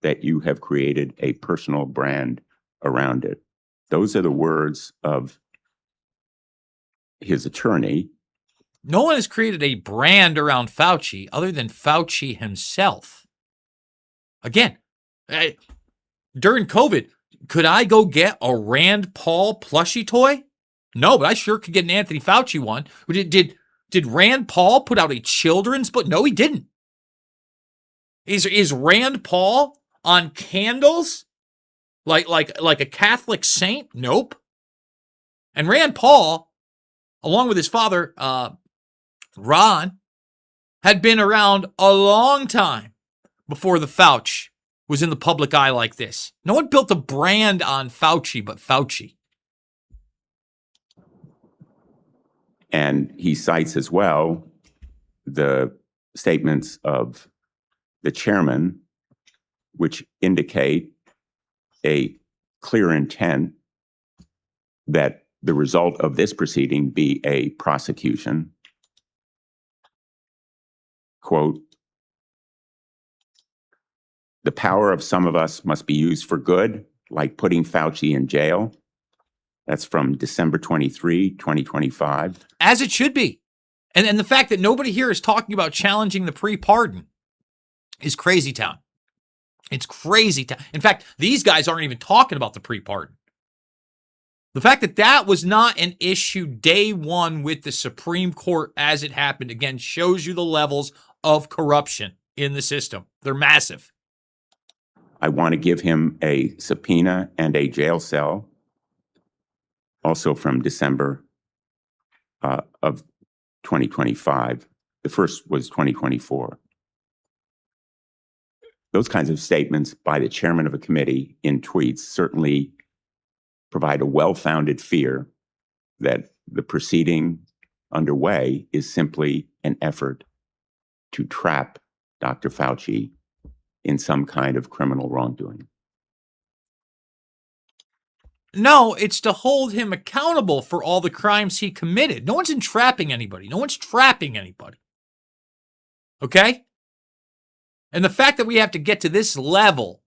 that you have created a personal brand around it. Those are the words of his attorney.
No one has created a brand around Fauci other than Fauci himself. Again, during COVID, could I go get a Rand Paul plushie toy? No, but I sure could get an Anthony Fauci one. Did Rand Paul put out a children's book? No, he didn't. Is Rand Paul on candles like a Catholic saint? Nope. And Rand Paul, along with his father, Ron, had been around a long time before the Fauci was in the public eye like this. No one built a brand on Fauci but Fauci.
And he cites as well the statements of the chairman, which indicate a clear intent that the result of this proceeding be a prosecution. Quote, "The power of some of us must be used for good, like putting Fauci in jail." That's from December 23, 2025.
As it should be. And the fact that nobody here is talking about challenging the pre-pardon is crazy town. It's crazy town. In fact, these guys aren't even talking about the pre-pardon. The fact that that was not an issue day one with the Supreme Court as it happened, again, shows you the levels of corruption in the system. They're massive.
I want to give him a subpoena and a jail cell, also from December of 2025. The first was 2024. Those kinds of statements by the chairman of a committee in tweets certainly provide a well-founded fear that the proceeding underway is simply an effort to trap Dr. Fauci in some kind of criminal wrongdoing.
No, it's to hold him accountable for all the crimes he committed. No one's entrapping anybody. No one's trapping anybody. Okay? And the fact that we have to get to this level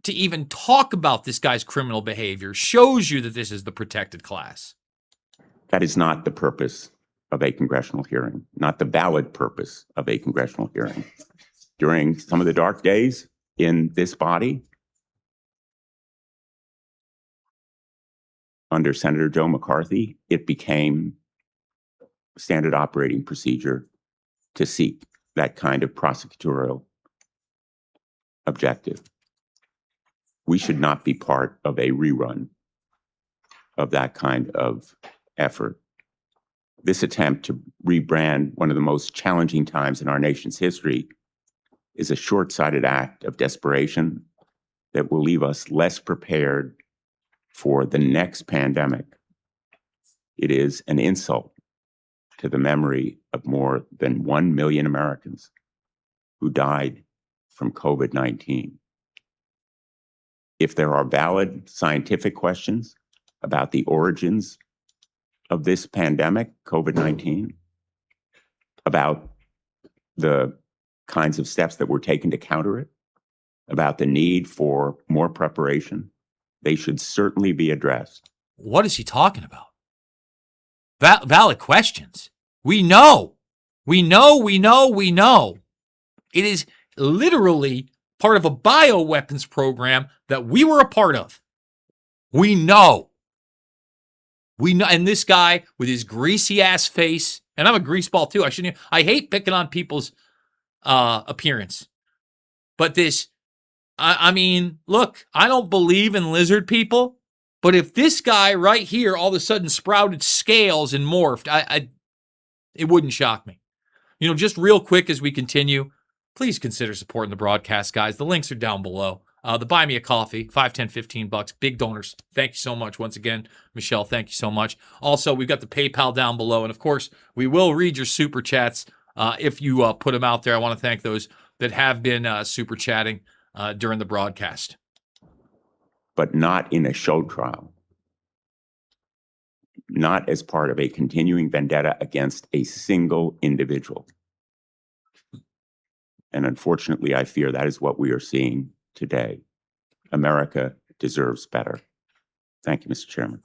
to even talk about this guy's criminal behavior shows you that this is the protected class.
That is not the purpose of a congressional hearing, not the valid purpose of a congressional hearing. During some of the dark days in this body, under Senator Joe McCarthy, it became standard operating procedure to seek that kind of prosecutorial objective. We should not be part of a rerun of that kind of effort. This attempt to rebrand one of the most challenging times in our nation's history is a short-sighted act of desperation that will leave us less prepared for the next pandemic. It is an insult to the memory of more than 1 million Americans who died from COVID-19. If there are valid scientific questions about the origins of this pandemic, COVID-19, about the kinds of steps that were taken to counter it, about the need for more preparation, they should certainly be addressed.
What is he talking about? Valid questions. We know. It is literally part of a bioweapons program that we were a part of. We know. And this guy with his greasy ass face, and I'm a greaseball too. I hate picking on people's appearance. But this, I mean, look, I don't believe in lizard people, but if this guy right here all of a sudden sprouted scales and morphed, it wouldn't shock me. You know, just real quick as we continue, please consider supporting the broadcast, guys. The links are down below. The Buy Me a Coffee, $5, $10, $15. Big donors. Thank you so much. Once again, Michelle, thank you so much. Also, we've got the PayPal down below. And of course, we will read your super chats if you put them out there. I want to thank those that have been super chatting during the broadcast.
But not in a show trial. Not as part of a continuing vendetta against a single individual. And unfortunately, I fear that is what we are seeing today. America deserves better. Thank you, Mr. Chairman.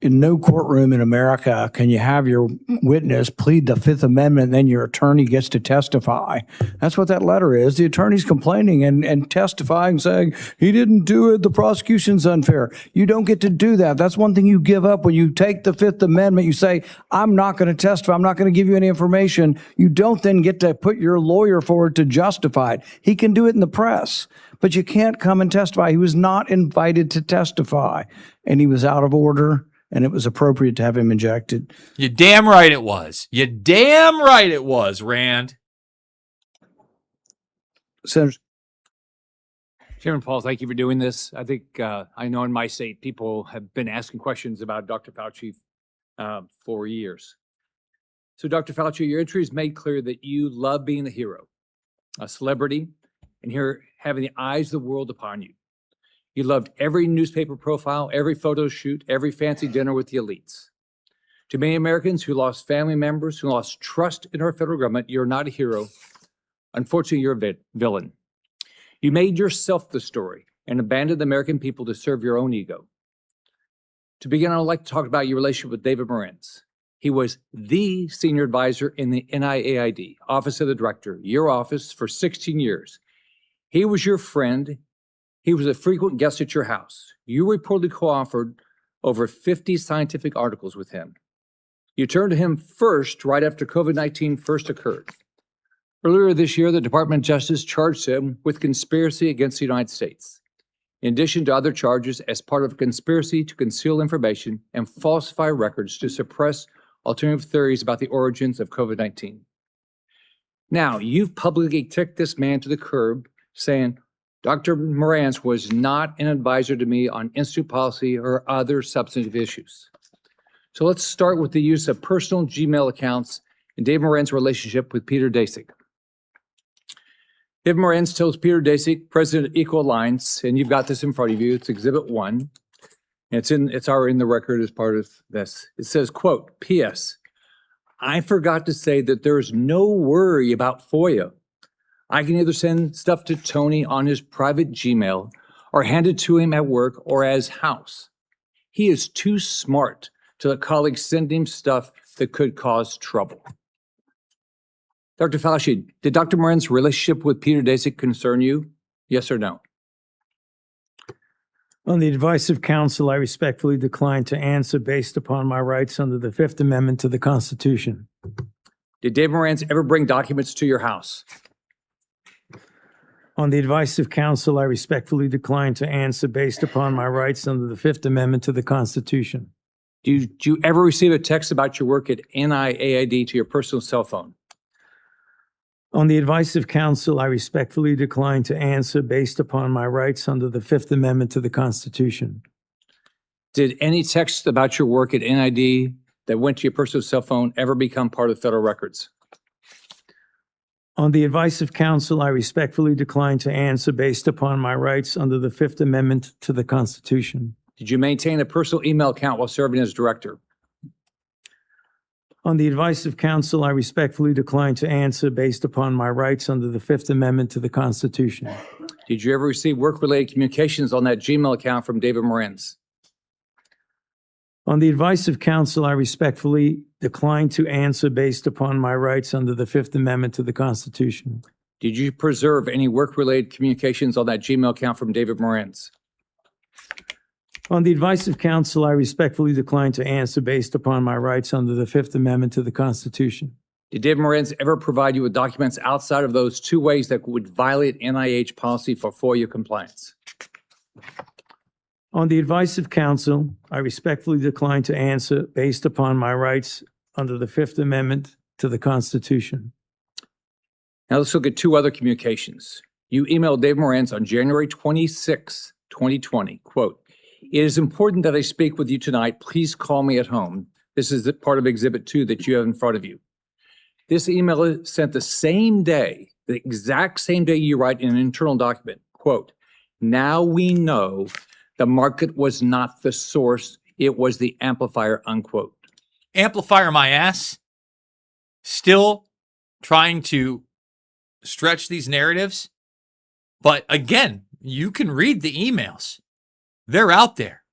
In no courtroom in America can you have your witness plead the Fifth Amendment and then your attorney gets to testify. That's what that letter is. The attorney's complaining and testifying, saying, he didn't do it, the prosecution's unfair. You don't get to do that. That's one thing you give up when you take the Fifth Amendment. You say, I'm not going to testify. I'm not going to give you any information. You don't then get to put your lawyer forward to justify it. He can do it in the press, but you can't come and testify. He was not invited to testify, and he was out of order. And it was appropriate to have him injected.
You're damn right it was. You're damn right it was, Rand.
Senator.
Chairman Paul, thank you for doing this. I think I know in my state people have been asking questions about Dr. Fauci 4 years. So, Dr. Fauci, your entry has made clear that you love being a hero, a celebrity, and here having the eyes of the world upon you. You loved every newspaper profile, every photo shoot, every fancy dinner with the elites. To many Americans who lost family members, who lost trust in our federal government, you're not a hero. Unfortunately, you're a villain. You made yourself the story and abandoned the American people to serve your own ego. To begin, I would like to talk about your relationship with David Morenz. He was the senior advisor in the NIAID, Office of the Director, your office, for 16 years. He was your friend. He was a frequent guest at your house. You reportedly co-authored over 50 scientific articles with him. You turned to him first right after COVID-19 first occurred. Earlier this year, the Department of Justice charged him with conspiracy against the United States, in addition to other charges as part of a conspiracy to conceal information and falsify records to suppress alternative theories about the origins of COVID-19. Now, you've publicly kicked this man to the curb, saying, Dr. Morenz was not an advisor to me on institute policy or other substantive issues. So let's start with the use of personal Gmail accounts and Dave Morenz's relationship with Peter Daszak. Dave Morenz tells Peter Daszak, president of Equal Alliance, and you've got this in front of you, it's Exhibit 1. And it's already in the record as part of this. It says, quote, P.S. I forgot to say that there is no worry about FOIA. I can either send stuff to Tony on his private Gmail or hand it to him at work or as house. He is too smart to let colleagues send him stuff that could cause trouble. Dr. Fauci, did Dr. Morenz's relationship with Peter Daszak concern you? Yes or no?
On the advice of counsel, I respectfully decline to answer based upon my rights under the Fifth Amendment to the Constitution.
Did Dave Morenz ever bring documents to your house?
On the advice of counsel, I respectfully decline to answer based upon my rights under the Fifth Amendment to the Constitution.
Did you ever receive a text about your work at NIAID to your personal cell phone?
On the advice of counsel, I respectfully decline to answer based upon my rights under the Fifth Amendment to the Constitution.
Did any text about your work at NIAID that went to your personal cell phone ever become part of federal records?
On the advice of counsel, I respectfully decline to answer based upon my rights under the Fifth Amendment to the Constitution.
Did you maintain a personal email account while serving as director?
On the advice of counsel, I respectfully decline to answer based upon my rights under the Fifth Amendment to the Constitution.
Did you ever receive work-related communications on that Gmail account from David Morenz?
On the advice of counsel, I respectfully decline to answer based upon my rights under the Fifth Amendment to the Constitution.
Did you preserve any work-related communications on that Gmail account from David Morenz?
On the advice of counsel, I respectfully decline to answer based upon my rights under the Fifth Amendment to the Constitution.
Did David Morenz ever provide you with documents outside of those two ways that would violate NIH policy for FOIA compliance?
On the advice of counsel, I respectfully decline to answer based upon my rights under the Fifth Amendment to the Constitution.
Now let's look at two other communications. You emailed Dave Morenz on January 26, 2020, quote, "It is important that I speak with you tonight. Please call me at home." This is the part of Exhibit 2 that you have in front of you. This email is sent the same day, the exact same day you write in an internal document, quote, "Now we know the market was not the source, it was the amplifier," unquote.
Amplifier my ass. Still trying to stretch these narratives. But again, you can read the emails. They're out there.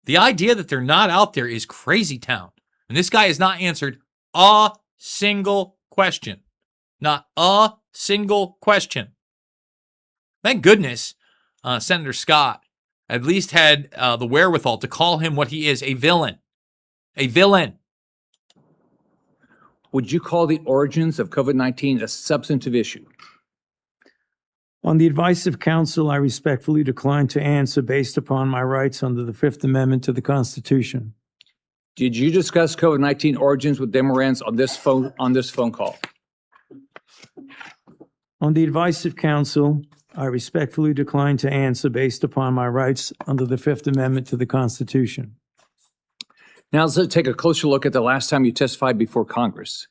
The idea that they're not out there is crazy town. And this guy has not answered a single question. Not a single question. Thank goodness Senator Scott at least had the wherewithal to call him what he is, a villain. A villain.
Would you call the origins of COVID-19 a substantive issue?
On the advice of counsel, I respectfully decline to answer based upon my rights under the Fifth Amendment to the Constitution.
Did you discuss COVID-19 origins with Dave Morenz on this phone call?
On the advice of counsel, I respectfully decline to answer based upon my rights under the Fifth Amendment to the Constitution.
Now let's take a closer look at the last time you testified before Congress.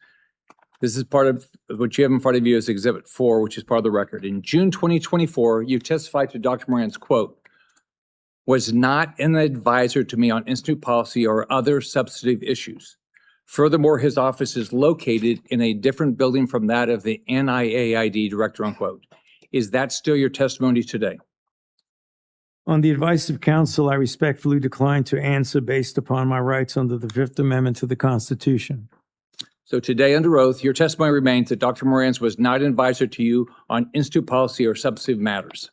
This is part of what you have in front of you as Exhibit 4, which is part of the record. In June 2024, you testified to Dr. Moran's quote, "Was not an advisor to me on institute policy or other substantive issues. Furthermore, his office is located in a different building from that of the NIAID director," unquote. Is that still your testimony today?
On the advice of counsel, I respectfully decline to answer based upon my rights under the Fifth Amendment to the Constitution.
So today, under oath, your testimony remains that Dr. Moran was not an advisor to you on institute policy or substantive matters.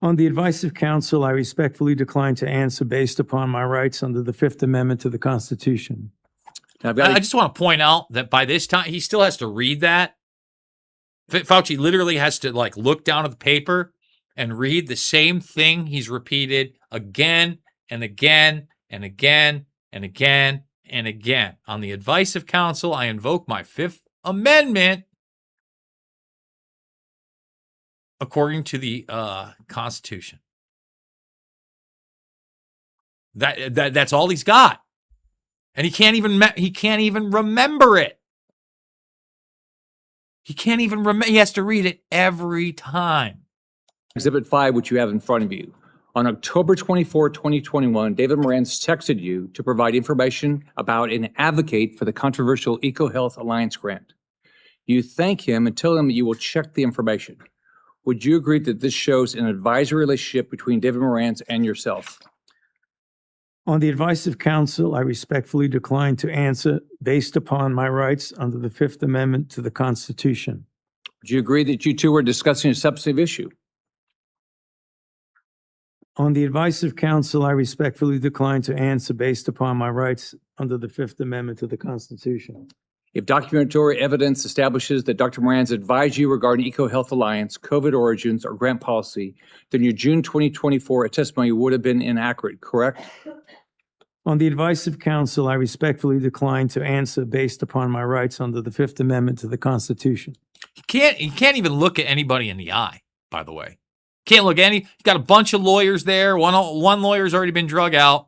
On the advice of counsel, I respectfully decline to answer based upon my rights under the Fifth Amendment to the Constitution.
Now, I've got
I just want to point out that by this time, he still has to read that. Fauci literally has to like look down at the paper and read the same thing he's repeated again and again and again and again and again. On the advice of counsel, I invoke my Fifth Amendment according to the Constitution. That's all he's got, and he can't even remember it. He can't even remember. He has to read it every time.
Exhibit 5, which you have in front of you. On October 24, 2021, David Moran texted you to provide information about and advocate for the controversial EcoHealth Alliance grant. You thank him and tell him that you will check the information. Would you agree that this shows an advisory relationship between David Moran and yourself?
On the advice of counsel, I respectfully decline to answer based upon my rights under the Fifth Amendment to the Constitution.
Would you agree that you two were discussing a substantive issue?
On the advice of counsel, I respectfully decline to answer based upon my rights under the Fifth Amendment to the Constitution.
If documentary evidence establishes that Dr. Moran advised you regarding EcoHealth Alliance, COVID origins, or grant policy, then your June 2024 testimony would have been inaccurate, correct?
On the advice of counsel, I respectfully decline to answer based upon my rights under the Fifth Amendment to the Constitution.
He can't even look at anybody in the eye, by the way. Can't look at any. He's got a bunch of lawyers there. One lawyer's already been drug out.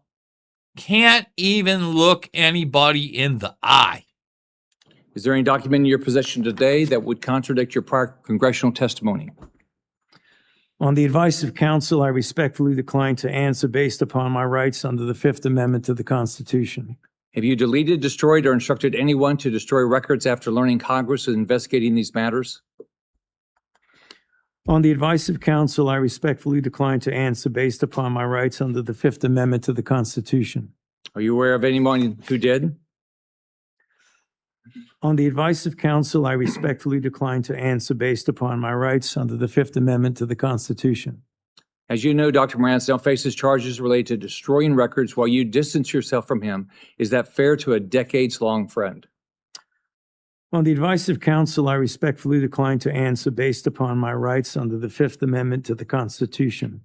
Can't even look anybody in the eye.
Is there any document in your possession today that would contradict your prior congressional testimony?
On the advice of counsel, I respectfully decline to answer based upon my rights under the Fifth Amendment to the Constitution.
Have you deleted, destroyed, or instructed anyone to destroy records after learning Congress is investigating these matters?
On the advice of counsel, I respectfully decline to answer based upon my rights under the Fifth Amendment to the Constitution.
Are you aware of anyone who did?
On the advice of counsel, I respectfully decline to answer based upon my rights under the Fifth Amendment to the Constitution.
As you know, Dr. Moran now faces charges related to destroying records while you distance yourself from him. Is that fair to a decades-long friend?
On the advice of counsel, I respectfully decline to answer based upon my rights under the Fifth Amendment to the Constitution.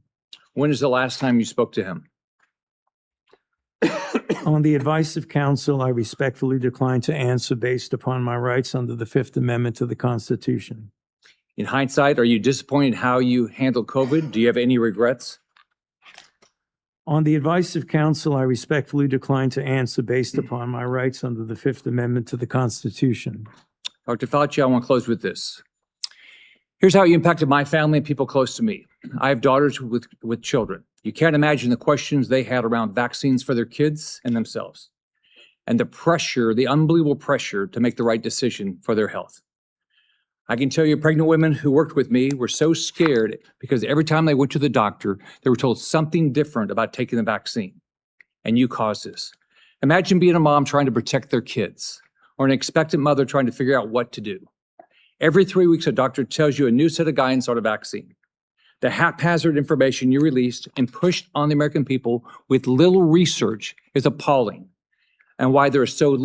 When is the last time you spoke to him?
On the advice of counsel, I respectfully decline to answer based upon my rights under the Fifth Amendment to the Constitution.
In hindsight, are you disappointed how you handled COVID? Do you have any regrets?
On the advice of counsel, I respectfully decline to answer based upon my rights under the Fifth Amendment to the Constitution.
Dr. Fauci, I want to close with this. Here's how you impacted my family and people close to me. I have daughters with children. You can't imagine the questions they had around vaccines for their kids and themselves, and the pressure, the unbelievable pressure to make the right decision for their health. I can tell you pregnant women who worked with me were so scared because every time they went to the doctor, they were told something different about taking the vaccine. And you caused this. Imagine being a mom trying to protect their kids, or an expectant mother trying to figure out what to do. Every 3 weeks, a doctor tells you a new set of guidance on a vaccine. The haphazard information you released and pushed on the American people with little research is appalling, and why there's so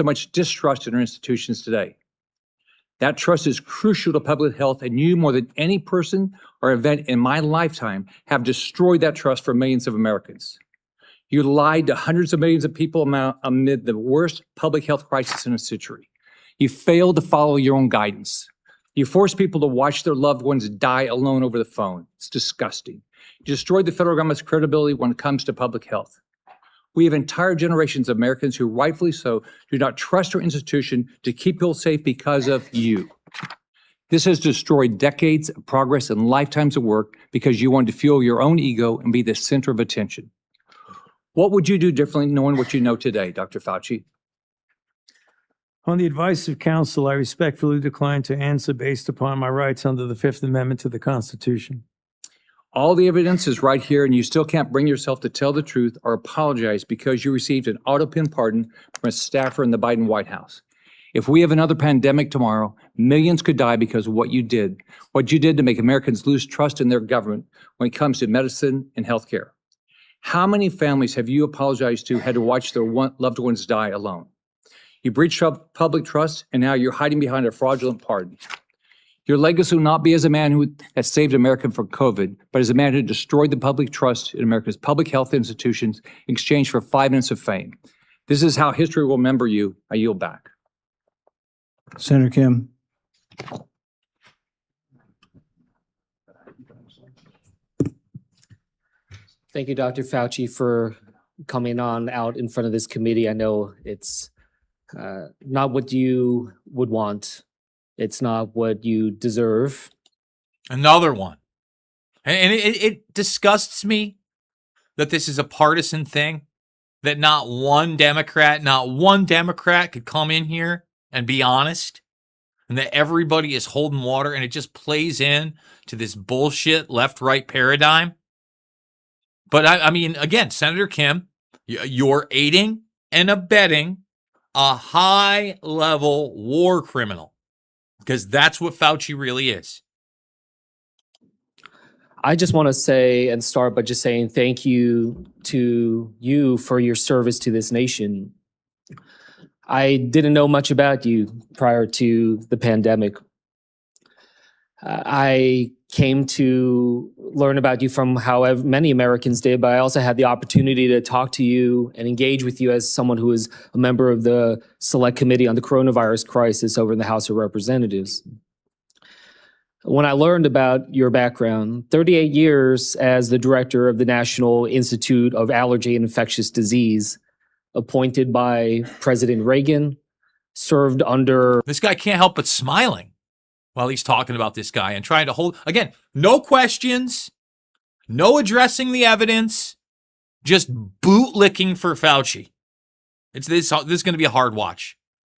much distrust in our institutions today. That trust is crucial to public health, and you, more than any person or event in my lifetime, have destroyed that trust for millions of Americans. You lied to hundreds of millions of people amid the worst public health crisis in a century. You failed to follow your own guidance. You forced people to watch their loved ones die alone over the phone. It's disgusting. You destroyed the federal government's credibility when it comes to public health. We have entire generations of Americans who rightfully so do not trust our institution to keep people safe because of you. This has destroyed decades of progress and lifetimes of work because you wanted to fuel your own ego and be the center of attention. What would you do differently knowing what you know today, Dr. Fauci?
On the advice of counsel, I respectfully decline to answer based upon my rights under the Fifth Amendment to the Constitution.
All the evidence is right here, and you still can't bring yourself to tell the truth or apologize because you received an auto-pin pardon from a staffer in the Biden White House. If we have another pandemic tomorrow, millions could die because of what you did to make Americans lose trust in their government when it comes to medicine and healthcare. How many families have you apologized to had to watch their loved ones die alone? You breached public trust, and now you're hiding behind a fraudulent pardon. Your legacy will not be as a man who has saved America from COVID, but as a man who destroyed the public trust in America's public health institutions in exchange for 5 minutes of fame. This is how history will remember you. I yield back.
Senator Kim.
Thank you, Dr. Fauci, for coming on out in front of this committee. I know it's not what you would want. It's not what you deserve.
Another one. And it disgusts me that this is a partisan thing, that not one Democrat could come in here and be honest, and that everybody is holding water, and it just plays in to this bullshit left-right paradigm. But I mean, again, Senator Kim, you're aiding and abetting a high-level war criminal, because that's what Fauci really is.
I just want to say and start by just saying thank you to you for your service to this nation. I didn't know much about you prior to the pandemic. I came to learn about you from however many Americans did, but I also had the opportunity to talk to you and engage with you as someone who is a member of the Select Committee on the Coronavirus Crisis over in the House of Representatives. When I learned about your background, 38 years as the director of the National Institute of Allergy and Infectious Disease, appointed by President Reagan, served under...
This guy can't help but smiling while he's talking about this guy and trying to hold... Again, no questions, no addressing the evidence, just bootlicking for Fauci. This is going to be a hard watch.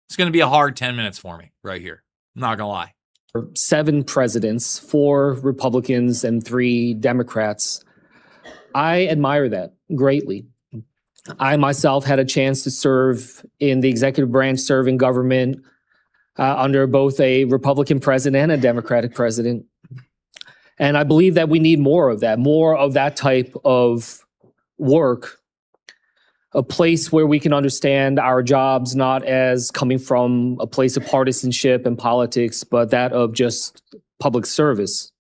It's going to be a hard 10 minutes for me right here. I'm not going to lie.
7 presidents, 4 Republicans and 3 Democrats. I admire that greatly. I myself had a chance to serve in the executive branch, serve in government under both a Republican president and a Democratic president. And I believe that we need more of that type of work. A place where we can understand our jobs not as coming from a place of partisanship and politics, but that of just public service.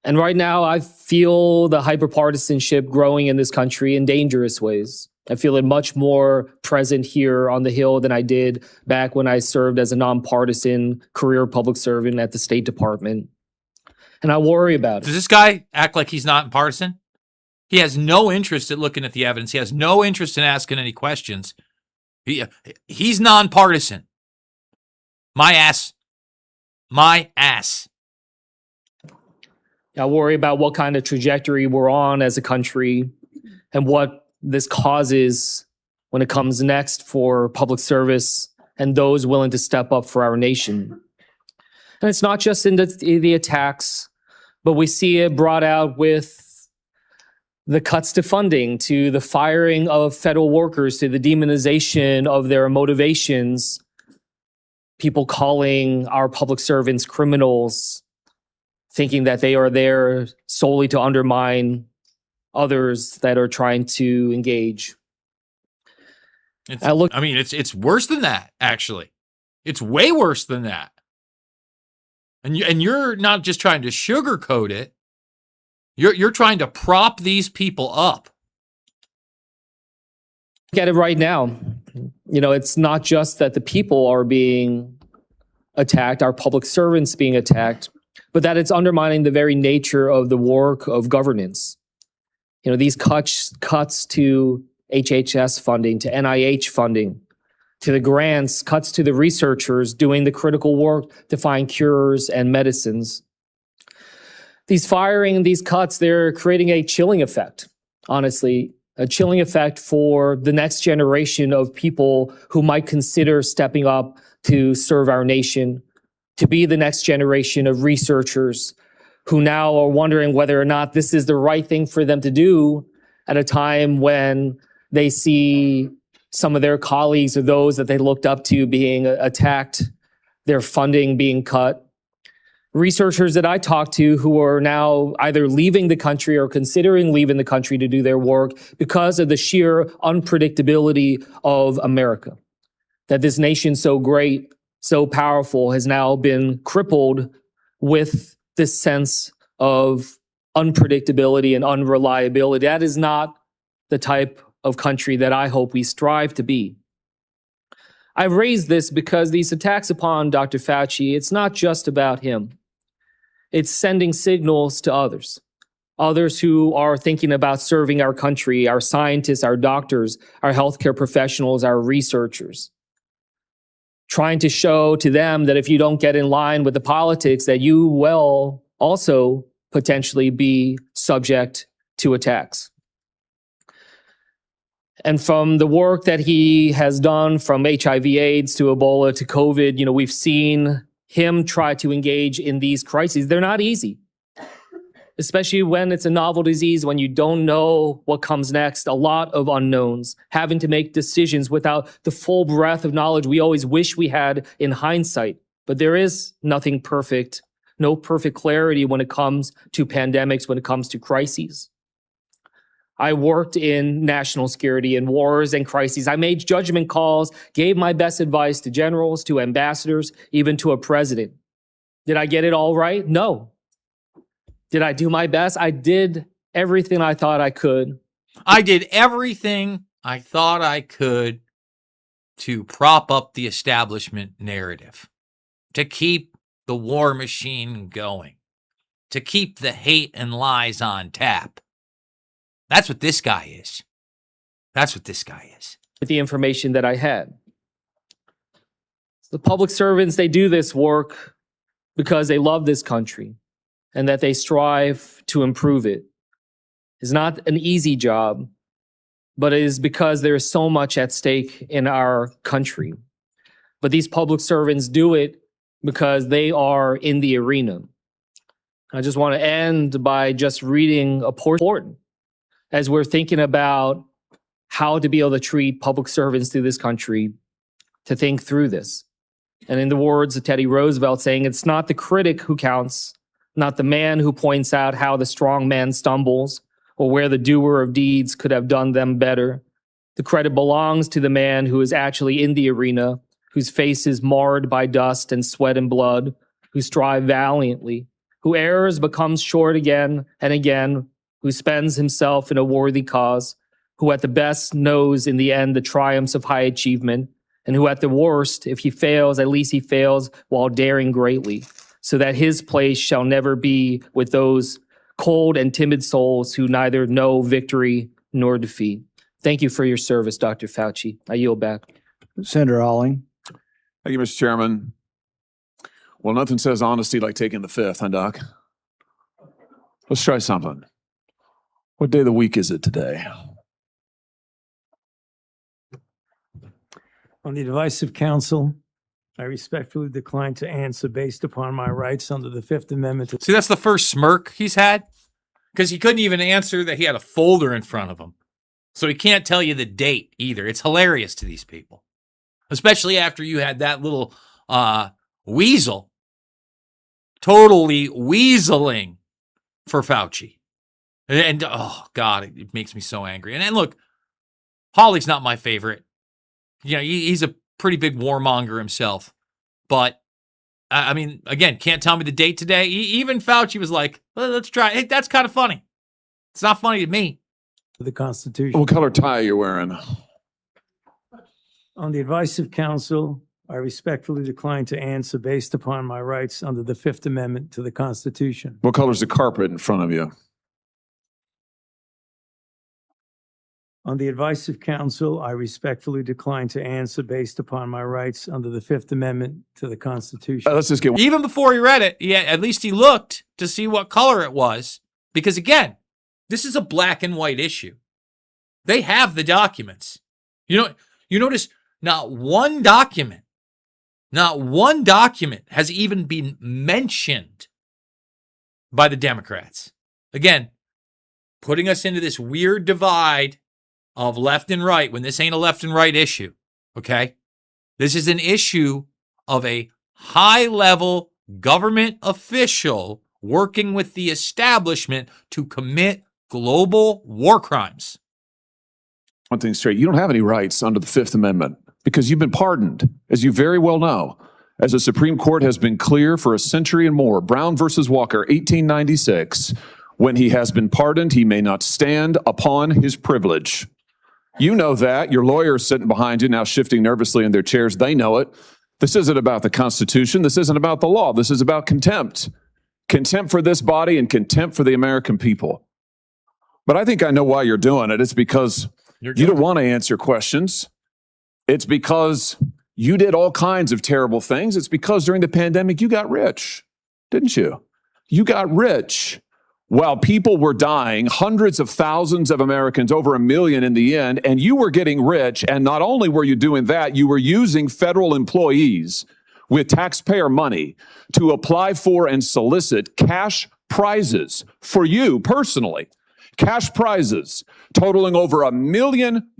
And right now, I feel the hyperpartisanship growing in this country in dangerous ways. I feel it much more present here on the Hill than I did back when I served as a nonpartisan career public servant at the State Department. And I worry about it.
Does this guy act like he's not partisan? He has no interest in looking at the evidence. He has no interest in asking any questions. He's nonpartisan. My ass. My ass.
I worry about what kind of trajectory we're on as a country and what this causes when it comes next for public service and those willing to step up for our nation. And it's not just in the attacks, but we see it brought out with the cuts to funding, to the firing of federal workers, to the demonization of their motivations, people calling our public servants criminals, thinking that they are there solely to undermine others that are trying to engage.
It's worse than that, actually. It's way worse than that. And you're not just trying to sugarcoat it. You're trying to prop these people up.
Look at it right now. You know, it's not just that the people are being attacked, our public servants being attacked, but that it's undermining the very nature of the work of governance. These cuts to HHS funding, to NIH funding, to the grants, cuts to the researchers doing the critical work to find cures and medicines. These firing and these cuts, they're creating a chilling effect, honestly, a chilling effect for the next generation of people who might consider stepping up to serve our nation, to be the next generation of researchers who now are wondering whether or not this is the right thing for them to do at a time when they see some of their colleagues or those that they looked up to being attacked, their funding being cut. Researchers that I talk to who are now either leaving the country or considering leaving the country to do their work because of the sheer unpredictability of America. That this nation so great, so powerful has now been crippled with this sense of unpredictability and unreliability. That is not the type of country that I hope we strive to be. I've raised this because these attacks upon Dr. Fauci, it's not just about him. It's sending signals to others who are thinking about serving our country, our scientists, our doctors, our healthcare professionals, our researchers. Trying to show to them that if you don't get in line with the politics, that you will also potentially be subject to attacks. And from the work that he has done, from HIV/AIDS to Ebola to COVID, we've seen him try to engage in these crises. They're not easy, especially when it's a novel disease, when you don't know what comes next, a lot of unknowns, having to make decisions without the full breadth of knowledge we always wish we had in hindsight. But there is nothing perfect, no perfect clarity when it comes to pandemics, when it comes to crises. I worked in national security and wars and crises. I made judgment calls, gave my best advice to generals, to ambassadors, even to a president. Did I get it all right? No. Did I do my best? I did everything I thought I could.
I did everything I thought I could to prop up the establishment narrative, to keep the war machine going, to keep the hate and lies on tap. That's what this guy is. That's what this guy is.
With the information that I had. The public servants, they do this work because they love this country and that they strive to improve it. It's not an easy job, but it is because there is so much at stake in our country. But these public servants do it because they are in the arena. I just want to end by just reading a portion as we're thinking about how to be able to treat public servants through this country, to think through this. And in the words of Teddy Roosevelt saying, it's not the critic who counts, not the man who points out how the strong man stumbles or where the doer of deeds could have done them better. The credit belongs to the man who is actually in the arena, whose face is marred by dust and sweat and blood, who strives valiantly, who errs but comes short again and again, who spends himself in a worthy cause, who at the best knows in the end the triumphs of high achievement, and who at the worst, if he fails, at least he fails while daring greatly, so that his place shall never be with those cold and timid souls who neither know victory nor defeat. Thank you for your service, Dr. Fauci. I yield back.
Senator Alling.
Thank you, Mr. Chairman. Well, nothing says honesty like taking the fifth, huh, Doc? Let's try something. What day of the week is it today?
On the advice of counsel, I respectfully decline to answer based upon my rights under the Fifth Amendment.
See, that's the first smirk he's had, because he couldn't even answer that he had a folder in front of him. So he can't tell you the date either. It's hilarious to these people, especially after you had that little weasel totally weaseling for Fauci. And oh, God, it makes me so angry. And then look, Hawley's not my favorite. You know, he's a pretty big warmonger himself. But, I mean, again, can't tell me the date today. Even Fauci was like, let's try. Hey, that's kind of funny. It's not funny to me.
The Constitution.
What color tie are you wearing?
On the advice of counsel, I respectfully decline to answer based upon my rights under the Fifth Amendment to the Constitution.
What color's the carpet in front of you?
On the advice of counsel, I respectfully decline to answer based upon my rights under the Fifth Amendment to the Constitution.
Let's just get
Even before he read it, at least he looked to see what color it was. Because again, this is a black and white issue. They have the documents. You notice not one document has even been mentioned by the Democrats. Again, putting us into this weird divide of left and right when this ain't a left and right issue, okay? This is an issue of a high-level government official working with the establishment to commit global war crimes.
one thing straight. You don't have any rights under the Fifth Amendment because you've been pardoned, as you very well know. As the Supreme Court has been clear for a century and more, Brown versus Walker, 1896, when he has been pardoned, he may not stand upon his privilege. You know that. Your lawyers sitting behind you now shifting nervously in their chairs. They know it. This isn't about the Constitution. This isn't about the law. This is about contempt. Contempt for this body and contempt for the American people. But I think I know why you're doing it. It's because you don't want to answer questions. It's because you did all kinds of terrible things. It's because during the pandemic, you got rich, didn't you? You got rich while people were dying, hundreds of thousands of Americans, over 1 million in the end, and you were getting rich. And not only were you doing that, you were using federal employees with taxpayer money to apply for and solicit cash prizes for you personally. Cash prizes totaling over $1 million.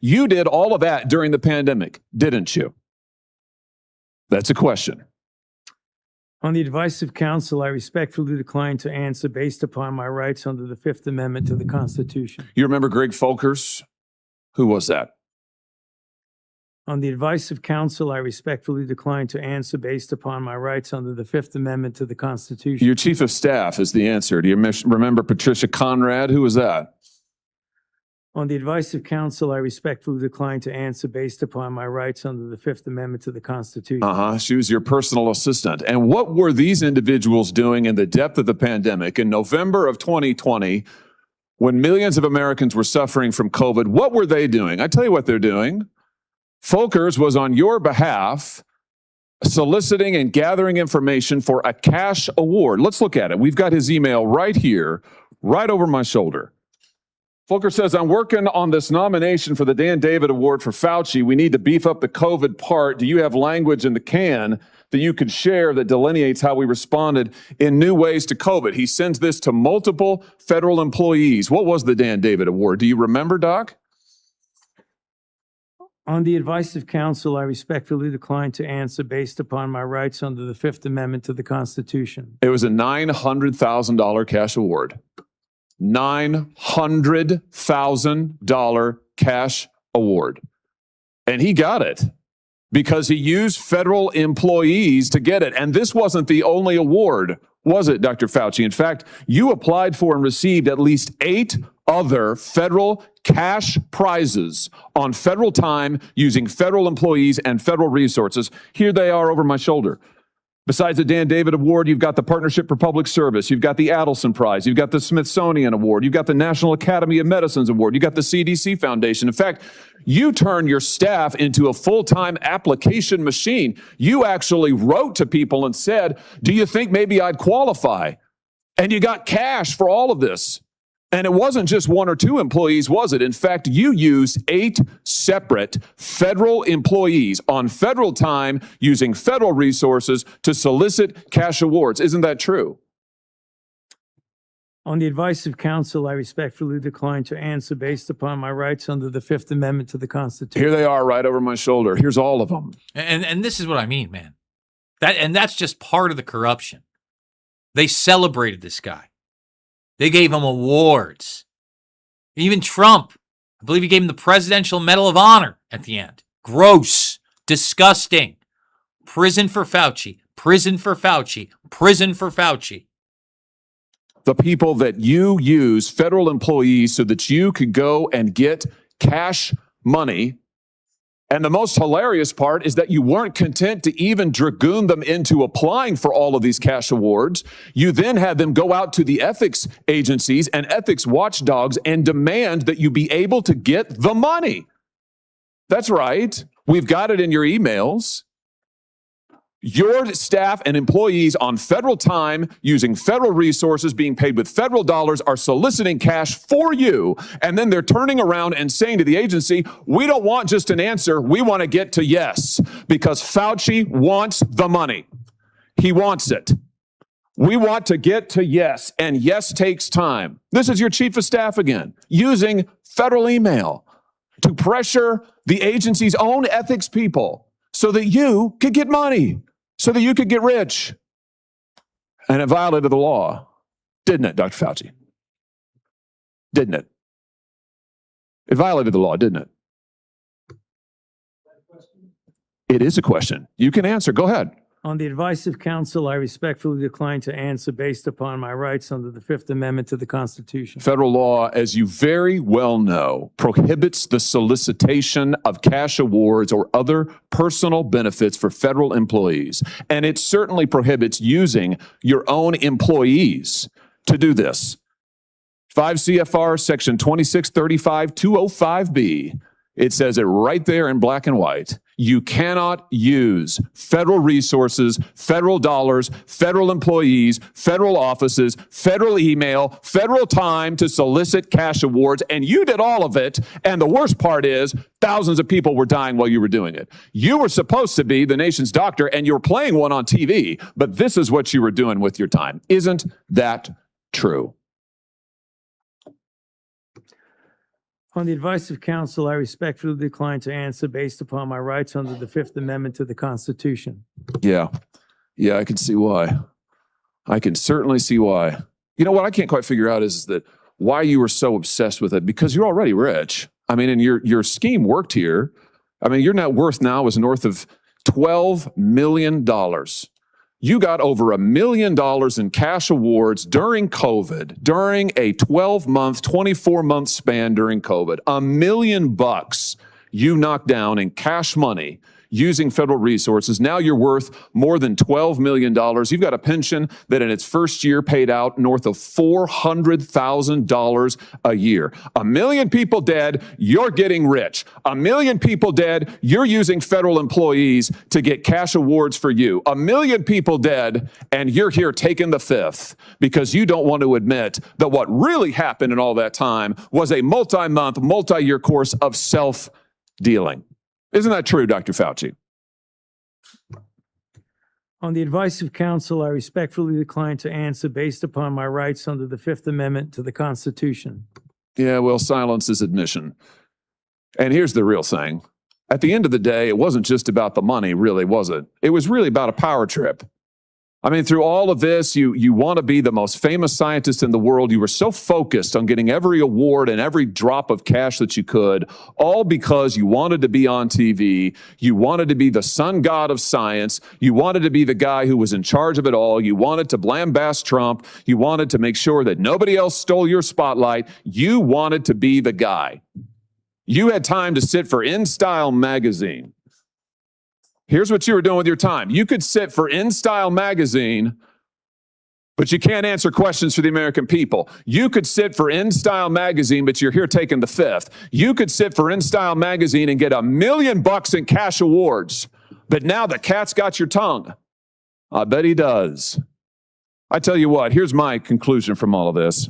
You did all of that during the pandemic, didn't you? That's a question.
On the advice of counsel, I respectfully decline to answer based upon my rights under the Fifth Amendment to the Constitution.
You remember Greg Folkers? Who was that?
On the advice of counsel, I respectfully decline to answer based upon my rights under the Fifth Amendment to the Constitution.
Your chief of staff is the answer. Do you remember Patricia Conrad? Who was that?
On the advice of counsel, I respectfully decline to answer based upon my rights under the Fifth Amendment to the Constitution.
She was your personal assistant. And what were these individuals doing in the depth of the pandemic in November of 2020 when millions of Americans were suffering from COVID? What were they doing? I tell you what they're doing. Folkers was on your behalf soliciting and gathering information for a cash award. Let's look at it. We've got his email right here, right over my shoulder. Folkers says, I'm working on this nomination for the Dan David Award for Fauci. We need to beef up the COVID part. Do you have language in the can that you could share that delineates how we responded in new ways to COVID? He sends this to multiple federal employees. What was the Dan David Award? Do you remember, Doc?
On the advice of counsel, I respectfully decline to answer based upon my rights under the Fifth Amendment to the Constitution.
It was a $900,000 cash award. $900,000 cash award. And he got it because he used federal employees to get it. And this wasn't the only award, was it, Dr. Fauci? In fact, you applied for and received at least 8 other federal cash prizes on federal time using federal employees and federal resources. Here they are over my shoulder. Besides the Dan David Award, you've got the Partnership for Public Service, you've got the Adelson Prize, you've got the Smithsonian Award, you've got the National Academy of Medicine's Award, you've got the CDC Foundation. In fact, you turn your staff into a full-time application machine. You actually wrote to people and said, do you think maybe I'd qualify? And you got cash for all of this. And it wasn't just 1 or 2 employees, was it? In fact, you used 8 separate federal employees on federal time using federal resources to solicit cash awards. Isn't that true?
On the advice of counsel, I respectfully decline to answer based upon my rights under the Fifth Amendment to the Constitution.
Here they are right over my shoulder. Here's all of them.
And this is what I mean, man. That's just part of the corruption. They celebrated this guy. They gave him awards. Even Trump, I believe he gave him the Presidential Medal of Honor at the end. Gross. Disgusting. Prison for Fauci. Prison for Fauci. Prison for Fauci.
The people that you use, federal employees, so that you could go and get cash money And the most hilarious part is that you weren't content to even dragoon them into applying for all of these cash awards. You then had them go out to the ethics agencies and ethics watchdogs and demand that you be able to get the money. That's right. We've got it in your emails. Your staff and employees on federal time, using federal resources, being paid with federal dollars, are soliciting cash for you. And then they're turning around and saying to the agency, we don't want just an answer. We want to get to yes, because Fauci wants the money. He wants it. We want to get to yes, and yes takes time. This is your chief of staff again, using federal email to pressure the agency's own ethics people so that you could get money, so that you could get rich. And it violated the law, didn't it, Dr. Fauci? Didn't it? It violated the law, didn't it? It is a question. You can answer. Go ahead.
On the advice of counsel, I respectfully decline to answer based upon my rights under the Fifth Amendment to the Constitution.
Federal law, as you very well know, prohibits the solicitation of cash awards or other personal benefits for federal employees. And it certainly prohibits using your own employees to do this. 5 CFR section 2635-205B. It says it right there in black and white. You cannot use federal resources, federal dollars, federal employees, federal offices, federal email, federal time to solicit cash awards. And you did all of it. And the worst part is thousands of people were dying while you were doing it. You were supposed to be the nation's doctor and you were playing one on TV, but this is what you were doing with your time. Isn't that true?
On the advice of counsel, I respectfully decline to answer based upon my rights under the Fifth Amendment to the Constitution.
Yeah, I can see why. I can certainly see why. You know what I can't quite figure out is that why you were so obsessed with it, because you're already rich. I mean, and your scheme worked here. I mean, your net worth now is north of $12 million. You got over $1 million in cash awards during COVID, during a 12-month, 24-month span during COVID. $1 million you knocked down in cash money using federal resources. Now you're worth more than $12 million. You've got a pension that in its first year paid out north of $400,000 a year. 1 million people dead, you're getting rich. 1 million people dead, you're using federal employees to get cash awards for you. 1 million people dead, and you're here taking the fifth because you don't want to admit that what really happened in all that time was a multi-month, multi-year course of self-dealing. Isn't that true, Dr. Fauci?
On the advice of counsel, I respectfully decline to answer based upon my rights under the Fifth Amendment to the Constitution.
Yeah, well, silence is admission. And here's the real thing. At the end of the day, it wasn't just about the money, really, was it? It was really about a power trip. I mean, through all of this, you want to be the most famous scientist in the world. You were so focused on getting every award and every drop of cash that you could, all because you wanted to be on TV. You wanted to be the sun god of science. You wanted to be the guy who was in charge of it all. You wanted to lambaste Trump. You wanted to make sure that nobody else stole your spotlight. You wanted to be the guy. You had time to sit for InStyle magazine. Here's what you were doing with your time. You could sit for InStyle magazine, but you can't answer questions for the American people. You could sit for InStyle magazine, but you're here taking the fifth. You could sit for InStyle magazine and get $1 million in cash awards, but now the cat's got your tongue. I bet he does. I tell you what, here's my conclusion from all of this.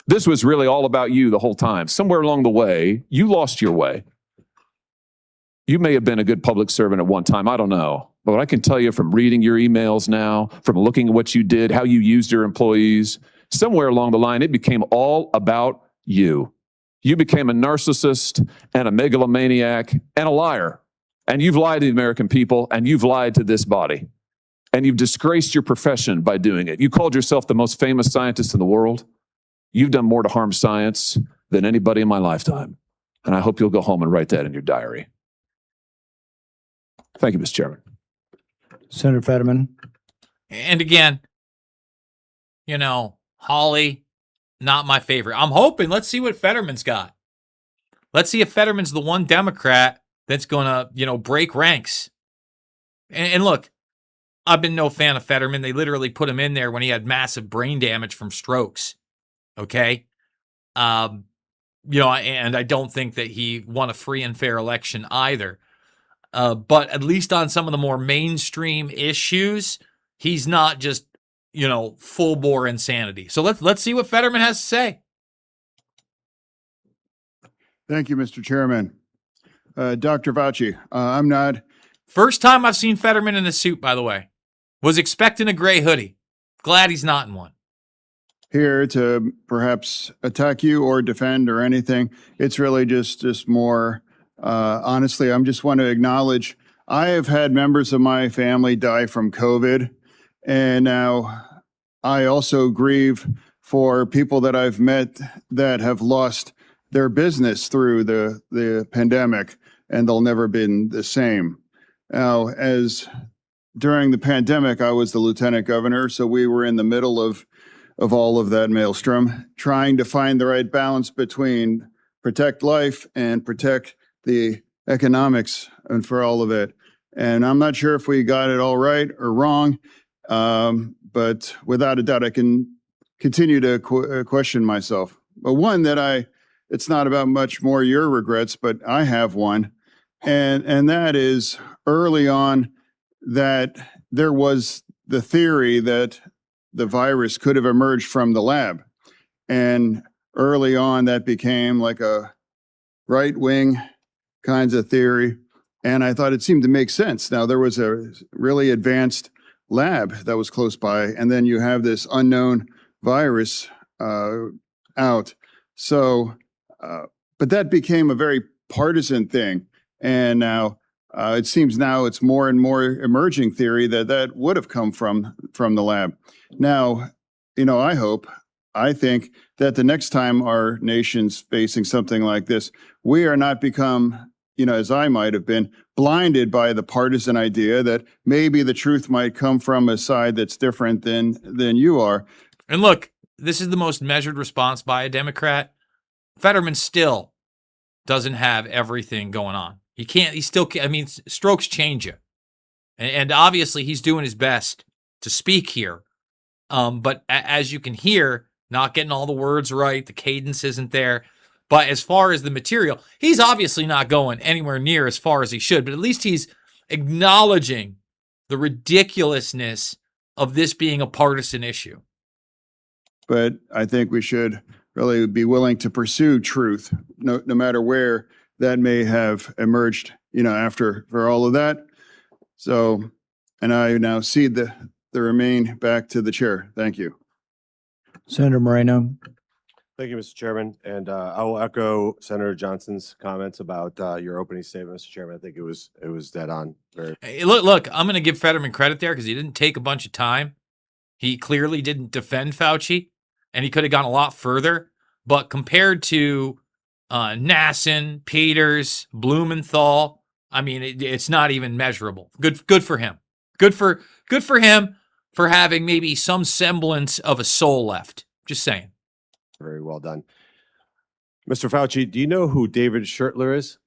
This was really all about you the whole time. Somewhere along the way, you lost your way. You may have been a good public servant at one time. I don't know. But what I can tell you from reading your emails now, from looking at what you did, how you used your employees, somewhere along the line, it became all about you. You became a narcissist and a megalomaniac and a liar. And you've lied to the American people, and you've lied to this body. And you've disgraced your profession by doing it. You called yourself the most famous scientist in the world. You've done more to harm science than anybody in my lifetime. And I hope you'll go home and write that in your diary. Thank you, Mr. Chairman.
Senator Fetterman.
And again, Hawley, not my favorite. I'm hoping, let's see what Fetterman's got. Let's see if Fetterman's the one Democrat that's going to, break ranks. And look, I've been no fan of Fetterman. They literally put him in there when he had massive brain damage from strokes. Okay. And I don't think that he won a free and fair election either. But at least on some of the more mainstream issues, he's not just, full bore insanity. So let's see what Fetterman has to say.
Thank you, Mr. Chairman. Dr. Fauci, I'm not
First time I've seen Fetterman in a suit, by the way. Was expecting a gray hoodie. Glad he's not in one.
here to perhaps attack you or defend or anything. It's really just more, honestly, I'm just want to acknowledge I have had members of my family die from COVID. And now I also grieve for people that I've met that have lost their business through the pandemic, and they'll never been the same. Now, as during the pandemic, I was the lieutenant governor, so we were in the middle of all of that maelstrom, trying to find the right balance between protect life and protect the economics and for all of it. And I'm not sure if we got it all right or wrong, but without a doubt, I can continue to question myself. But one that it's not about much more your regrets, but I have one. And that is early on that there was the theory that the virus could have emerged from the lab. And early on that became like a right-wing kinds of theory. And I thought it seemed to make sense. Now there was a really advanced lab that was close by, and then you have this unknown virus out. So, but that became a very partisan thing. And now it seems now it's more and more emerging theory that would have come from the lab. Now, I think that the next time our nation's facing something like this, we are not become, as I might have been, blinded by the partisan idea that maybe the truth might come from a side that's different than you are.
And look, this is the most measured response by a Democrat. Fetterman still doesn't have everything going on. Strokes change you. And obviously he's doing his best to speak here. But as you can hear, not getting all the words right, the cadence isn't there. But as far as the material, he's obviously not going anywhere near as far as he should, but at least he's acknowledging the ridiculousness of this being a partisan issue.
But I think we should really be willing to pursue truth, no matter where that may have emerged, after for all of that. So, and I now cede the remain back to the chair. Thank you.
Senator Moreno.
Thank you, Mr. Chairman. And I will echo Senator Johnson's comments about your opening statement, Mr. Chairman. I think it was dead on.
Hey, look, I'm going to give Fetterman credit there because he didn't take a bunch of time. He clearly didn't defend Fauci, and he could have gone a lot further. But compared to Nassen, Peters, Blumenthal, it's not even measurable. Good for him. Good for him for having maybe some semblance of a soul left. Just saying.
Very well done. Mr. Fauci, do you know who David Schertler is?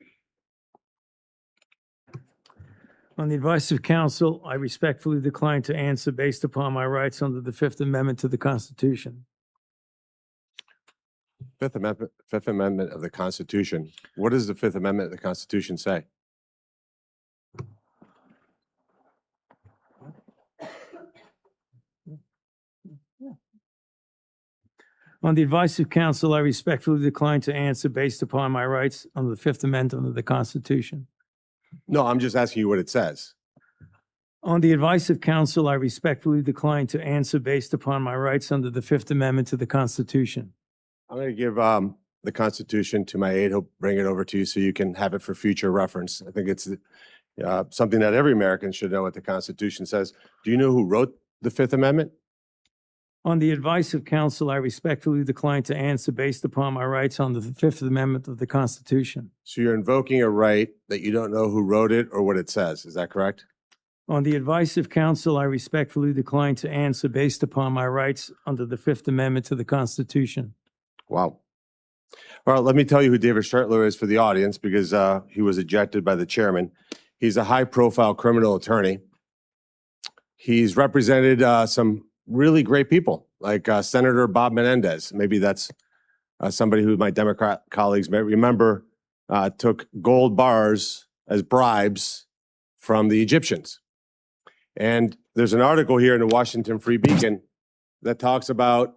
On the advice of counsel, I respectfully decline to answer based upon my rights under the Fifth Amendment to the Constitution.
Fifth Amendment of the Constitution. What does the Fifth Amendment of the Constitution say?
On the advice of counsel, I respectfully decline to answer based upon my rights under the Fifth Amendment of the Constitution.
No, I'm just asking you what it says.
On the advice of counsel, I respectfully decline to answer based upon my rights under the Fifth Amendment to the Constitution.
I'm going to give the Constitution to my aide. He'll bring it over to you so you can have it for future reference. I think it's something that every American should know what the Constitution says. Do you know who wrote the Fifth Amendment?
On the advice of counsel, I respectfully decline to answer based upon my rights under the Fifth Amendment of the Constitution.
So you're invoking a right that you don't know who wrote it or what it says. Is that correct?
On the advice of counsel, I respectfully decline to answer based upon my rights under the Fifth Amendment to the Constitution.
Wow. Well, let me tell you who David Schertler is for the audience, because he was ejected by the chairman. He's a high-profile criminal attorney. He's represented some really great people, like Senator Bob Menendez. Maybe that's somebody who my Democrat colleagues may remember took gold bars as bribes from the Egyptians. And there's an article here in the Washington Free Beacon that talks about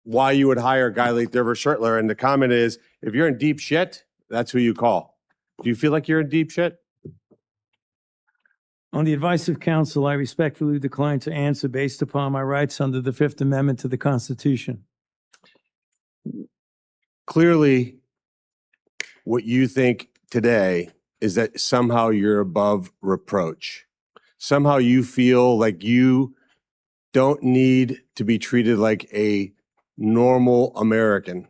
why you would hire a guy like David Schertler. And the comment is, if you're in deep shit, that's who you call. Do you feel like you're in deep shit?
On the advice of counsel, I respectfully decline to answer based upon my rights under the Fifth Amendment to the Constitution.
Clearly, what you think today is that somehow you're above reproach. Somehow you feel like you don't need to be treated like a normal American.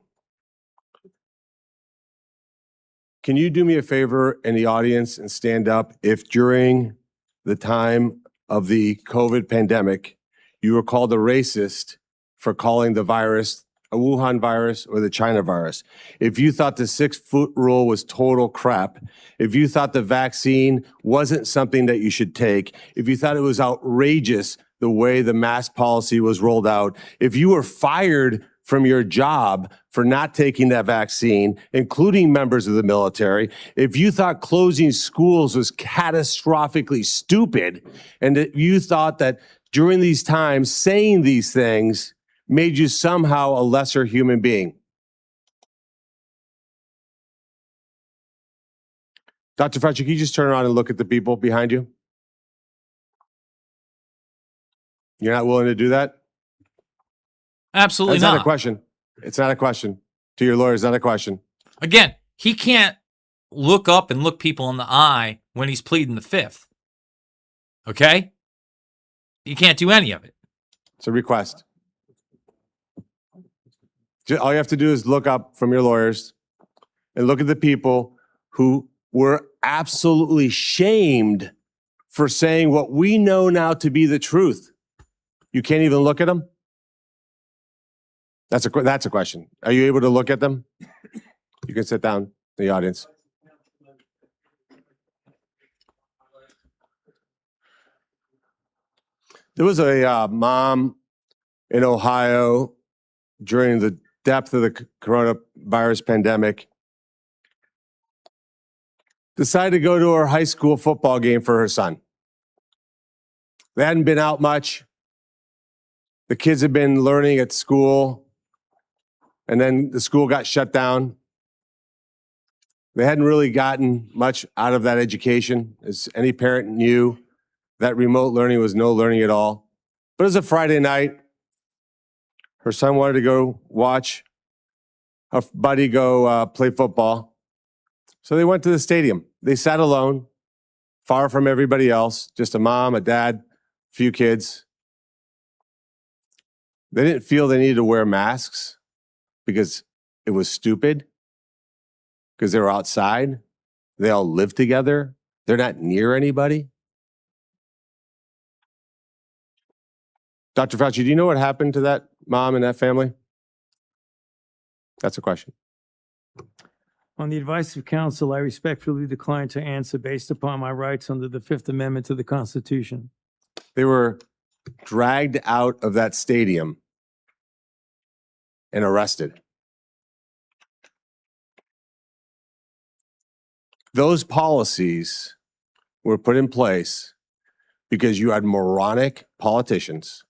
Can you do me a favor in the audience and stand up if during the time of the COVID pandemic, you were called a racist for calling the virus a Wuhan virus or the China virus? If you thought the 6-foot rule was total crap, if you thought the vaccine wasn't something that you should take, if you thought it was outrageous the way the mask policy was rolled out, if you were fired from your job for not taking that vaccine, including members of the military, if you thought closing schools was catastrophically stupid, and that you thought that during these times saying these things made you somehow a lesser human being. Dr. Fauci, can you just turn around and look at the people behind you? You're not willing to do that?
Absolutely
That's
not.
not a question. It's not a question. To your lawyer, it's not a question.
Again, he can't look up and look people in the eye when he's pleading the Fifth. Okay? You can't do any of it.
It's a request. All you have to do is look up from your lawyers and look at the people who were absolutely shamed for saying what we know now to be the truth. You can't even look at them? That's a question. Are you able to look at them? You can sit down in the audience. There was a mom in Ohio during the depth of the coronavirus pandemic, decided to go to her high school football game for her son. They hadn't been out much. The kids had been learning at school, and then the school got shut down. They hadn't really gotten much out of that education. As any parent knew, that remote learning was no learning at all. But it was a Friday night. Her son wanted to go watch a buddy go play football. So they went to the stadium. They sat alone, far from everybody else, just a mom, a dad, a few kids. They didn't feel they needed to wear masks because it was stupid, because they were outside. They all live together. They're not near anybody. Dr. Fauci, do you know what happened to that mom and that family? That's a question.
On the advice of counsel, I respectfully decline to answer based upon my rights under the Fifth Amendment to the Constitution.
They were dragged out of that stadium and arrested. Those policies were put in place because you had moronic politicians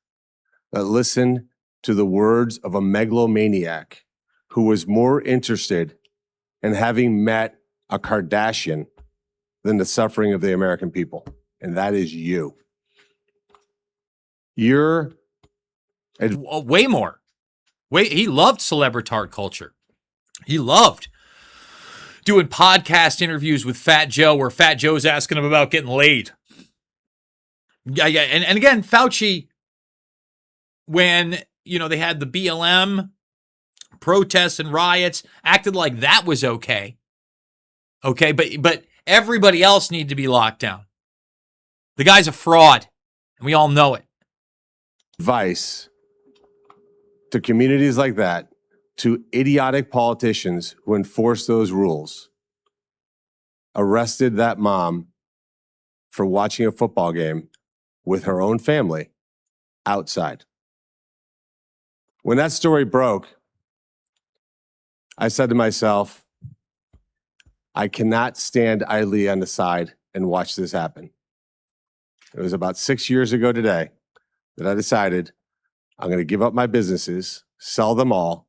that listened to the words of a megalomaniac who was more interested in having met a Kardashian than the suffering of the American people. And that is you. You're
way more. He loved celebritard culture. He loved doing podcast interviews with Fat Joe where Fat Joe's asking him about getting laid. Yeah. And again, Fauci, when, they had the BLM protests and riots, acted like that was okay. Okay, but everybody else needed to be locked down. The guy's a fraud, and we all know it.
Advice to communities like that two idiotic politicians who enforced those rules arrested that mom for watching a football game with her own family outside. When that story broke, I said to myself, I cannot stand idly on the side and watch this happen. It was about 6 years ago today that I decided I'm going to give up my businesses, sell them all,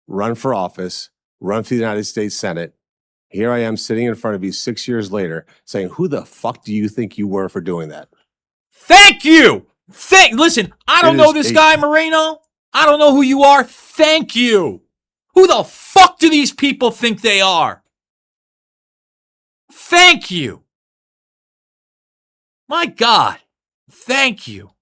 run for office, run for the United States Senate. Here I am sitting in front of you 6 years later saying, who the fuck do you think you were for doing that?
Thank you. Listen, I don't know this guy, Moreno. I don't know who you are. Thank you. Who the fuck do these people think they are? Thank you. My God. Thank you.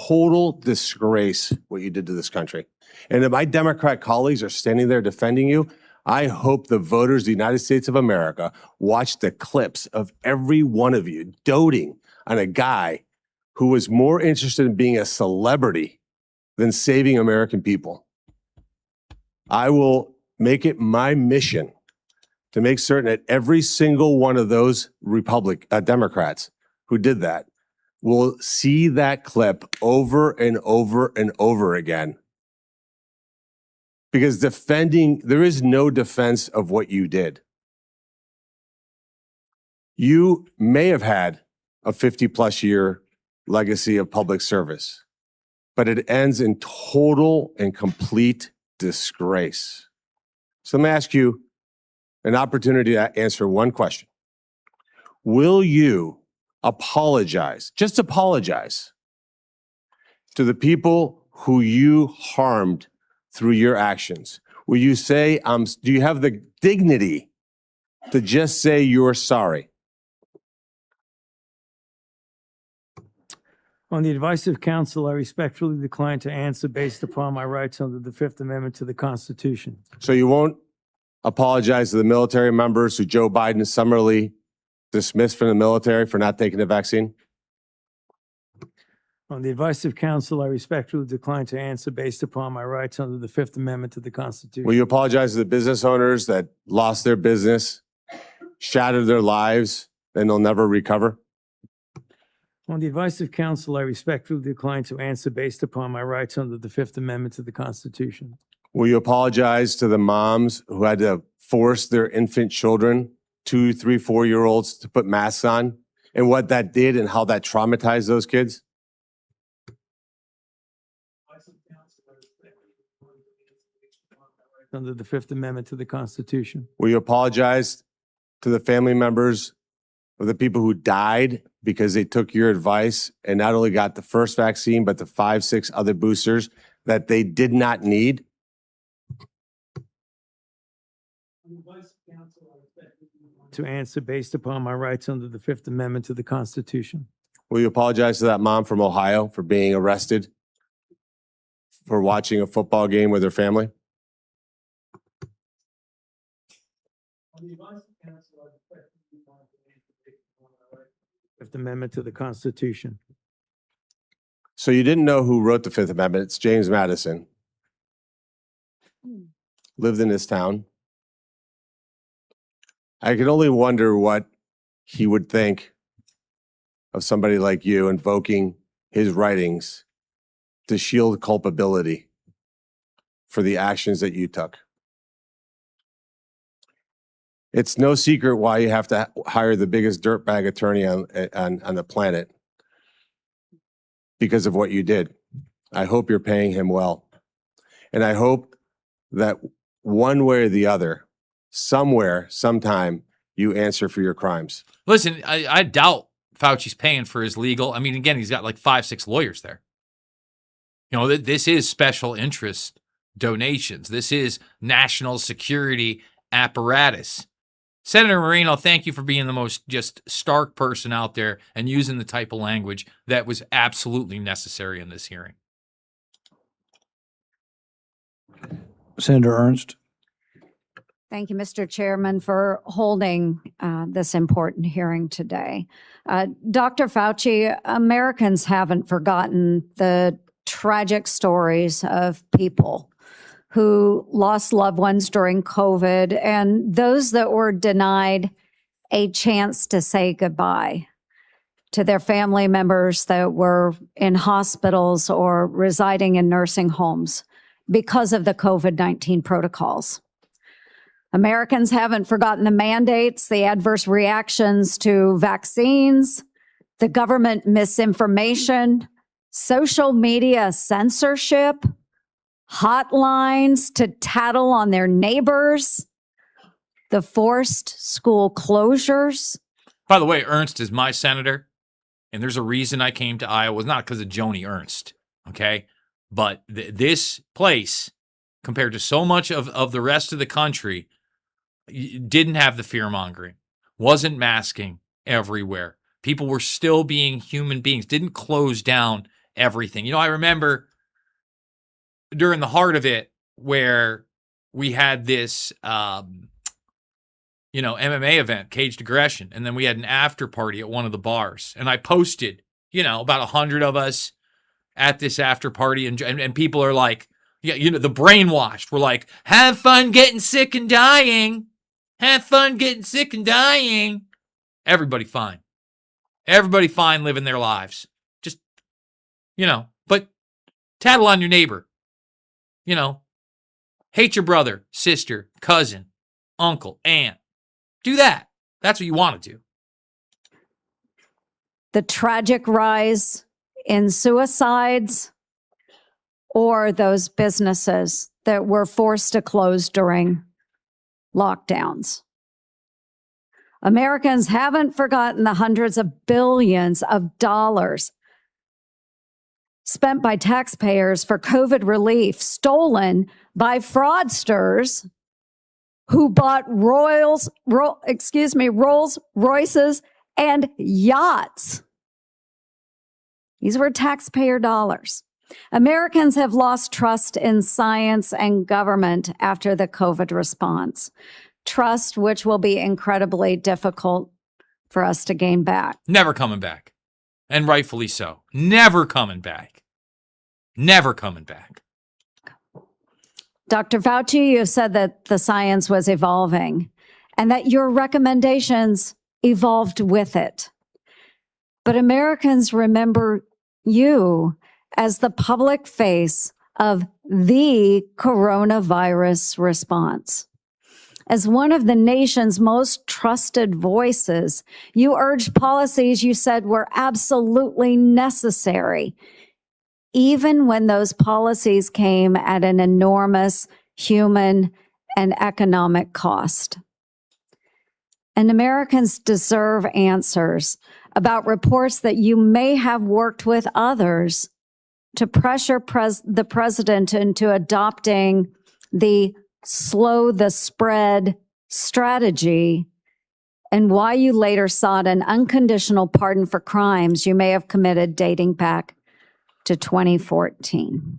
Total disgrace what you did to this country. And if my Democrat colleagues are standing there defending you, I hope the voters of the United States of America watch the clips of every one of you doting on a guy who was more interested in being a celebrity than saving American people. I will make it my mission to make certain that every single one of those Democrats who did that will see that clip over and over and over again. Because there is no defense of what you did. You may have had a 50-plus year legacy of public service, but it ends in total and complete disgrace. So let me ask you an opportunity to answer one question. Will you apologize, just apologize, to the people who you harmed through your actions? Will you say, do you have the dignity to just say you're sorry?
On the advice of counsel, I respectfully decline to answer based upon my rights under the Fifth Amendment to the Constitution.
So you won't apologize to the military members who Joe Biden summarily dismissed from the military for not taking the vaccine?
On the advice of counsel, I respectfully decline to answer based upon my rights under the Fifth Amendment to the Constitution.
Will you apologize to the business owners that lost their business, shattered their lives, and they'll never recover?
On the advice of counsel, I respectfully decline to answer based upon my rights under the Fifth Amendment to the Constitution.
Will you apologize to the moms who had to force their infant children, 2, 3, 4-year-olds, to put masks on, and what that did and how that traumatized those kids?
Under the Fifth Amendment to the Constitution.
Will you apologize to the family members of the people who died because they took your advice and not only got the first vaccine, but the 5, 6 other boosters that they did not need?
To answer based upon my rights under the Fifth Amendment to the Constitution.
Will you apologize to that mom from Ohio for being arrested for watching a football game with her family?
Fifth Amendment to the Constitution.
So you didn't know who wrote the Fifth Amendment. It's James Madison. Lived in this town. I can only wonder what he would think of somebody like you invoking his writings to shield culpability for the actions that you took. It's no secret why you have to hire the biggest dirtbag attorney on the planet because of what you did. I hope you're paying him well. And I hope that one way or the other, somewhere, sometime, you answer for your crimes.
Listen, I doubt Fauci's paying for his legal. I mean, again, he's got like 5, 6 lawyers there. You know, this is special interest donations. This is national security apparatus. Senator Moreno, thank you for being the most just stark person out there and using the type of language that was absolutely necessary in this hearing.
Senator Ernst.
Thank you, Mr. Chairman, for holding this important hearing today. Dr. Fauci, Americans haven't forgotten the tragic stories of people who lost loved ones during COVID and those that were denied a chance to say goodbye to their family members that were in hospitals or residing in nursing homes because of the COVID-19 protocols. Americans haven't forgotten the mandates, the adverse reactions to vaccines, the government misinformation, social media censorship, hotlines to tattle on their neighbors, the forced school closures.
By the way, Ernst is my senator, and there's a reason I came to Iowa. It's not because of Joni Ernst, okay? But this place, compared to so much of the rest of the country, didn't have the fear-mongering, wasn't masking everywhere. People were still being human beings, didn't close down everything. You know, I remember during the heart of it where we had this, MMA event, Caged Aggression, and then we had an after party at one of the bars. And I posted, about 100 of us at this after party, and people are like, the brainwashed were like, have fun getting sick and dying. Have fun getting sick and dying. Everybody fine. Everybody fine living their lives. Just, but tattle on your neighbor. Hate your brother, sister, cousin, uncle, aunt. Do that. That's what you want to do.
The tragic rise in suicides or those businesses that were forced to close during lockdowns. Americans haven't forgotten the hundreds of billions of dollars spent by taxpayers for COVID relief, stolen by fraudsters who bought Rolls Royces and yachts. These were taxpayer dollars. Americans have lost trust in science and government after the COVID response. Trust which will be incredibly difficult for us to gain back.
Never coming back. And rightfully so. Never coming back. Never coming back.
Dr. Fauci, you said that the science was evolving and that your recommendations evolved with it. But Americans remember you as the public face of the coronavirus response. As one of the nation's most trusted voices, you urged policies you said were absolutely necessary, even when those policies came at an enormous human and economic cost. And Americans deserve answers about reports that you may have worked with others to pressure the president into adopting the slow the spread strategy, and why you later sought an unconditional pardon for crimes you may have committed dating back to 2014.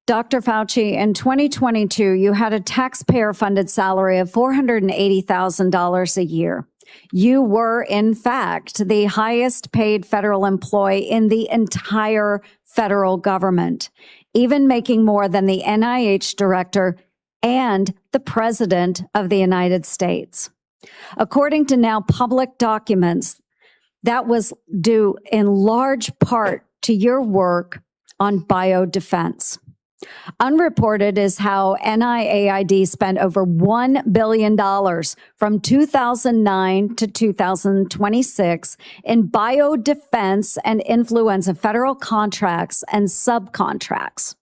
Dr. Fauci, in 2022, you had a taxpayer-funded salary of $480,000 a year. You were, in fact, the highest paid federal employee in the entire federal government, even making more than the NIH director and the president of the United States. According to now public documents, that was due in large part to your work on biodefense. Unreported is how NIAID spent over $1 billion from 2009 to 2026 in biodefense and influenza federal contracts and subcontracts.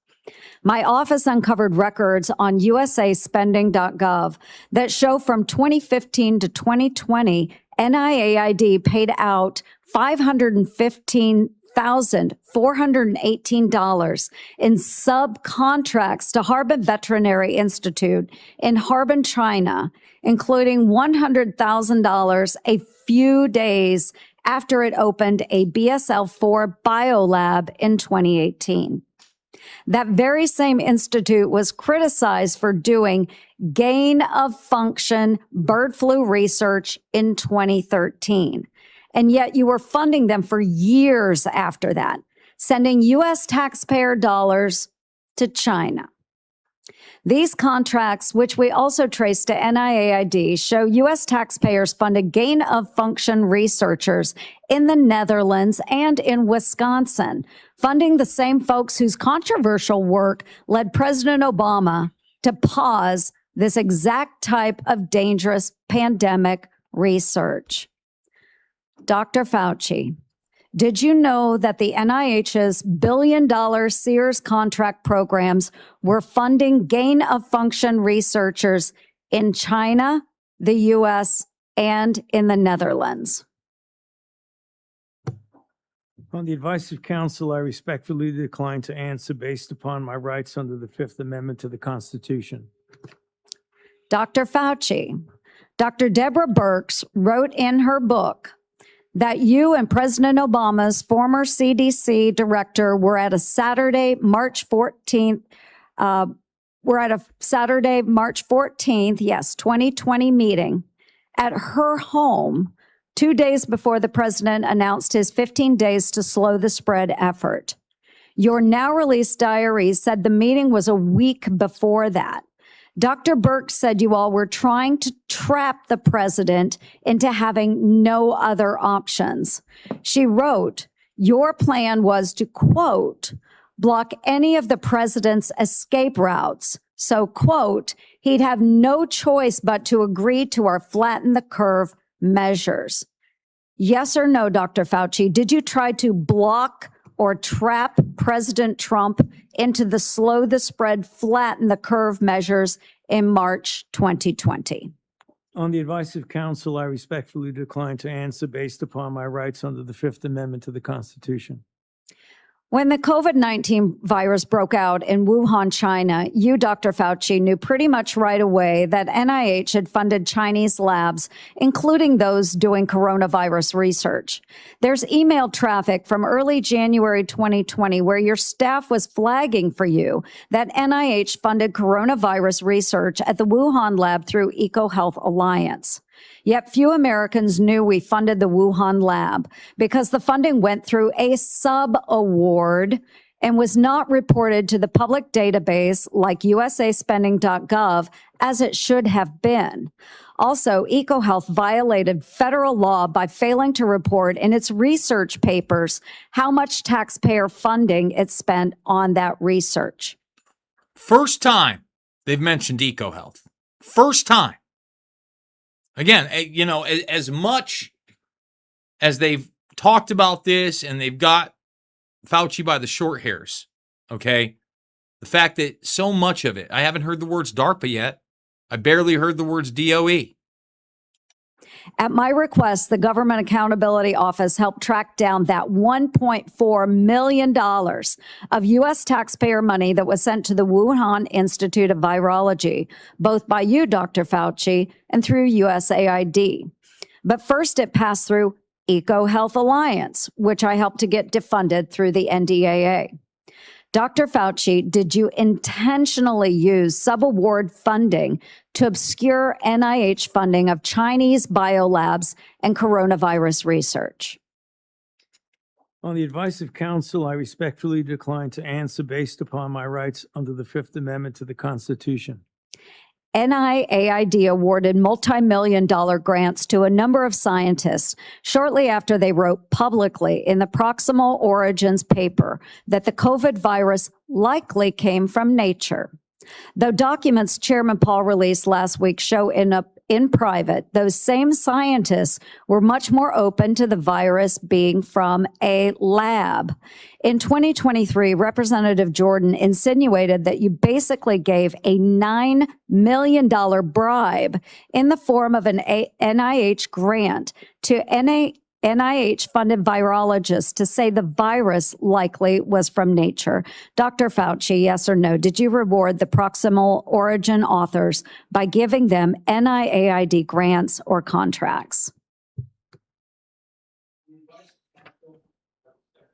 My office uncovered records on usaspending.gov that show from 2015 to 2020, NIAID paid out $515,418 in subcontracts to Harbin Veterinary Institute in Harbin, China, including $100,000 a few days after it opened a BSL-4 biolab in 2018. That very same institute was criticized for doing gain-of-function bird flu research in 2013. And yet you were funding them for years after that, sending U.S. taxpayer dollars to China. These contracts, which we also trace to NIAID, show U.S. taxpayers funded gain-of-function researchers in the Netherlands and in Wisconsin, funding the same folks whose controversial work led President Obama to pause this exact type of dangerous pandemic research. Dr. Fauci, did you know that the NIH's billion-dollar Sears contract programs were funding gain-of-function researchers in China, the U.S., and in the Netherlands?
On the advice of counsel, I respectfully decline to answer based upon my rights under the Fifth Amendment to the Constitution.
Dr. Fauci, Dr. Deborah Birx wrote in her book that you and President Obama's former CDC director were at a Saturday, March 14th, 2020 meeting at her home 2 days before the president announced his 15 days to slow the spread effort. Your now released diary said the meeting was a week before that. Dr. Birx said you all were trying to trap the president into having no other options. She wrote, your plan was to, quote, block any of the president's escape routes. So, quote, he'd have no choice but to agree to our flatten the curve measures. Yes or no, Dr. Fauci, did you try to block or trap President Trump into the slow the spread, flatten the curve measures in March 2020?
On the advice of counsel, I respectfully decline to answer based upon my rights under the Fifth Amendment to the Constitution.
When the COVID-19 virus broke out in Wuhan, China, you, Dr. Fauci, knew pretty much right away that NIH had funded Chinese labs, including those doing coronavirus research. There's email traffic from early January 2020 where your staff was flagging for you that NIH funded coronavirus research at the Wuhan lab through EcoHealth Alliance. Yet few Americans knew we funded the Wuhan lab because the funding went through a sub-award and was not reported to the public database like usaspending.gov as it should have been. Also, EcoHealth violated federal law by failing to report in its research papers how much taxpayer funding it spent on that research.
First time they've mentioned EcoHealth. First time. Again, you know, as much as they've talked about this and they've got Fauci by the short hairs, okay, the fact that so much of it, I haven't heard the words DARPA yet. I barely heard the words DOE.
At my request, the Government Accountability Office helped track down that $1.4 million of U.S. taxpayer money that was sent to the Wuhan Institute of Virology, both by you, Dr. Fauci, and through USAID. But first, it passed through EcoHealth Alliance, which I helped to get defunded through the NDAA. Dr. Fauci, did you intentionally use subaward funding to obscure NIH funding of Chinese biolabs and coronavirus research?
On the advice of counsel, I respectfully decline to answer based upon my rights under the Fifth Amendment to the Constitution.
NIAID awarded multi-million-dollar grants to a number of scientists shortly after they wrote publicly in the Proximal Origins paper that the COVID virus likely came from nature. Though documents Chairman Paul released last week show in private, those same scientists were much more open to the virus being from a lab. In 2023, Representative Jordan insinuated that you basically gave a $9 million bribe in the form of an NIH grant to NIH-funded virologists to say the virus likely was from nature. Dr. Fauci, yes or no, did you reward the Proximal Origin authors by giving them NIAID grants or contracts?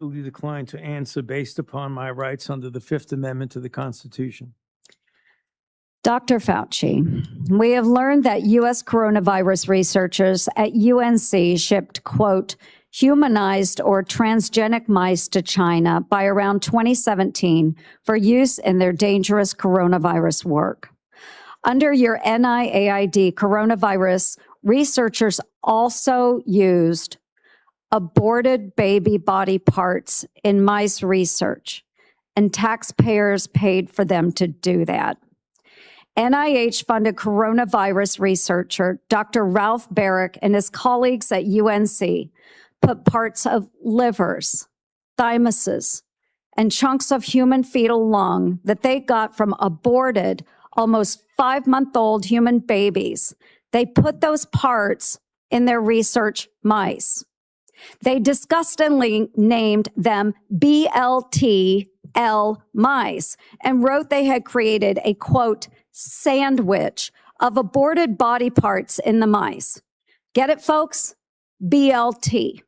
I will decline to answer based upon my rights under the Fifth Amendment to the Constitution.
Dr. Fauci, we have learned that U.S. coronavirus researchers at UNC shipped, quote, humanized or transgenic mice to China by around 2017 for use in their dangerous coronavirus work. Under your NIAID coronavirus, researchers also used aborted baby body parts in mice research, and taxpayers paid for them to do that. NIH-funded coronavirus researcher Dr. Ralph Barrick and his colleagues at UNC put parts of livers, thymuses, and chunks of human fetal lung that they got from aborted, almost 5-month-old human babies. They put those parts in their research mice. They disgustingly named them BLTL mice and wrote they had created a, quote, sandwich of aborted body parts in the mice. Get it, folks? BLT.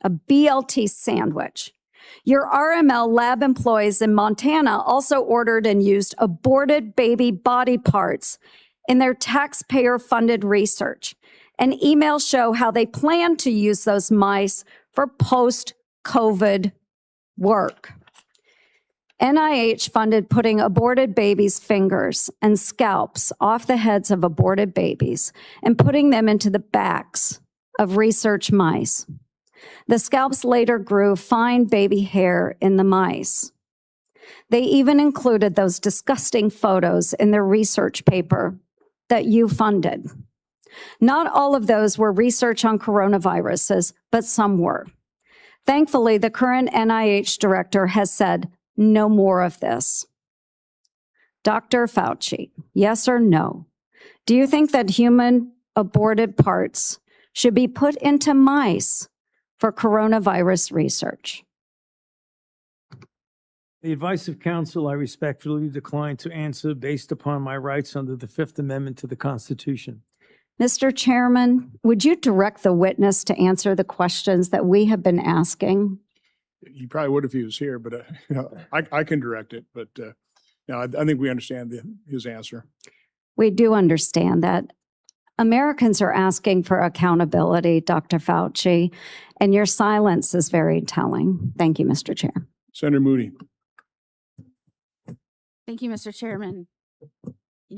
A BLT sandwich. Your RML lab employees in Montana also ordered and used aborted baby body parts in their taxpayer-funded research. And emails show how they plan to use those mice for post-COVID work. NIH funded putting aborted babies' fingers and scalps off the heads of aborted babies and putting them into the backs of research mice. The scalps later grew fine baby hair in the mice. They even included those disgusting photos in their research paper that you funded. Not all of those were research on coronaviruses, but some were. Thankfully, the current NIH director has said, no more of this. Dr. Fauci, yes or no? Do you think that human aborted parts should be put into mice for coronavirus research?
The advice of counsel, I respectfully decline to answer based upon my rights under the Fifth Amendment to the Constitution.
Mr. Chairman, would you direct the witness to answer the questions that we have been asking?
He probably would if he was here, but I can direct it. But I think we understand his answer.
We do understand that. Americans are asking for accountability, Dr. Fauci, and your silence is very telling. Thank you, Mr. Chair.
Senator Moody.
Thank you, Mr. Chairman.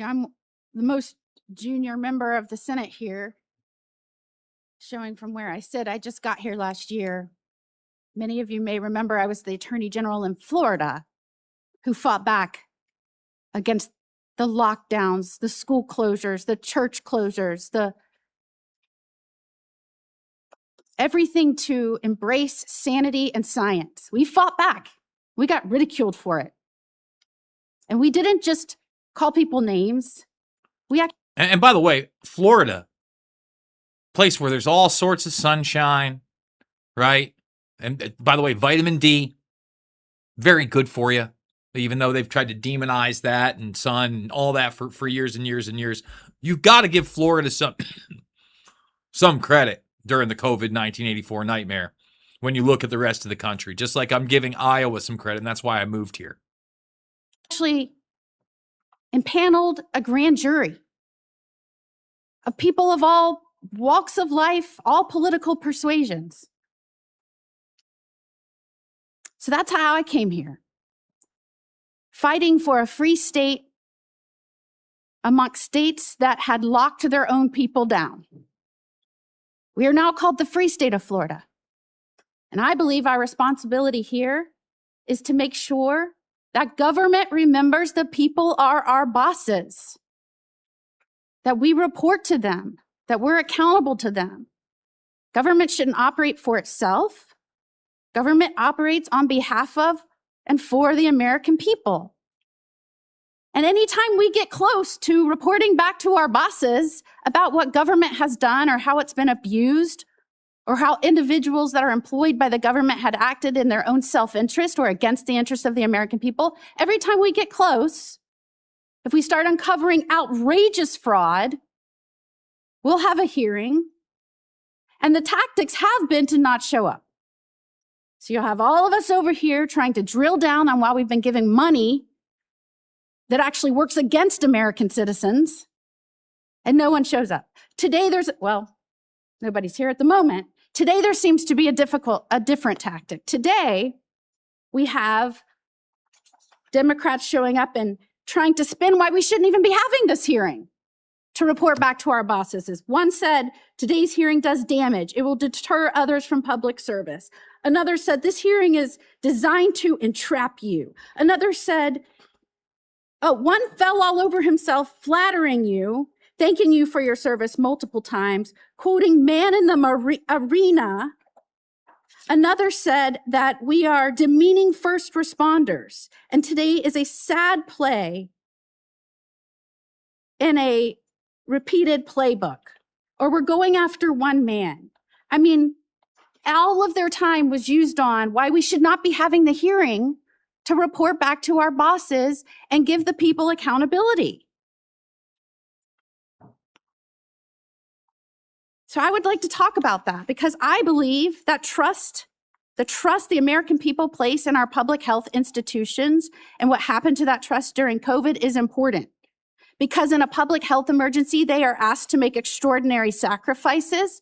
I'm the most junior member of the Senate here, showing from where I sit. I just got here last year. Many of you may remember I was the Attorney General in Florida who fought back against the lockdowns, the school closures, the church closures, everything to embrace sanity and science. We fought back. We got ridiculed for it. And we didn't just call people names.
And by the way, Florida, place where there's all sorts of sunshine, right? And by the way, vitamin D, very good for you, even though they've tried to demonize that and sun and all that for years and years and years. You've got to give Florida some credit during the COVID 1984 nightmare when you look at the rest of the country, just like I'm giving Iowa some credit, and that's why I moved here.
Actually impaneled a grand jury of people of all walks of life, all political persuasions. So that's how I came here, fighting for a free state amongst states that had locked their own people down. We are now called the free state of Florida. And I believe our responsibility here is to make sure that government remembers the people are our bosses, that we report to them, that we're accountable to them. Government shouldn't operate for itself. Government operates on behalf of and for the American people. And anytime we get close to reporting back to our bosses about what government has done or how it's been abused or how individuals that are employed by the government had acted in their own self-interest or against the interests of the American people, every time we get close, if we start uncovering outrageous fraud, we'll have a hearing. And the tactics have been to not show up. So you'll have all of us over here trying to drill down on why we've been giving money that actually works against American citizens, and no one shows up. Today nobody's here at the moment. Today, there seems to be a different tactic. Today, we have Democrats showing up and trying to spin why we shouldn't even be having this hearing to report back to our bosses. As one said, today's hearing does damage. It will deter others from public service. Another said, this hearing is designed to entrap you. Another said, one fell all over himself, flattering you, thanking you for your service multiple times, quoting man in the arena. Another said that we are demeaning first responders. And today is a sad play in a repeated playbook, or we're going after one man. I mean, all of their time was used on why we should not be having the hearing to report back to our bosses and give the people accountability. So I would like to talk about that because I believe that the trust the American people place in our public health institutions and what happened to that trust during COVID is important. Because in a public health emergency, they are asked to make extraordinary sacrifices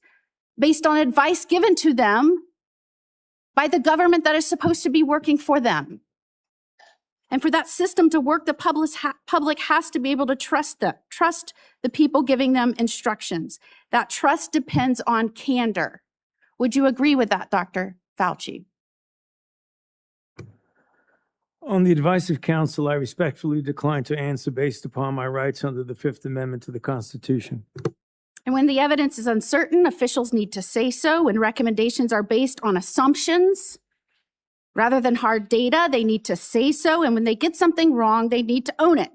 based on advice given to them by the government that is supposed to be working for them. And for that system to work, the public has to be able to trust the people giving them instructions. That trust depends on candor. Would you agree with that, Dr. Fauci?
On the advice of counsel, I respectfully decline to answer based upon my rights under the Fifth Amendment to the Constitution.
And when the evidence is uncertain, officials need to say so. When recommendations are based on assumptions rather than hard data, they need to say so. And when they get something wrong, they need to own it.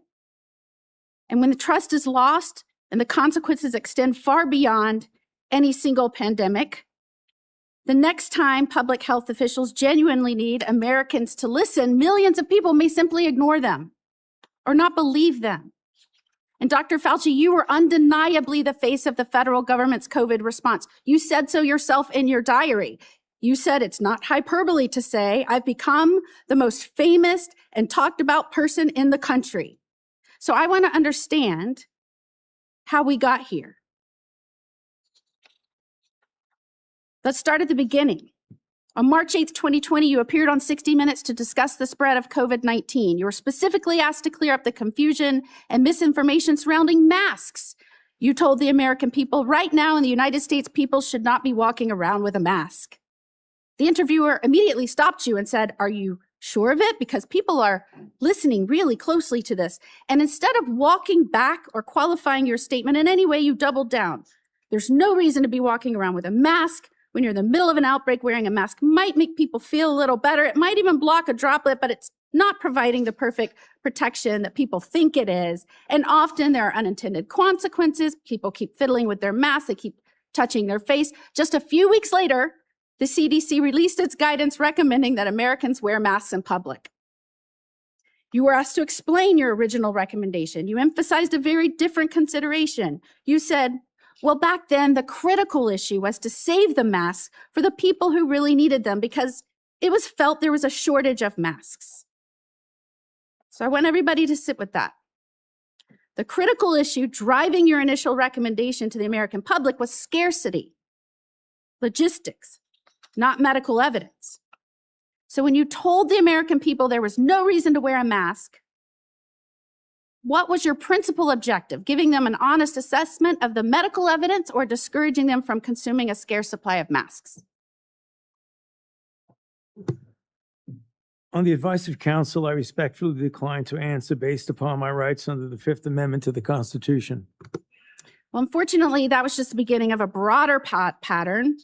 And when the trust is lost and the consequences extend far beyond any single pandemic, the next time public health officials genuinely need Americans to listen, millions of people may simply ignore them or not believe them. And Dr. Fauci, you were undeniably the face of the federal government's COVID response. You said so yourself in your diary. You said it's not hyperbole to say, I've become the most famous and talked about person in the country. So I want to understand how we got here. Let's start at the beginning. On March 8th, 2020, you appeared on 60 Minutes to discuss the spread of COVID-19. You were specifically asked to clear up the confusion and misinformation surrounding masks. You told the American people, right now in the United States, people should not be walking around with a mask. The interviewer immediately stopped you and said, are you sure of it? Because people are listening really closely to this. And instead of walking back or qualifying your statement in any way, you doubled down. There's no reason to be walking around with a mask. When you're in the middle of an outbreak, wearing a mask might make people feel a little better. It might even block a droplet, but it's not providing the perfect protection that people think it is. And often there are unintended consequences. People keep fiddling with their masks. They keep touching their face. Just a few weeks later, the CDC released its guidance recommending that Americans wear masks in public. You were asked to explain your original recommendation. You emphasized a very different consideration. You said, well, back then, the critical issue was to save the masks for the people who really needed them because it was felt there was a shortage of masks. So I want everybody to sit with that. The critical issue driving your initial recommendation to the American public was scarcity, logistics, not medical evidence. So when you told the American people there was no reason to wear a mask, what was your principal objective? Giving them an honest assessment of the medical evidence or discouraging them from consuming a scarce supply of masks?
On the advice of counsel, I respectfully decline to answer based upon my rights under the Fifth Amendment to the Constitution.
Well, unfortunately, that was just the beginning of a broader pattern.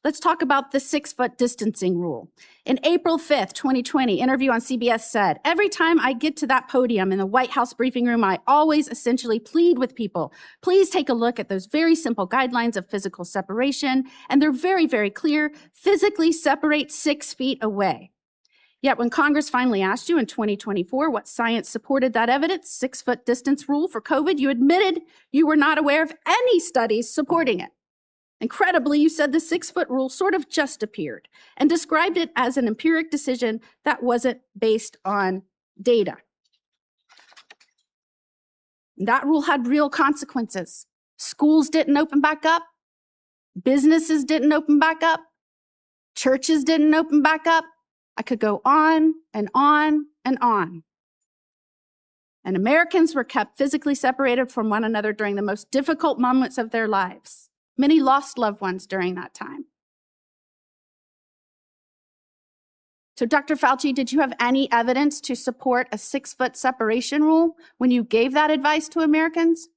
Let's talk about the 6-foot distancing rule. In April 5th, 2020, interview on CBS said, every time I get to that podium in the White House briefing room, I always essentially plead with people. Please take a look at those very simple guidelines of physical separation. And they're very, very clear. Physically separate 6 feet away. Yet when Congress finally asked you in 2024 what science supported that evidence, 6-foot distance rule for COVID, you admitted you were not aware of any studies supporting it. Incredibly, you said the 6-foot rule sort of just appeared and described it as an empiric decision that wasn't based on data. That rule had real consequences. Schools didn't open back up. Businesses didn't open back up. Churches didn't open back up. I could go on and on and on. And Americans were kept physically separated from one another during the most difficult moments of their lives. Many lost loved ones during that time. So, Dr. Fauci, did you have any evidence to support a 6-foot separation rule when you gave that advice to Americans?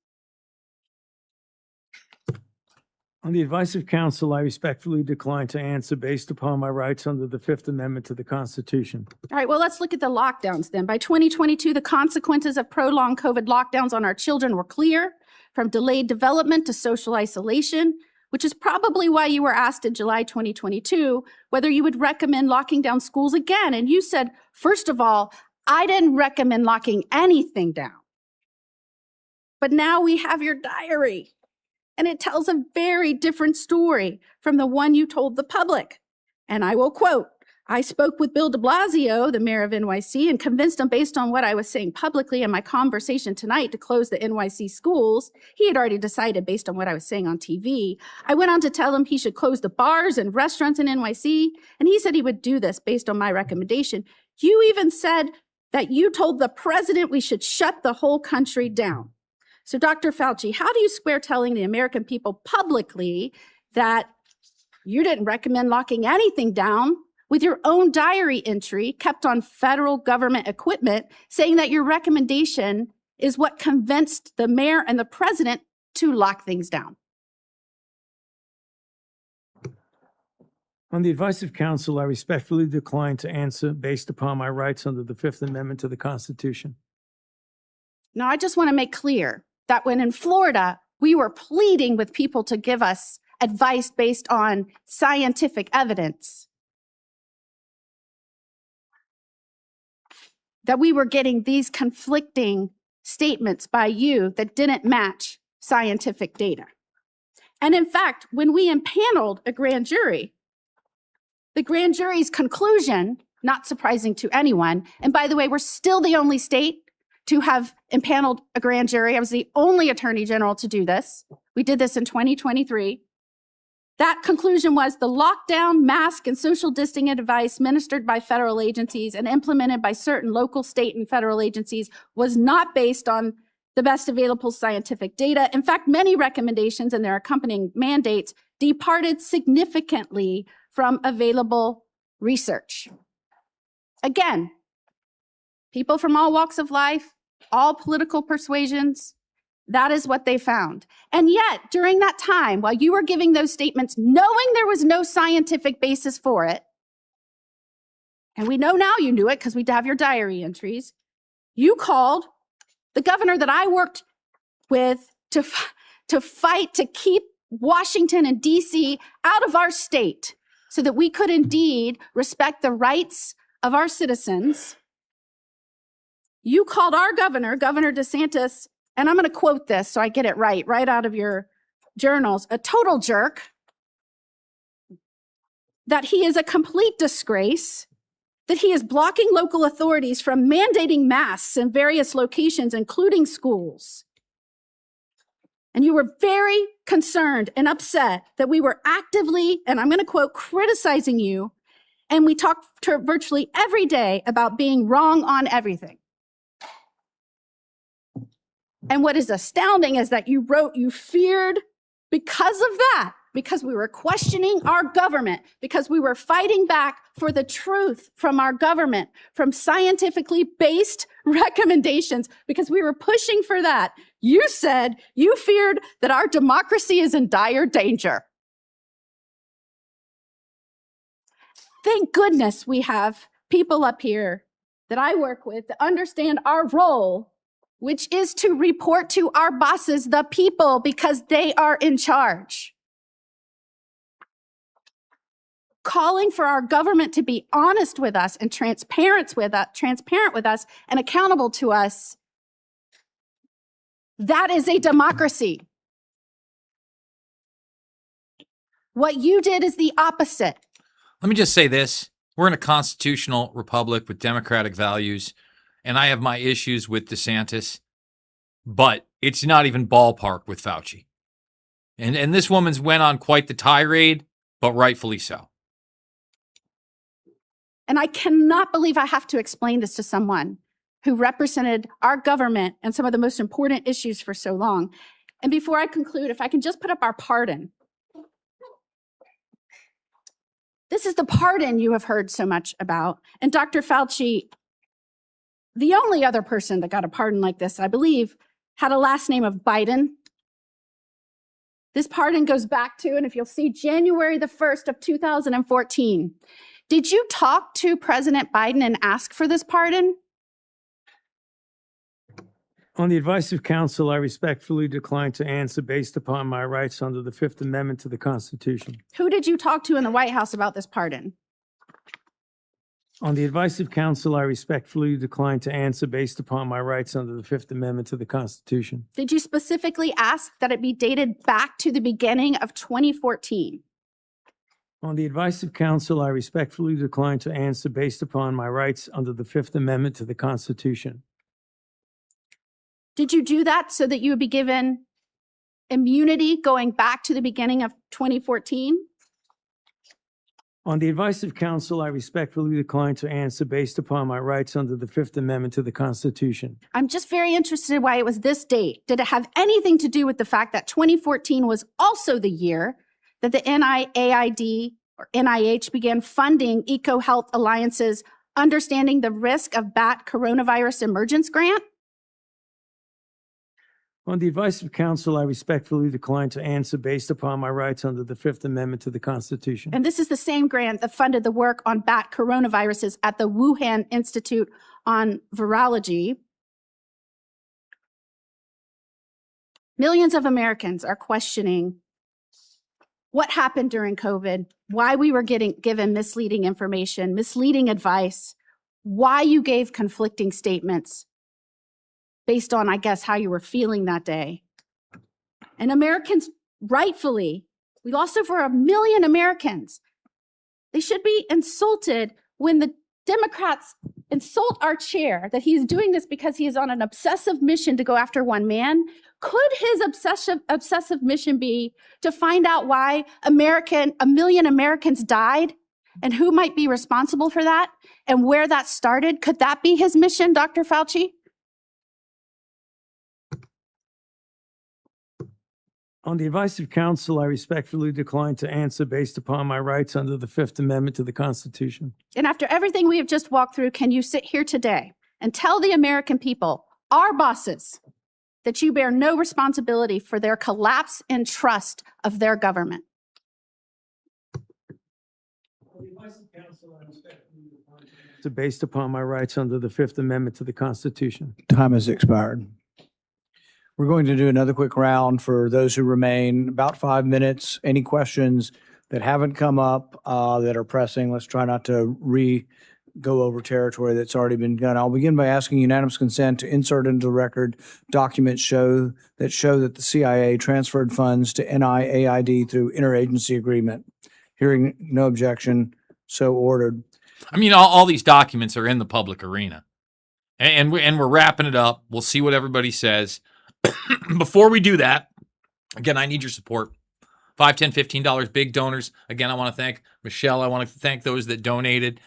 On the advice of counsel, I respectfully decline to answer based upon my rights under the Fifth Amendment to the Constitution.
All right, well, let's look at the lockdowns then. By 2022, the consequences of prolonged COVID lockdowns on our children were clear, from delayed development to social isolation, which is probably why you were asked in July 2022 whether you would recommend locking down schools again. And you said, first of all, I didn't recommend locking anything down. But now we have your diary. And it tells a very different story from the one you told the public. And I will quote, I spoke with Bill de Blasio, the mayor of NYC, and convinced him based on what I was saying publicly in my conversation tonight to close the NYC schools. He had already decided based on what I was saying on TV. I went on to tell him he should close the bars and restaurants in NYC, and he said he would do this based on my recommendation. You even said that you told the president we should shut the whole country down. So, Dr. Fauci, how do you square telling the American people publicly that you didn't recommend locking anything down with your own diary entry kept on federal government equipment saying that your recommendation is what convinced the mayor and the president to lock things down?
On the advice of counsel, I respectfully decline to answer based upon my rights under the Fifth Amendment to the Constitution.
Now, I just want to make clear that when in Florida, we were pleading with people to give us advice based on scientific evidence, that we were getting these conflicting statements by you that didn't match scientific data. And in fact, when we impaneled a grand jury, the grand jury's conclusion, not surprising to anyone, and by the way, we're still the only state to have impaneled a grand jury. I was the only attorney general to do this. We did this in 2023. That conclusion was the lockdown, mask, and social distancing advice ministered by federal agencies and implemented by certain local, state, and federal agencies was not based on the best available scientific data. In fact, many recommendations and their accompanying mandates departed significantly from available research. Again, people from all walks of life, all political persuasions, that is what they found. And yet, during that time, while you were giving those statements, knowing there was no scientific basis for it, and we know now you knew it because we have your diary entries, you called the governor that I worked with to fight to keep Washington and DC out of our state so that we could indeed respect the rights of our citizens. You called our governor, Governor DeSantis, and I'm going to quote this so I get it right out of your journals, a total jerk, that he is a complete disgrace, that he is blocking local authorities from mandating masks in various locations, including schools. And you were very concerned and upset that we were actively, and I'm going to quote, criticizing you, and we talked virtually every day about being wrong on everything. And what is astounding is that you wrote you feared because of that, because we were questioning our government, because we were fighting back for the truth from our government, from scientifically based recommendations, because we were pushing for that. You said you feared that our democracy is in dire danger. Thank goodness we have people up here that I work with that understand our role, which is to report to our bosses, the people, because they are in charge. Calling for our government to be honest with us and transparent with us and accountable to us. That is a democracy. What you did is the opposite.
Let me just say this. We're in a constitutional republic with democratic values, and I have my issues with DeSantis, but it's not even ballpark with Fauci. And this woman's went on quite the tirade, but rightfully so.
And I cannot believe I have to explain this to someone who represented our government and some of the most important issues for so long. And before I conclude, if I can just put up our pardon. This is the pardon you have heard so much about. And Dr. Fauci, the only other person that got a pardon like this, I believe, had a last name of Biden. This pardon goes back to, and if you'll see, January the 1st of 2014. Did you talk to President Biden and ask for this pardon?
On the advice of counsel, I respectfully decline to answer based upon my rights under the Fifth Amendment to the Constitution.
Who did you talk to in the White House about this pardon?
On the advice of counsel, I respectfully decline to answer based upon my rights under the Fifth Amendment to the Constitution.
Did you specifically ask that it be dated back to the beginning of 2014?
On the advice of counsel, I respectfully decline to answer based upon my rights under the Fifth Amendment to the Constitution.
Did you do that so that you would be given immunity going back to the beginning of 2014?
On the advice of counsel, I respectfully decline to answer based upon my rights under the Fifth Amendment to the Constitution.
I'm just very interested in why it was this date. Did it have anything to do with the fact that 2014 was also the year that the NIAID or NIH began funding EcoHealth Alliance's Understanding the Risk of Bat Coronavirus Emergence grant?
On the advice of counsel, I respectfully decline to answer based upon my rights under the Fifth Amendment to the Constitution.
And this is the same grant that funded the work on bat coronaviruses at the Wuhan Institute on Virology. Millions of Americans are questioning what happened during COVID, why we were given misleading information, misleading advice, why you gave conflicting statements based on, I guess, how you were feeling that day. And Americans, rightfully, we lost over 1 million Americans. They should be insulted when the Democrats insult our chair that he's doing this because he is on an obsessive mission to go after one man. Could his obsessive mission be to find out why 1 million Americans died and who might be responsible for that and where that started? Could that be his mission, Dr. Fauci?
On the advice of counsel, I respectfully decline to answer based upon my rights under the Fifth Amendment to the Constitution.
And after everything we have just walked through, can you sit here today and tell the American people, our bosses, that you bear no responsibility for their collapse in trust of their government?
On the advice of counsel, I respectfully decline to answer based upon my rights under the Fifth Amendment to the Constitution.
Time has expired. We're going to do another quick round for those who remain, about 5 minutes. Any questions that haven't come up that are pressing? Let's try not to go over territory that's already been done. I'll begin by asking unanimous consent to insert into the record documents show that the CIA transferred funds to NIAID through interagency agreement. Hearing no objection, so ordered.
I mean, all these documents are in the public arena. And we're wrapping it up. We'll see what everybody says. Before we do that, again, I need your support. $5, $10, $15 big donors. Again, I want to thank Michelle. I want to thank those that donated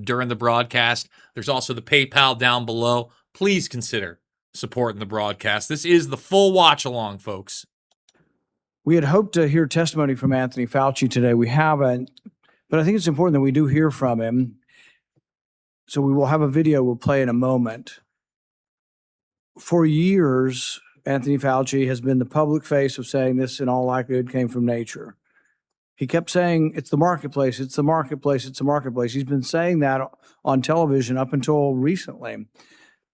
during the broadcast. There's also the PayPal down below. Please consider supporting the broadcast. This is the full watch along, folks.
We had hoped to hear testimony from Anthony Fauci today. We haven't, but I think it's important that we do hear from him. So we will have a video we'll play in a moment. For years, Anthony Fauci has been the public face of saying this in all likelihood came from nature. He kept saying, it's the marketplace, it's the marketplace, it's the marketplace. He's been saying that on television up until recently.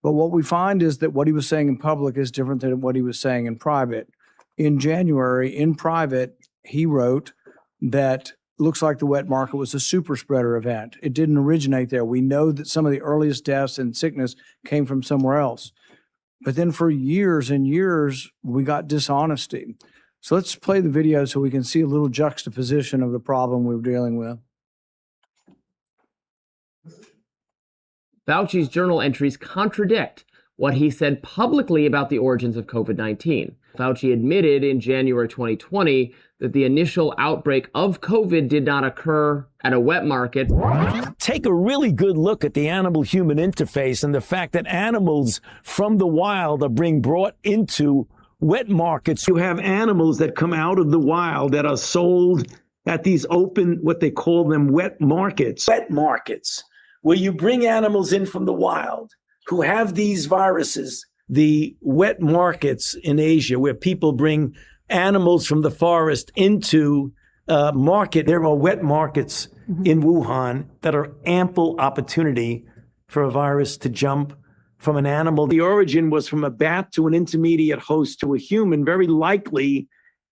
But what we find is that what he was saying in public is different than what he was saying in private. In January, in private, he wrote that looks like the wet market was a super spreader event. It didn't originate there. We know that some of the earliest deaths and sickness came from somewhere else. But then for years and years, we got dishonesty. So let's play the video so we can see a little juxtaposition of the problem we're dealing with.
Fauci's journal entries contradict what he said publicly about the origins of COVID-19. Fauci admitted in January 2020 that the initial outbreak of COVID did not occur at a wet market.
Take a really good look at the animal-human interface and the fact that animals from the wild are being brought into wet markets. You have animals that come out of the wild that are sold at these open, what they call them, wet markets. Wet markets, where you bring animals in from the wild who have these viruses. The wet markets in Asia, where people bring animals from the forest into market. There are wet markets in Wuhan that are ample opportunity for a virus to jump from an animal. The origin was from a bat to an intermediate host to a human, very likely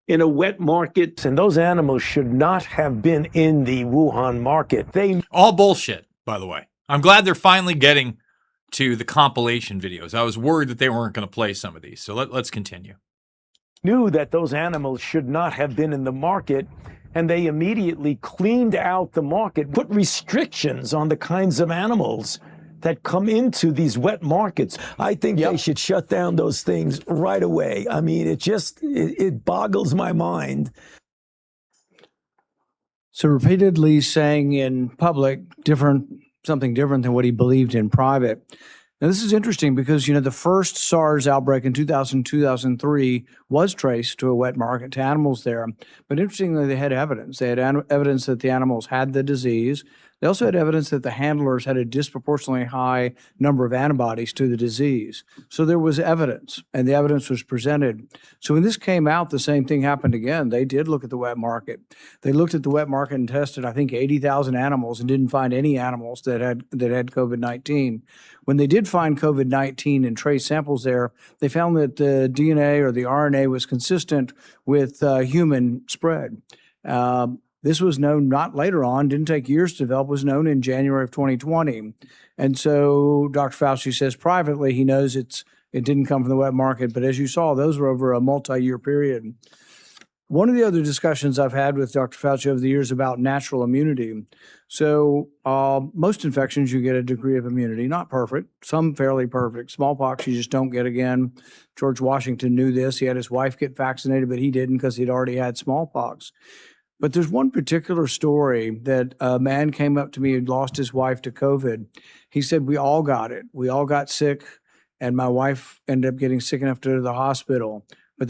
in a wet market. And those animals should not have been in the Wuhan market.
All bullshit, by the way. I'm glad they're finally getting to the compilation videos. I was worried that they weren't going to play some of these. So let's continue.
Knew that those animals should not have been in the market, and they immediately cleaned out the market, put restrictions on the kinds of animals that come into these wet markets. I think they should shut down those things right away. I mean, it boggles my mind.
So repeatedly saying in public something different than what he believed in private. Now, this is interesting because, the first SARS outbreak in 2003 was traced to a wet market, to animals there. But interestingly, they had evidence. They had evidence that the animals had the disease. They also had evidence that the handlers had a disproportionately high number of antibodies to the disease. So there was evidence, and the evidence was presented. So when this came out, the same thing happened again. They did look at the wet market. They looked at the wet market and tested, I think, 80,000 animals and didn't find any animals that had COVID-19. When they did find COVID-19 and trace samples there, they found that the DNA or the RNA was consistent with human spread. This was known not later on, didn't take years to develop, was known in January of 2020. And so Dr. Fauci says privately he knows it didn't come from the wet market, but as you saw, those were over a multi-year period. One of the other discussions I've had with Dr. Fauci over the years about natural immunity. So most infections, you get a degree of immunity, not perfect, some fairly perfect. Smallpox, you just don't get again. George Washington knew this. He had his wife get vaccinated, but he didn't because he'd already had smallpox. But there's one particular story that a man came up to me who'd lost his wife to COVID. He said, we all got it. We all got sick, and my wife ended up getting sick enough to go to the hospital. But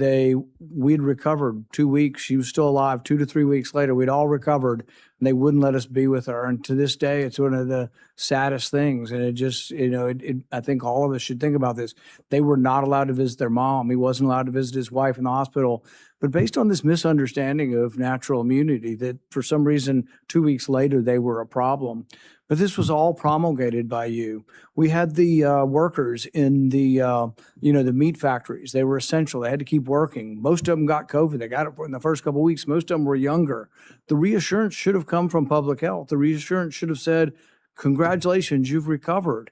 we'd recovered 2 weeks. She was still alive. 2 to 3 weeks later, we'd all recovered, and they wouldn't let us be with her. And to this day, it's one of the saddest things. And it just, I think all of us should think about this. They were not allowed to visit their mom. He wasn't allowed to visit his wife in the hospital. But based on this misunderstanding of natural immunity, that for some reason, 2 weeks later, they were a problem. But this was all promulgated by you. We had the workers in the meat factories. They were essential. They had to keep working. Most of them got COVID. They got it in the first couple of weeks. Most of them were younger. The reassurance should have come from public health. The reassurance should have said, congratulations, you've recovered.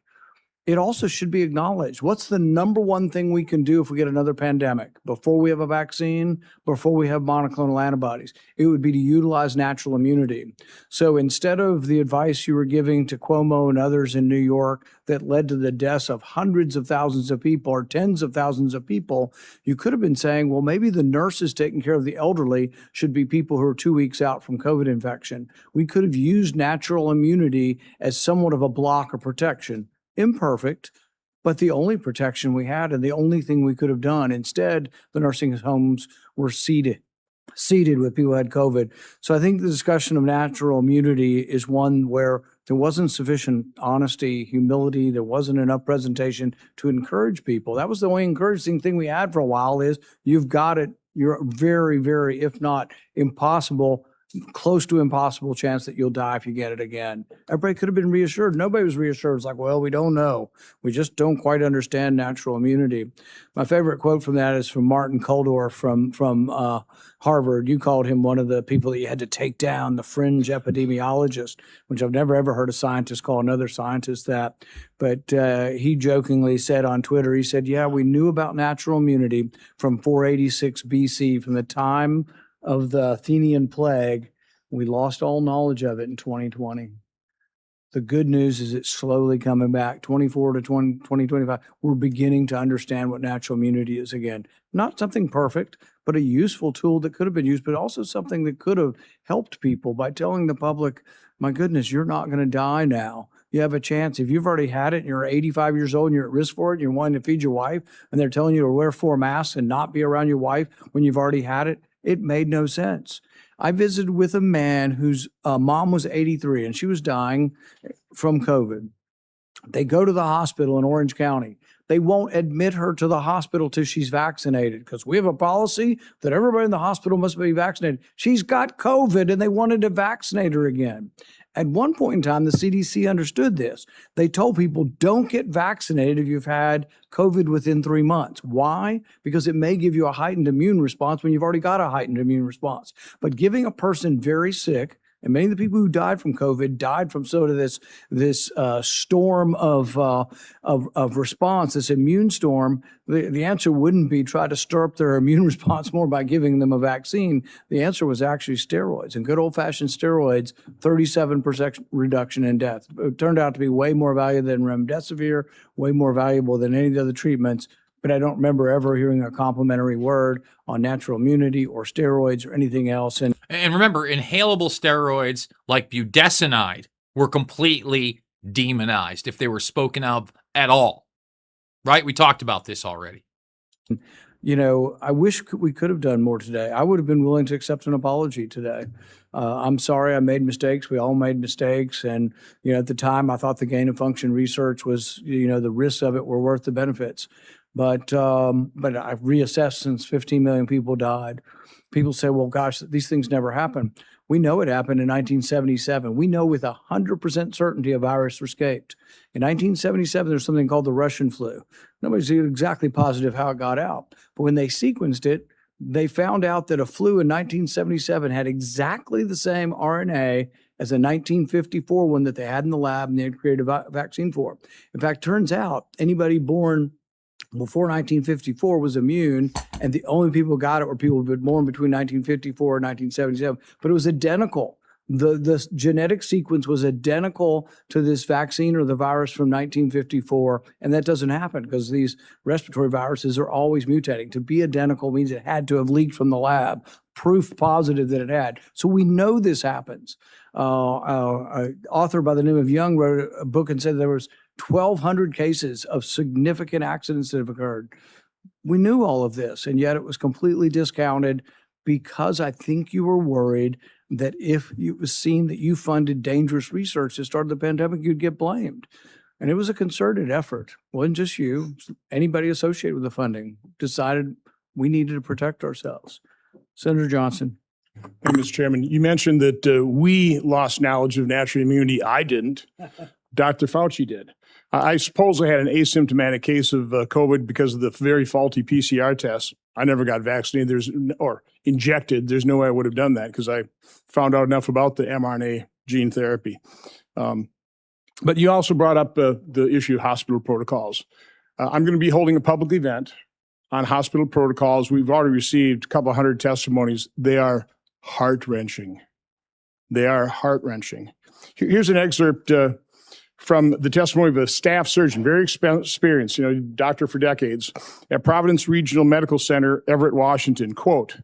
It also should be acknowledged. What's the number one thing we can do if we get another pandemic? Before we have a vaccine, before we have monoclonal antibodies, it would be to utilize natural immunity. So instead of the advice you were giving to Cuomo and others in New York that led to the deaths of hundreds of thousands of people or tens of thousands of people, you could have been saying, well, maybe the nurses taking care of the elderly should be people who are 2 weeks out from COVID infection. We could have used natural immunity as somewhat of a block of protection. Imperfect, but the only protection we had and the only thing we could have done. Instead, the nursing homes were seated with people who had COVID. So I think the discussion of natural immunity is one where there wasn't sufficient honesty, humility, there wasn't enough presentation to encourage people. That was the only encouraging thing we had for a while is you've got it. You're very, very, if not impossible, close to impossible chance that you'll die if you get it again. Everybody could have been reassured. Nobody was reassured. It's like, well, we don't know. We just don't quite understand natural immunity. My favorite quote from that is from Martin Kulldorff from Harvard. You called him one of the people that you had to take down, the fringe epidemiologist, which I've never ever heard a scientist call another scientist that. But he jokingly said on Twitter, he said, yeah, we knew about natural immunity from 486 BC, from the time of the Athenian plague. We lost all knowledge of it in 2020. The good news is it's slowly coming back. 24 to 2025, we're beginning to understand what natural immunity is again. Not something perfect, but a useful tool that could have been used, but also something that could have helped people by telling the public, my goodness, you're not going to die now. You have a chance. If you've already had it and you're 85 years old and you're at risk for it, and you're wanting to feed your wife, and they're telling you to wear 4 masks and not be around your wife when you've already had it, it made no sense. I visited with a man whose mom was 83 and she was dying from COVID. They go to the hospital in Orange County. They won't admit her to the hospital till she's vaccinated because we have a policy that everybody in the hospital must be vaccinated. She's got COVID and they wanted to vaccinate her again. At one point in time, the CDC understood this. They told people, don't get vaccinated if you've had COVID within 3 months. Why? Because it may give you a heightened immune response when you've already got a heightened immune response. But giving a person very sick, and many of the people who died from COVID died from sort of this storm of response, this immune storm. The answer wouldn't be try to stir up their immune response more by giving them a vaccine. The answer was actually steroids, and good old-fashioned steroids, 37% reduction in death. It turned out to be way more valuable than remdesivir, way more valuable than any of the other treatments. But I don't remember ever hearing a complimentary word on natural immunity or steroids or anything else. And
remember, inhalable steroids like budesonide were completely demonized if they were spoken of at all. Right? We talked about this already.
You know, I wish we could have done more today. I would have been willing to accept an apology today. I'm sorry I made mistakes. We all made mistakes. And, you know, at the time, I thought the gain of function research was, you know, the risks of it were worth the benefits. But I've reassessed since 15 million people died. People say, well, gosh, these things never happen. We know it happened in 1977. We know with 100% certainty a virus escaped. In 1977, there's something called the Russian flu. Nobody's exactly positive how it got out. But when they sequenced it, they found out that a flu in 1977 had exactly the same RNA as a 1954 one that they had in the lab and they had created a vaccine for. In fact, turns out anybody born before 1954 was immune, and the only people who got it were people who were born between 1954 and 1977. But it was identical. The genetic sequence was identical to this vaccine or the virus from 1954, and that doesn't happen because these respiratory viruses are always mutating. To be identical means it had to have leaked from the lab, proof positive that it had. So we know this happens. An author by the name of Young wrote a book and said there was 1,200 cases of significant accidents that have occurred. We knew all of this, and yet it was completely discounted because I think you were worried that if it was seen that you funded dangerous research that started the pandemic, you'd get blamed. And it was a concerted effort. It wasn't just you. Anybody associated with the funding decided we needed to protect ourselves. Senator Johnson.
Mr. Chairman, you mentioned that we lost knowledge of natural immunity. I didn't. Dr. Fauci did. I suppose I had an asymptomatic case of COVID because of the very faulty PCR test. I never got vaccinated or injected. There's no way I would have done that because I found out enough about the mRNA gene therapy. But you also brought up the issue of hospital protocols. I'm going to be holding a public event on hospital protocols. We've already received a couple hundred testimonies. They are heart-wrenching. They are heart-wrenching. Here's an excerpt from the testimony of a staff surgeon, very experienced, doctor for decades, at Providence Regional Medical Center, Everett, Washington. Quote,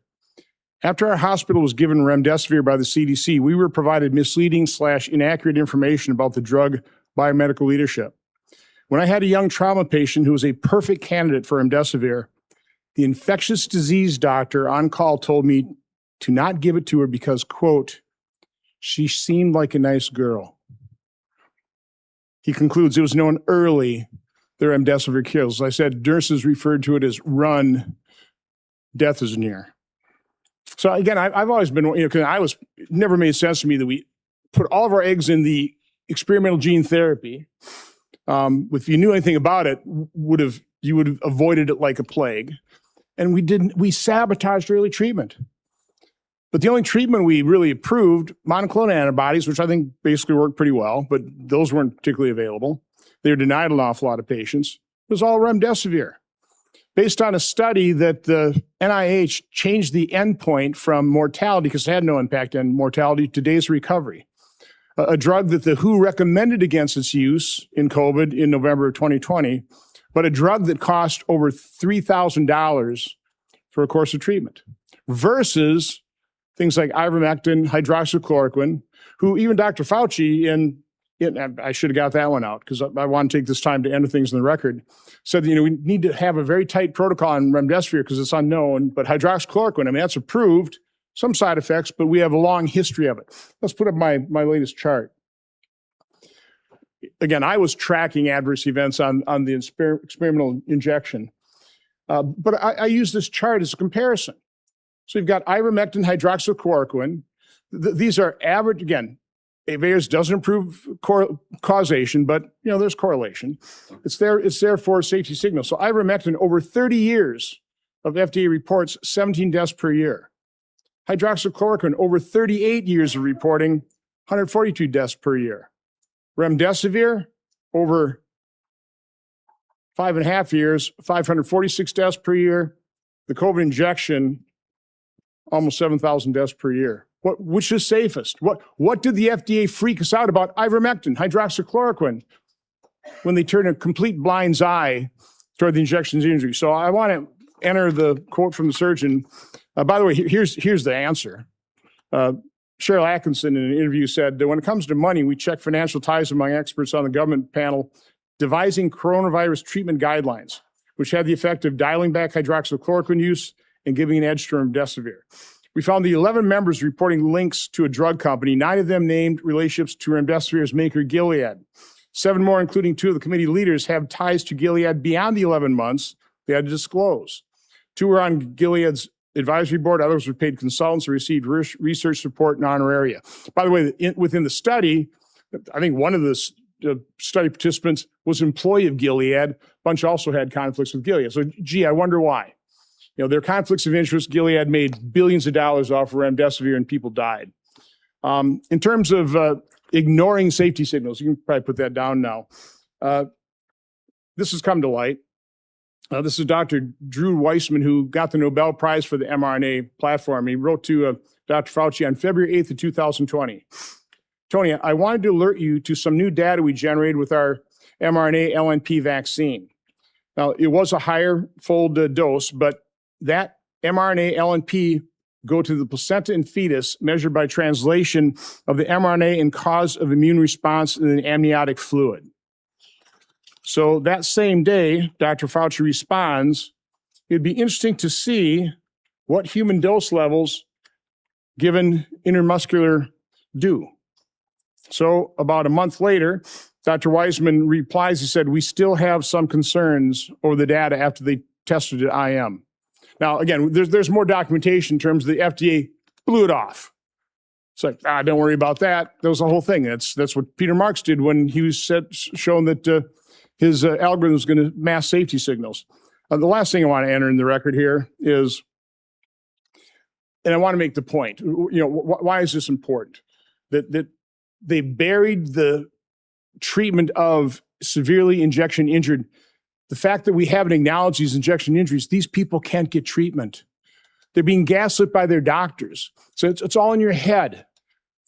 after our hospital was given remdesivir by the CDC, we were provided misleading/inaccurate information about the drug by medical leadership. When I had a young trauma patient who was a perfect candidate for remdesivir, the infectious disease doctor on call told me to not give it to her because, quote, she seemed like a nice girl. He concludes it was known early the remdesivir kills. As I said, nurses referred to it as run, death is near. So again, I've always been, because it never made sense to me that we put all of our eggs in the experimental gene therapy. If you knew anything about it, you would have avoided it like a plague. And we sabotaged early treatment. But the only treatment we really approved, monoclonal antibodies, which I think basically worked pretty well, but those weren't particularly available. They were denied an awful lot of patients. It was all remdesivir. Based on a study that the NIH changed the endpoint from mortality, because it had no impact on mortality, to days of recovery. a drug that the WHO recommended against its use in COVID in November of 2020, but a drug that cost over $3,000 for a course of treatment, versus things like ivermectin, hydroxychloroquine, who even Dr. Fauci, I should have got that one out because I want to take this time to enter things in the record, said that, we need to have a very tight protocol on remdesivir because it's unknown, but hydroxychloroquine, that's approved, some side effects, but we have a long history of it. Let's put up my latest chart. Again, I was tracking adverse events on the experimental injection, but I use this chart as a comparison. So you've got ivermectin, hydroxychloroquine. These are average, again, Avayers doesn't improve causation, but there's correlation. It's there for safety signals. So ivermectin, over 30 years of FDA reports, 17 deaths per year. Hydroxychloroquine, over 38 years of reporting, 142 deaths per year. Remdesivir, over 5.5 years, 546 deaths per year. The COVID injection, almost 7,000 deaths per year. Which is safest? What did the FDA freak us out about ivermectin, hydroxychloroquine, when they turned a complete blind's eye toward the injection injury? So I want to enter the quote from the surgeon. By the way, here's the answer. Cheryl Atkinson in an interview said that when it comes to money, we check financial ties among experts on the government panel devising coronavirus treatment guidelines, which had the effect of dialing back hydroxychloroquine use and giving an edge to remdesivir. We found the 11 members reporting links to a drug company. 9 of them named relationships to remdesivir's maker, Gilead. 7 more, including 2 of the committee leaders, have ties to Gilead beyond the 11 months they had to disclose. 2 were on Gilead's advisory board. Others were paid consultants who received research support and honoraria. By the way, within the study, I think one of the study participants was an employee of Gilead. A bunch also had conflicts with Gilead. So, I wonder why. There are conflicts of interest. Gilead made billions of dollars off of remdesivir and people died. In terms of ignoring safety signals, you can probably put that down now. This has come to light. This is Dr. Drew Weissman, who got the Nobel Prize for the mRNA platform. He wrote to Dr. Fauci on February 8th of 2020. Tony, I wanted to alert you to some new data we generated with our mRNA LNP vaccine. Now, it was a higher fold dose, but that mRNA LNP go to the placenta and fetus measured by translation of the mRNA and cause of immune response in the amniotic fluid. So that same day, Dr. Fauci responds, it'd be interesting to see what human dose levels given intramuscular do. So about a month later, Dr. Weissman replies, he said, we still have some concerns over the data after they tested at IM. Now, again, there's more documentation in terms of the FDA blew it off. It's like, don't worry about that. That was the whole thing. That's what Peter Marks did when he was shown that his algorithm was going to mask safety signals. The last thing I want to enter in the record here is, and I want to make the point, why is this important? That they buried the treatment of severely injection injured. The fact that we haven't acknowledged these injection injuries, these people can't get treatment. They're being gaslit by their doctors. So it's all in your head.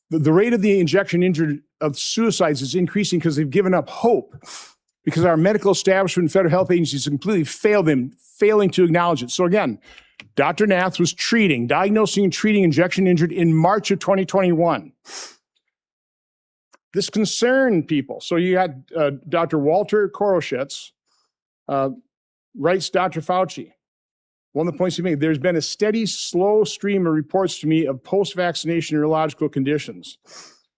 The rate of the injection injured of suicides is increasing because they've given up hope, because our medical establishment and federal health agencies completely failed them, failing to acknowledge it. So again, Dr. Nath was diagnosing and treating injection injured in March of 2021. This concerned people. So you had Dr. Walter Koroshitz, writes Dr. Fauci. One of the points he made, there's been a steady, slow stream of reports to me of post-vaccination neurological conditions.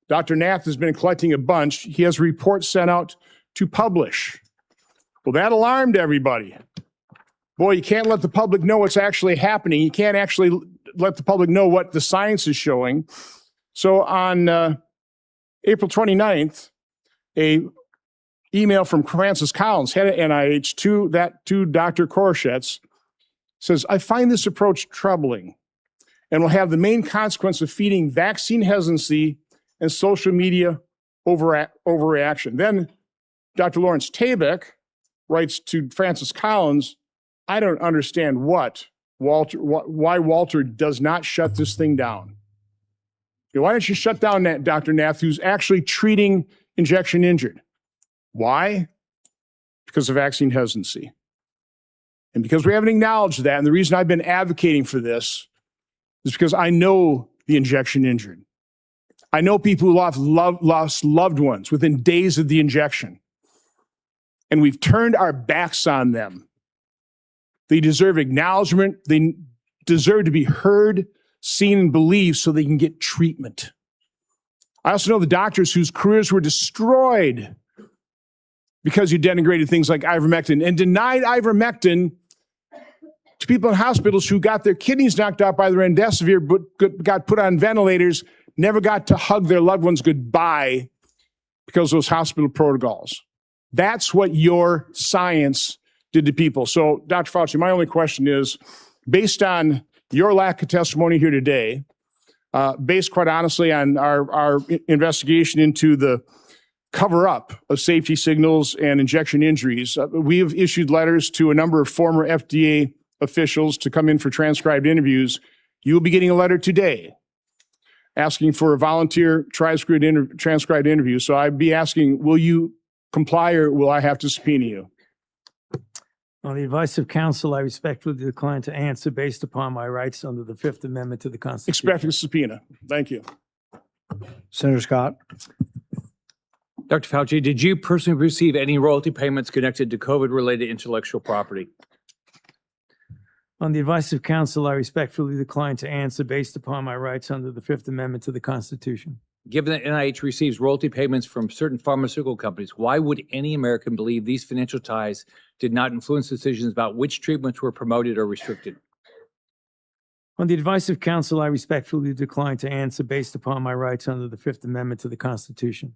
Dr. Nath has been collecting a bunch. He has reports sent out to publish. Well, that alarmed everybody. Boy, you can't let the public know what's actually happening. You can't actually let the public know what the science is showing. So on April 29th, a email from Francis Collins, head of NIH, to Dr. Koroshitz, says, I find this approach troubling and will have the main consequence of feeding vaccine hesitancy and social media overreaction. Then Dr. Lawrence Tabak writes to Francis Collins, I don't understand why Walter does not shut this thing down. Why don't you shut down that Dr. Nath, who's actually treating injection injured? Why? Because of vaccine hesitancy. And because we haven't acknowledged that, and the reason I've been advocating for this is because I know the injection injured. I know people who lost loved ones within days of the injection. And we've turned our backs on them. They deserve acknowledgement. They deserve to be heard, seen, and believed so they can get treatment. I also know the doctors whose careers were destroyed because you denigrated things like ivermectin and denied ivermectin to people in hospitals who got their kidneys knocked out by the remdesivir, but got put on ventilators, never got to hug their loved ones goodbye because of those hospital protocols. That's what your science did to people. So, Dr. Fauci, my only question is, based on your lack of testimony here today, based quite honestly on our investigation into the cover-up of safety signals and injection injuries, we have issued letters to a number of former FDA officials to come in for transcribed interviews. You will be getting a letter today asking for a volunteer transcribed interview. So I'd be asking, will you comply or will I have to subpoena you?
On the advice of counsel, I respectfully decline to answer based upon my rights under the Fifth Amendment to the Constitution.
Expect a subpoena. Thank you.
Senator Scott.
Dr. Fauci, did you personally receive any royalty payments connected to COVID-related intellectual property?
On the advice of counsel, I respectfully decline to answer based upon my rights under the Fifth Amendment to the Constitution.
Given that NIH receives royalty payments from certain pharmaceutical companies, why would any American believe these financial ties did not influence decisions about which treatments were promoted or restricted?
On the advice of counsel, I respectfully decline to answer based upon my rights under the Fifth Amendment to the Constitution.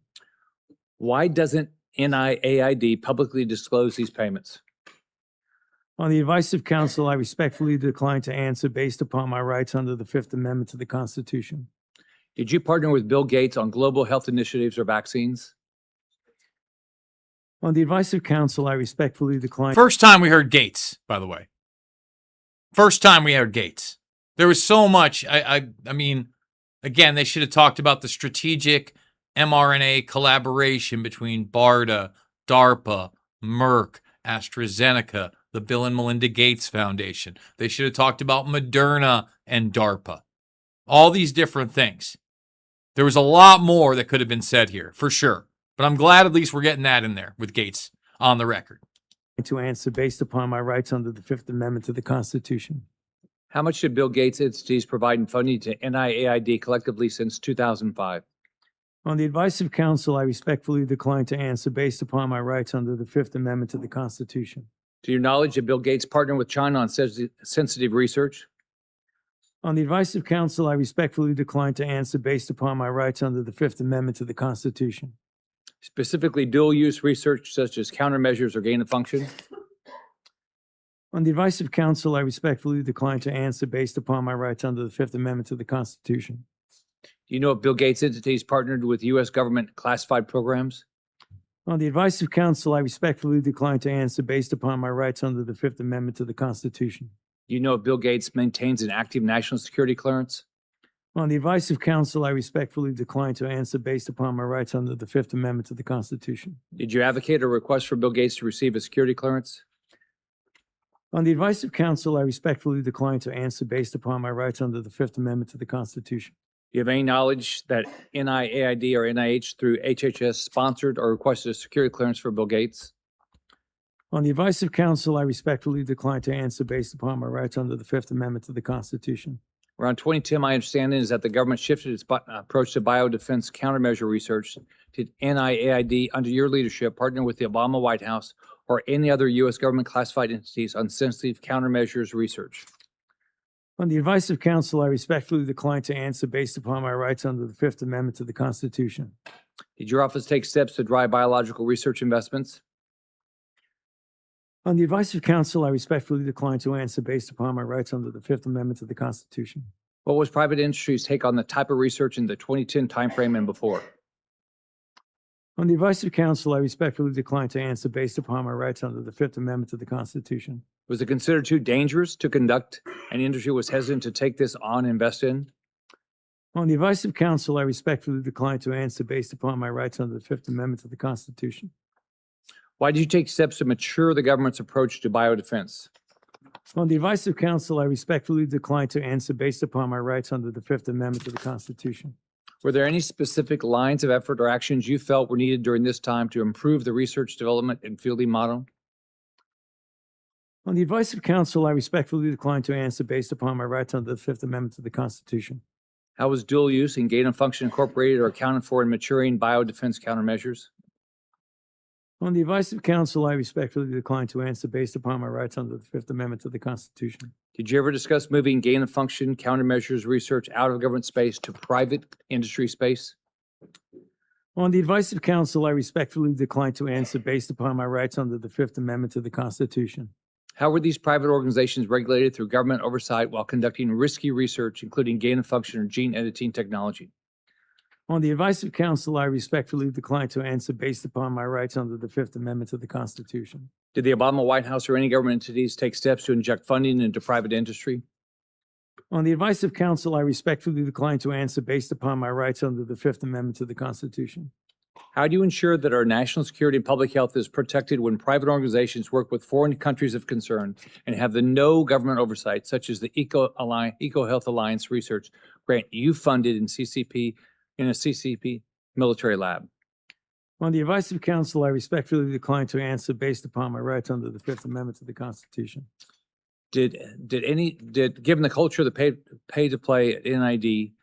Why doesn't NIAID publicly disclose these payments?
On the advice of counsel, I respectfully decline to answer based upon my rights under the Fifth Amendment to the Constitution.
Did you partner with Bill Gates on global health initiatives or vaccines?
On the advice of counsel, I respectfully decline.
First time we heard Gates, by the way. First time we heard Gates. There was so much. I mean, again, they should have talked about the strategic mRNA collaboration between BARDA, DARPA, Merck, AstraZeneca, the Bill and Melinda Gates Foundation. They should have talked about Moderna and DARPA. All these different things. There was a lot more that could have been said here, for sure. But I'm glad at least we're getting that in there with Gates on the record.
To answer based upon my rights under the Fifth Amendment to the Constitution.
How much did Bill Gates entities provide in funding to NIAID collectively since 2005?
On the advice of counsel, I respectfully decline to answer based upon my rights under the Fifth Amendment to the Constitution.
To your knowledge, did Bill Gates partner with China on sensitive research?
On the advice of counsel, I respectfully decline to answer based upon my rights under the Fifth Amendment to the Constitution.
Specifically, dual-use research such as countermeasures or gain of function?
On the advice of counsel, I respectfully decline to answer based upon my rights under the Fifth Amendment to the Constitution.
Do you know if Bill Gates' entities partnered with U.S. government classified programs?
On the advice of counsel, I respectfully decline to answer based upon my rights under the Fifth Amendment to the Constitution.
Do you know if Bill Gates maintains an active national security clearance?
On the advice of counsel, I respectfully decline to answer based upon my rights under the Fifth Amendment to the Constitution.
Did you advocate or request for Bill Gates to receive a security clearance?
On the advice of counsel, I respectfully decline to answer based upon my rights under the Fifth Amendment to the Constitution.
Do you have any knowledge that NIAID or NIH through HHS sponsored or requested a security clearance for Bill Gates?
On the advice of counsel, I respectfully decline to answer based upon my rights under the Fifth Amendment to the Constitution.
Around 2010, my understanding is that the government shifted its approach to biodefense countermeasure research. Did NIAID, under your leadership, partner with the Obama White House or any other U.S. government classified entities on sensitive countermeasures research?
On the advice of counsel, I respectfully decline to answer based upon my rights under the Fifth Amendment to the Constitution.
Did your office take steps to drive biological research investments?
On the advice of counsel, I respectfully decline to answer based upon my rights under the Fifth Amendment to the Constitution.
What was private industry's take on the type of research in the 2010 timeframe and before?
On the advice of counsel, I respectfully decline to answer based upon my rights under the Fifth Amendment to the Constitution.
Was it considered too dangerous to conduct and industry was hesitant to take this on and invest in?
On the advice of counsel, I respectfully decline to answer based upon my rights under the Fifth Amendment to the Constitution.
Why did you take steps to mature the government's approach to biodefense?
On the advice of counsel, I respectfully decline to answer based upon my rights under the Fifth Amendment to the Constitution.
Were there any specific lines of effort or actions you felt were needed during this time to improve the research, development, and fielding model?
On the advice of counsel, I respectfully decline to answer based upon my rights under the Fifth Amendment to the Constitution.
How was dual use and gain of function incorporated or accounted for in maturing biodefense countermeasures?
On the advice of counsel, I respectfully decline to answer based upon my rights under the Fifth Amendment to the Constitution.
Did you ever discuss moving gain of function countermeasures research out of government space to private industry space?
On the advice of counsel, I respectfully decline to answer based upon my rights under the Fifth Amendment to the Constitution.
How were these private organizations regulated through government oversight while conducting risky research, including gain of function or gene editing technology?
On the advice of counsel, I respectfully decline to answer based upon my rights under the Fifth Amendment to the Constitution.
Did the Obama White House or any government entities take steps to inject funding into private industry?
On the advice of counsel, I respectfully decline to answer based upon my rights under the Fifth Amendment to the Constitution.
How do you ensure that our national security and public health is protected when private organizations work with foreign countries of concern and have the no government oversight, such as the Eco Health Alliance research grant you funded in a CCP military lab?
On the advice of counsel, I respectfully decline to answer based upon my rights under the Fifth Amendment to the Constitution.
Given the culture of the pay to play at NIAID,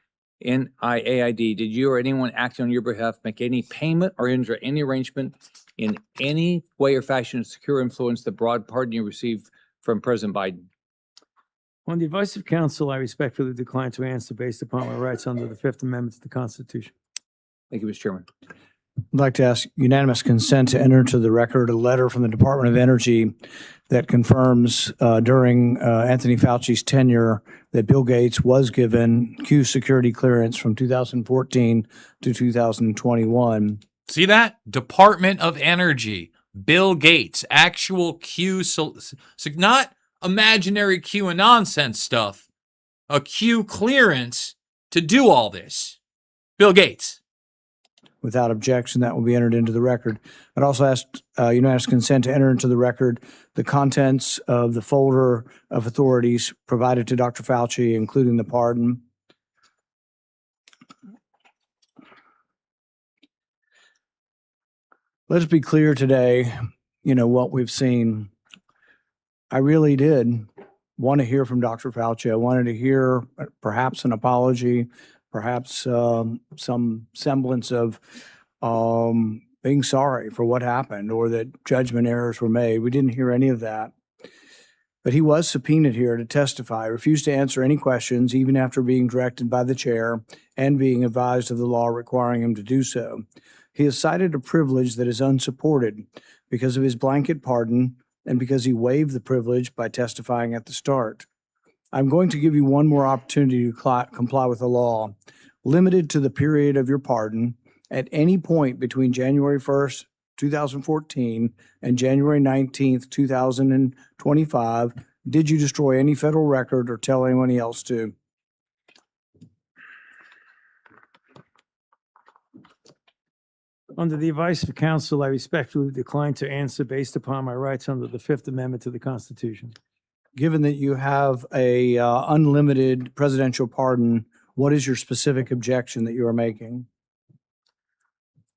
did you or anyone acting on your behalf make any payment or enter any arrangement in any way or fashion to secure influence the broad pardon you received from President Biden?
On the advice of counsel, I respectfully decline to answer based upon my rights under the Fifth Amendment to the Constitution.
Thank you, Mr. Chairman.
I'd like to ask unanimous consent to enter into the record a letter from the Department of Energy that confirms during Anthony Fauci's tenure that Bill Gates was given Q security clearance from 2014 to 2021.
See that? Department of Energy, Bill Gates, actual Q, not imaginary Q and nonsense stuff, a Q clearance to do all this. Bill Gates.
Without objection, that will be entered into the record. I'd also ask unanimous consent to enter into the record the contents of the folder of authorities provided to Dr. Fauci, including the pardon. Let's be clear today, what we've seen. I really did want to hear from Dr. Fauci. I wanted to hear perhaps an apology, perhaps some semblance of being sorry for what happened or that judgment errors were made. We didn't hear any of that. But he was subpoenaed here to testify, refused to answer any questions, even after being directed by the chair and being advised of the law requiring him to do so. He has cited a privilege that is unsupported because of his blanket pardon and because he waived the privilege by testifying at the start. I'm going to give you one more opportunity to comply with the law, limited to the period of your pardon. At any point between January 1st, 2014 and January 19th, 2025, did you destroy any federal record or tell anyone else to?
Under the advice of counsel, I respectfully decline to answer based upon my rights under the Fifth Amendment to the Constitution.
Given that you have a unlimited presidential pardon, what is your specific objection that you are making?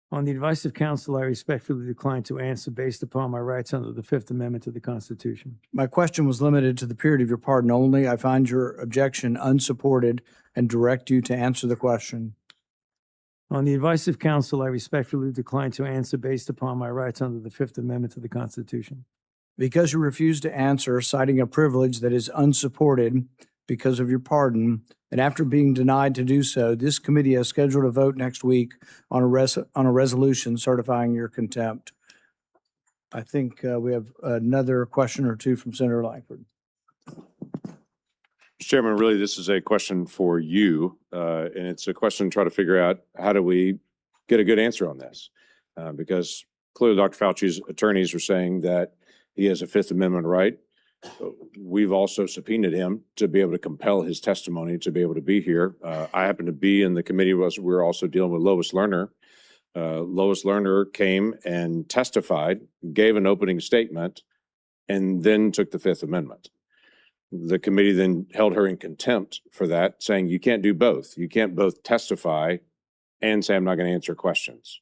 On the advice of counsel, I respectfully decline to answer based upon my rights under the Fifth Amendment to the Constitution.
My question was limited to the period of your pardon only. I find your objection unsupported and direct you to answer the question.
On the advice of counsel, I respectfully decline to answer based upon my rights under the Fifth Amendment to the Constitution.
Because you refused to answer, citing a privilege that is unsupported because of your pardon, and after being denied to do so, this committee has scheduled a vote next week on a resolution certifying your contempt. I think we have another question or two from Senator Langford.
Mr. Chairman, really, this is a question for you, and it's a question to try to figure out how do we get a good answer on this? Because clearly Dr. Fauci's attorneys are saying that he has a Fifth Amendment right We've also subpoenaed him to be able to compel his testimony to be able to be here. I happen to be in the committee. We're also dealing with Lois Lerner. Lois Lerner came and testified, gave an opening statement, and then took the Fifth Amendment. The committee then held her in contempt for that, saying you can't do both. You can't both testify and say I'm not going to answer questions.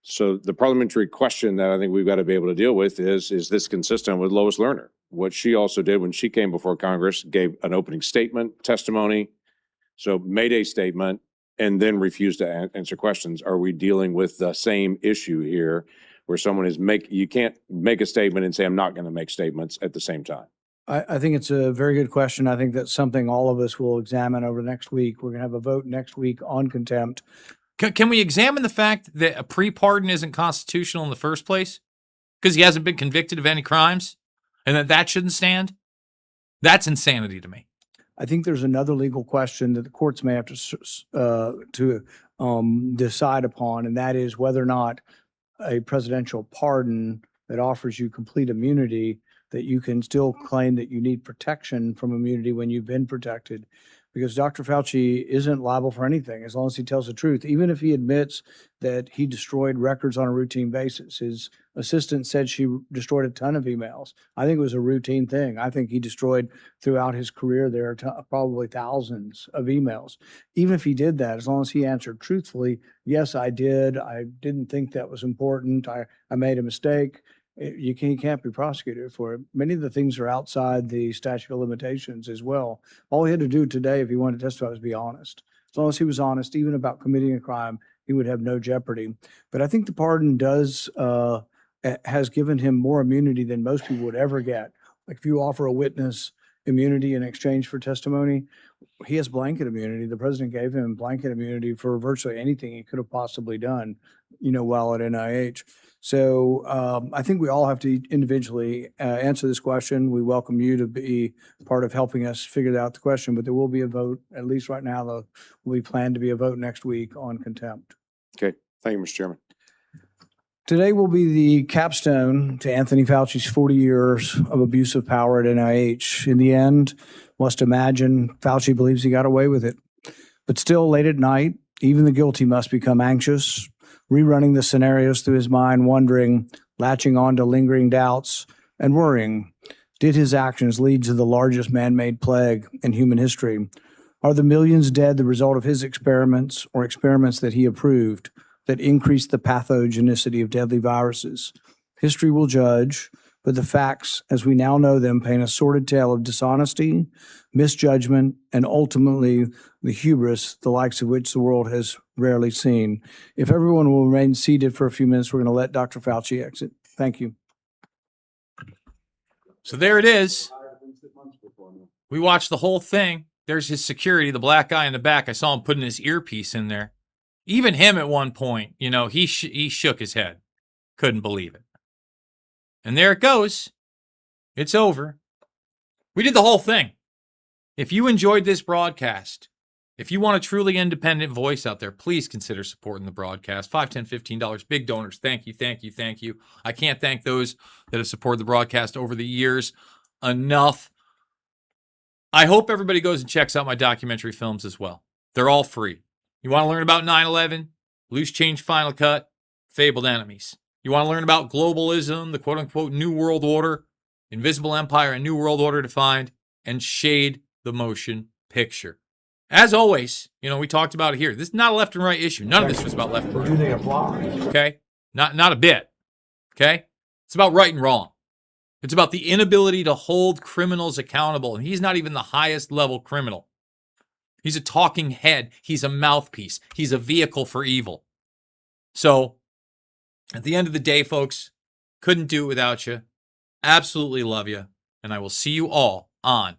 So the parliamentary question that I think we've got to be able to deal with is this consistent with Lois Lerner? What she also did when she came before Congress, gave an opening statement, testimony, so made a statement, and then refused to answer questions. Are we dealing with the same issue here where someone is you can't make a statement and say I'm not going to make statements at the same time?
I think it's a very good question. I think that's something all of us will examine over next week. We're going to have a vote next week on contempt.
Can we examine the fact that a pre-pardon isn't constitutional in the first place? Because he hasn't been convicted of any crimes? And that shouldn't stand? That's insanity to me.
I think there's another legal question that the courts may have to decide upon, and that is whether or not a presidential pardon that offers you complete immunity, that you can still claim that you need protection from immunity when you've been protected. Because Dr. Fauci isn't liable for anything as long as he tells the truth. Even if he admits that he destroyed records on a routine basis. His assistant said she destroyed a ton of emails. I think it was a routine thing. I think he destroyed throughout his career there probably thousands of emails. Even if he did that, as long as he answered truthfully, yes, I did. I didn't think that was important. I made a mistake. You can't be prosecuted for it. Many of the things are outside the statute of limitations as well. All he had to do today, if he wanted to testify, was be honest. As long as he was honest, even about committing a crime, he would have no jeopardy. But I think the pardon has given him more immunity than most people would ever get. Like if you offer a witness immunity in exchange for testimony, he has blanket immunity. The president gave him blanket immunity for virtually anything he could have possibly done, while at NIH. So I think we all have to individually answer this question. We welcome you to be part of helping us figure out the question, but there will be a vote, at least right now, though, we plan to be a vote next week on contempt.
Okay. Thank you, Mr. Chairman.
Today will be the capstone to Anthony Fauci's 40 years of abuse of power at NIH. In the end, must imagine Fauci believes he got away with it. But still, late at night, even the guilty must become anxious, rerunning the scenarios through his mind, wondering, latching on to lingering doubts, and worrying. Did his actions lead to the largest man-made plague in human history? Are the millions dead the result of his experiments or experiments that he approved that increased the pathogenicity of deadly viruses? History will judge, but the facts, as we now know them, paint a sordid tale of dishonesty, misjudgment, and ultimately the hubris, the likes of which the world has rarely seen. If everyone will remain seated for a few minutes, we're going to let Dr. Fauci exit. Thank you.
So there it is. We watched the whole thing. There's his security, the black guy in the back. I saw him putting his earpiece in there. Even him at one point, he shook his head. Couldn't believe it. And there it goes. It's over. We did the whole thing. If you enjoyed this broadcast, if you want a truly independent voice out there, please consider supporting the broadcast. $5, $10, $15. Big donors. Thank you, thank you, thank you. I can't thank those that have supported the broadcast over the years enough. I hope everybody goes and checks out my documentary films as well. They're all free. You want to learn about 9/11, Loose Change Final Cut, Fabled Enemies. You want to learn about globalism, the quote-unquote New World Order, Invisible Empire and New World Order Defined, and Shade the Motion Picture. As always, we talked about it here. This is not a left and right issue. None of this was about left and right.
Do they apply?
Okay? Not a bit. Okay? It's about right and wrong. It's about the inability to hold criminals accountable. And he's not even the highest level criminal. He's a talking head. He's a mouthpiece. He's a vehicle for evil. So, at the end of the day, folks, couldn't do it without you. Absolutely love you. And I will see you all on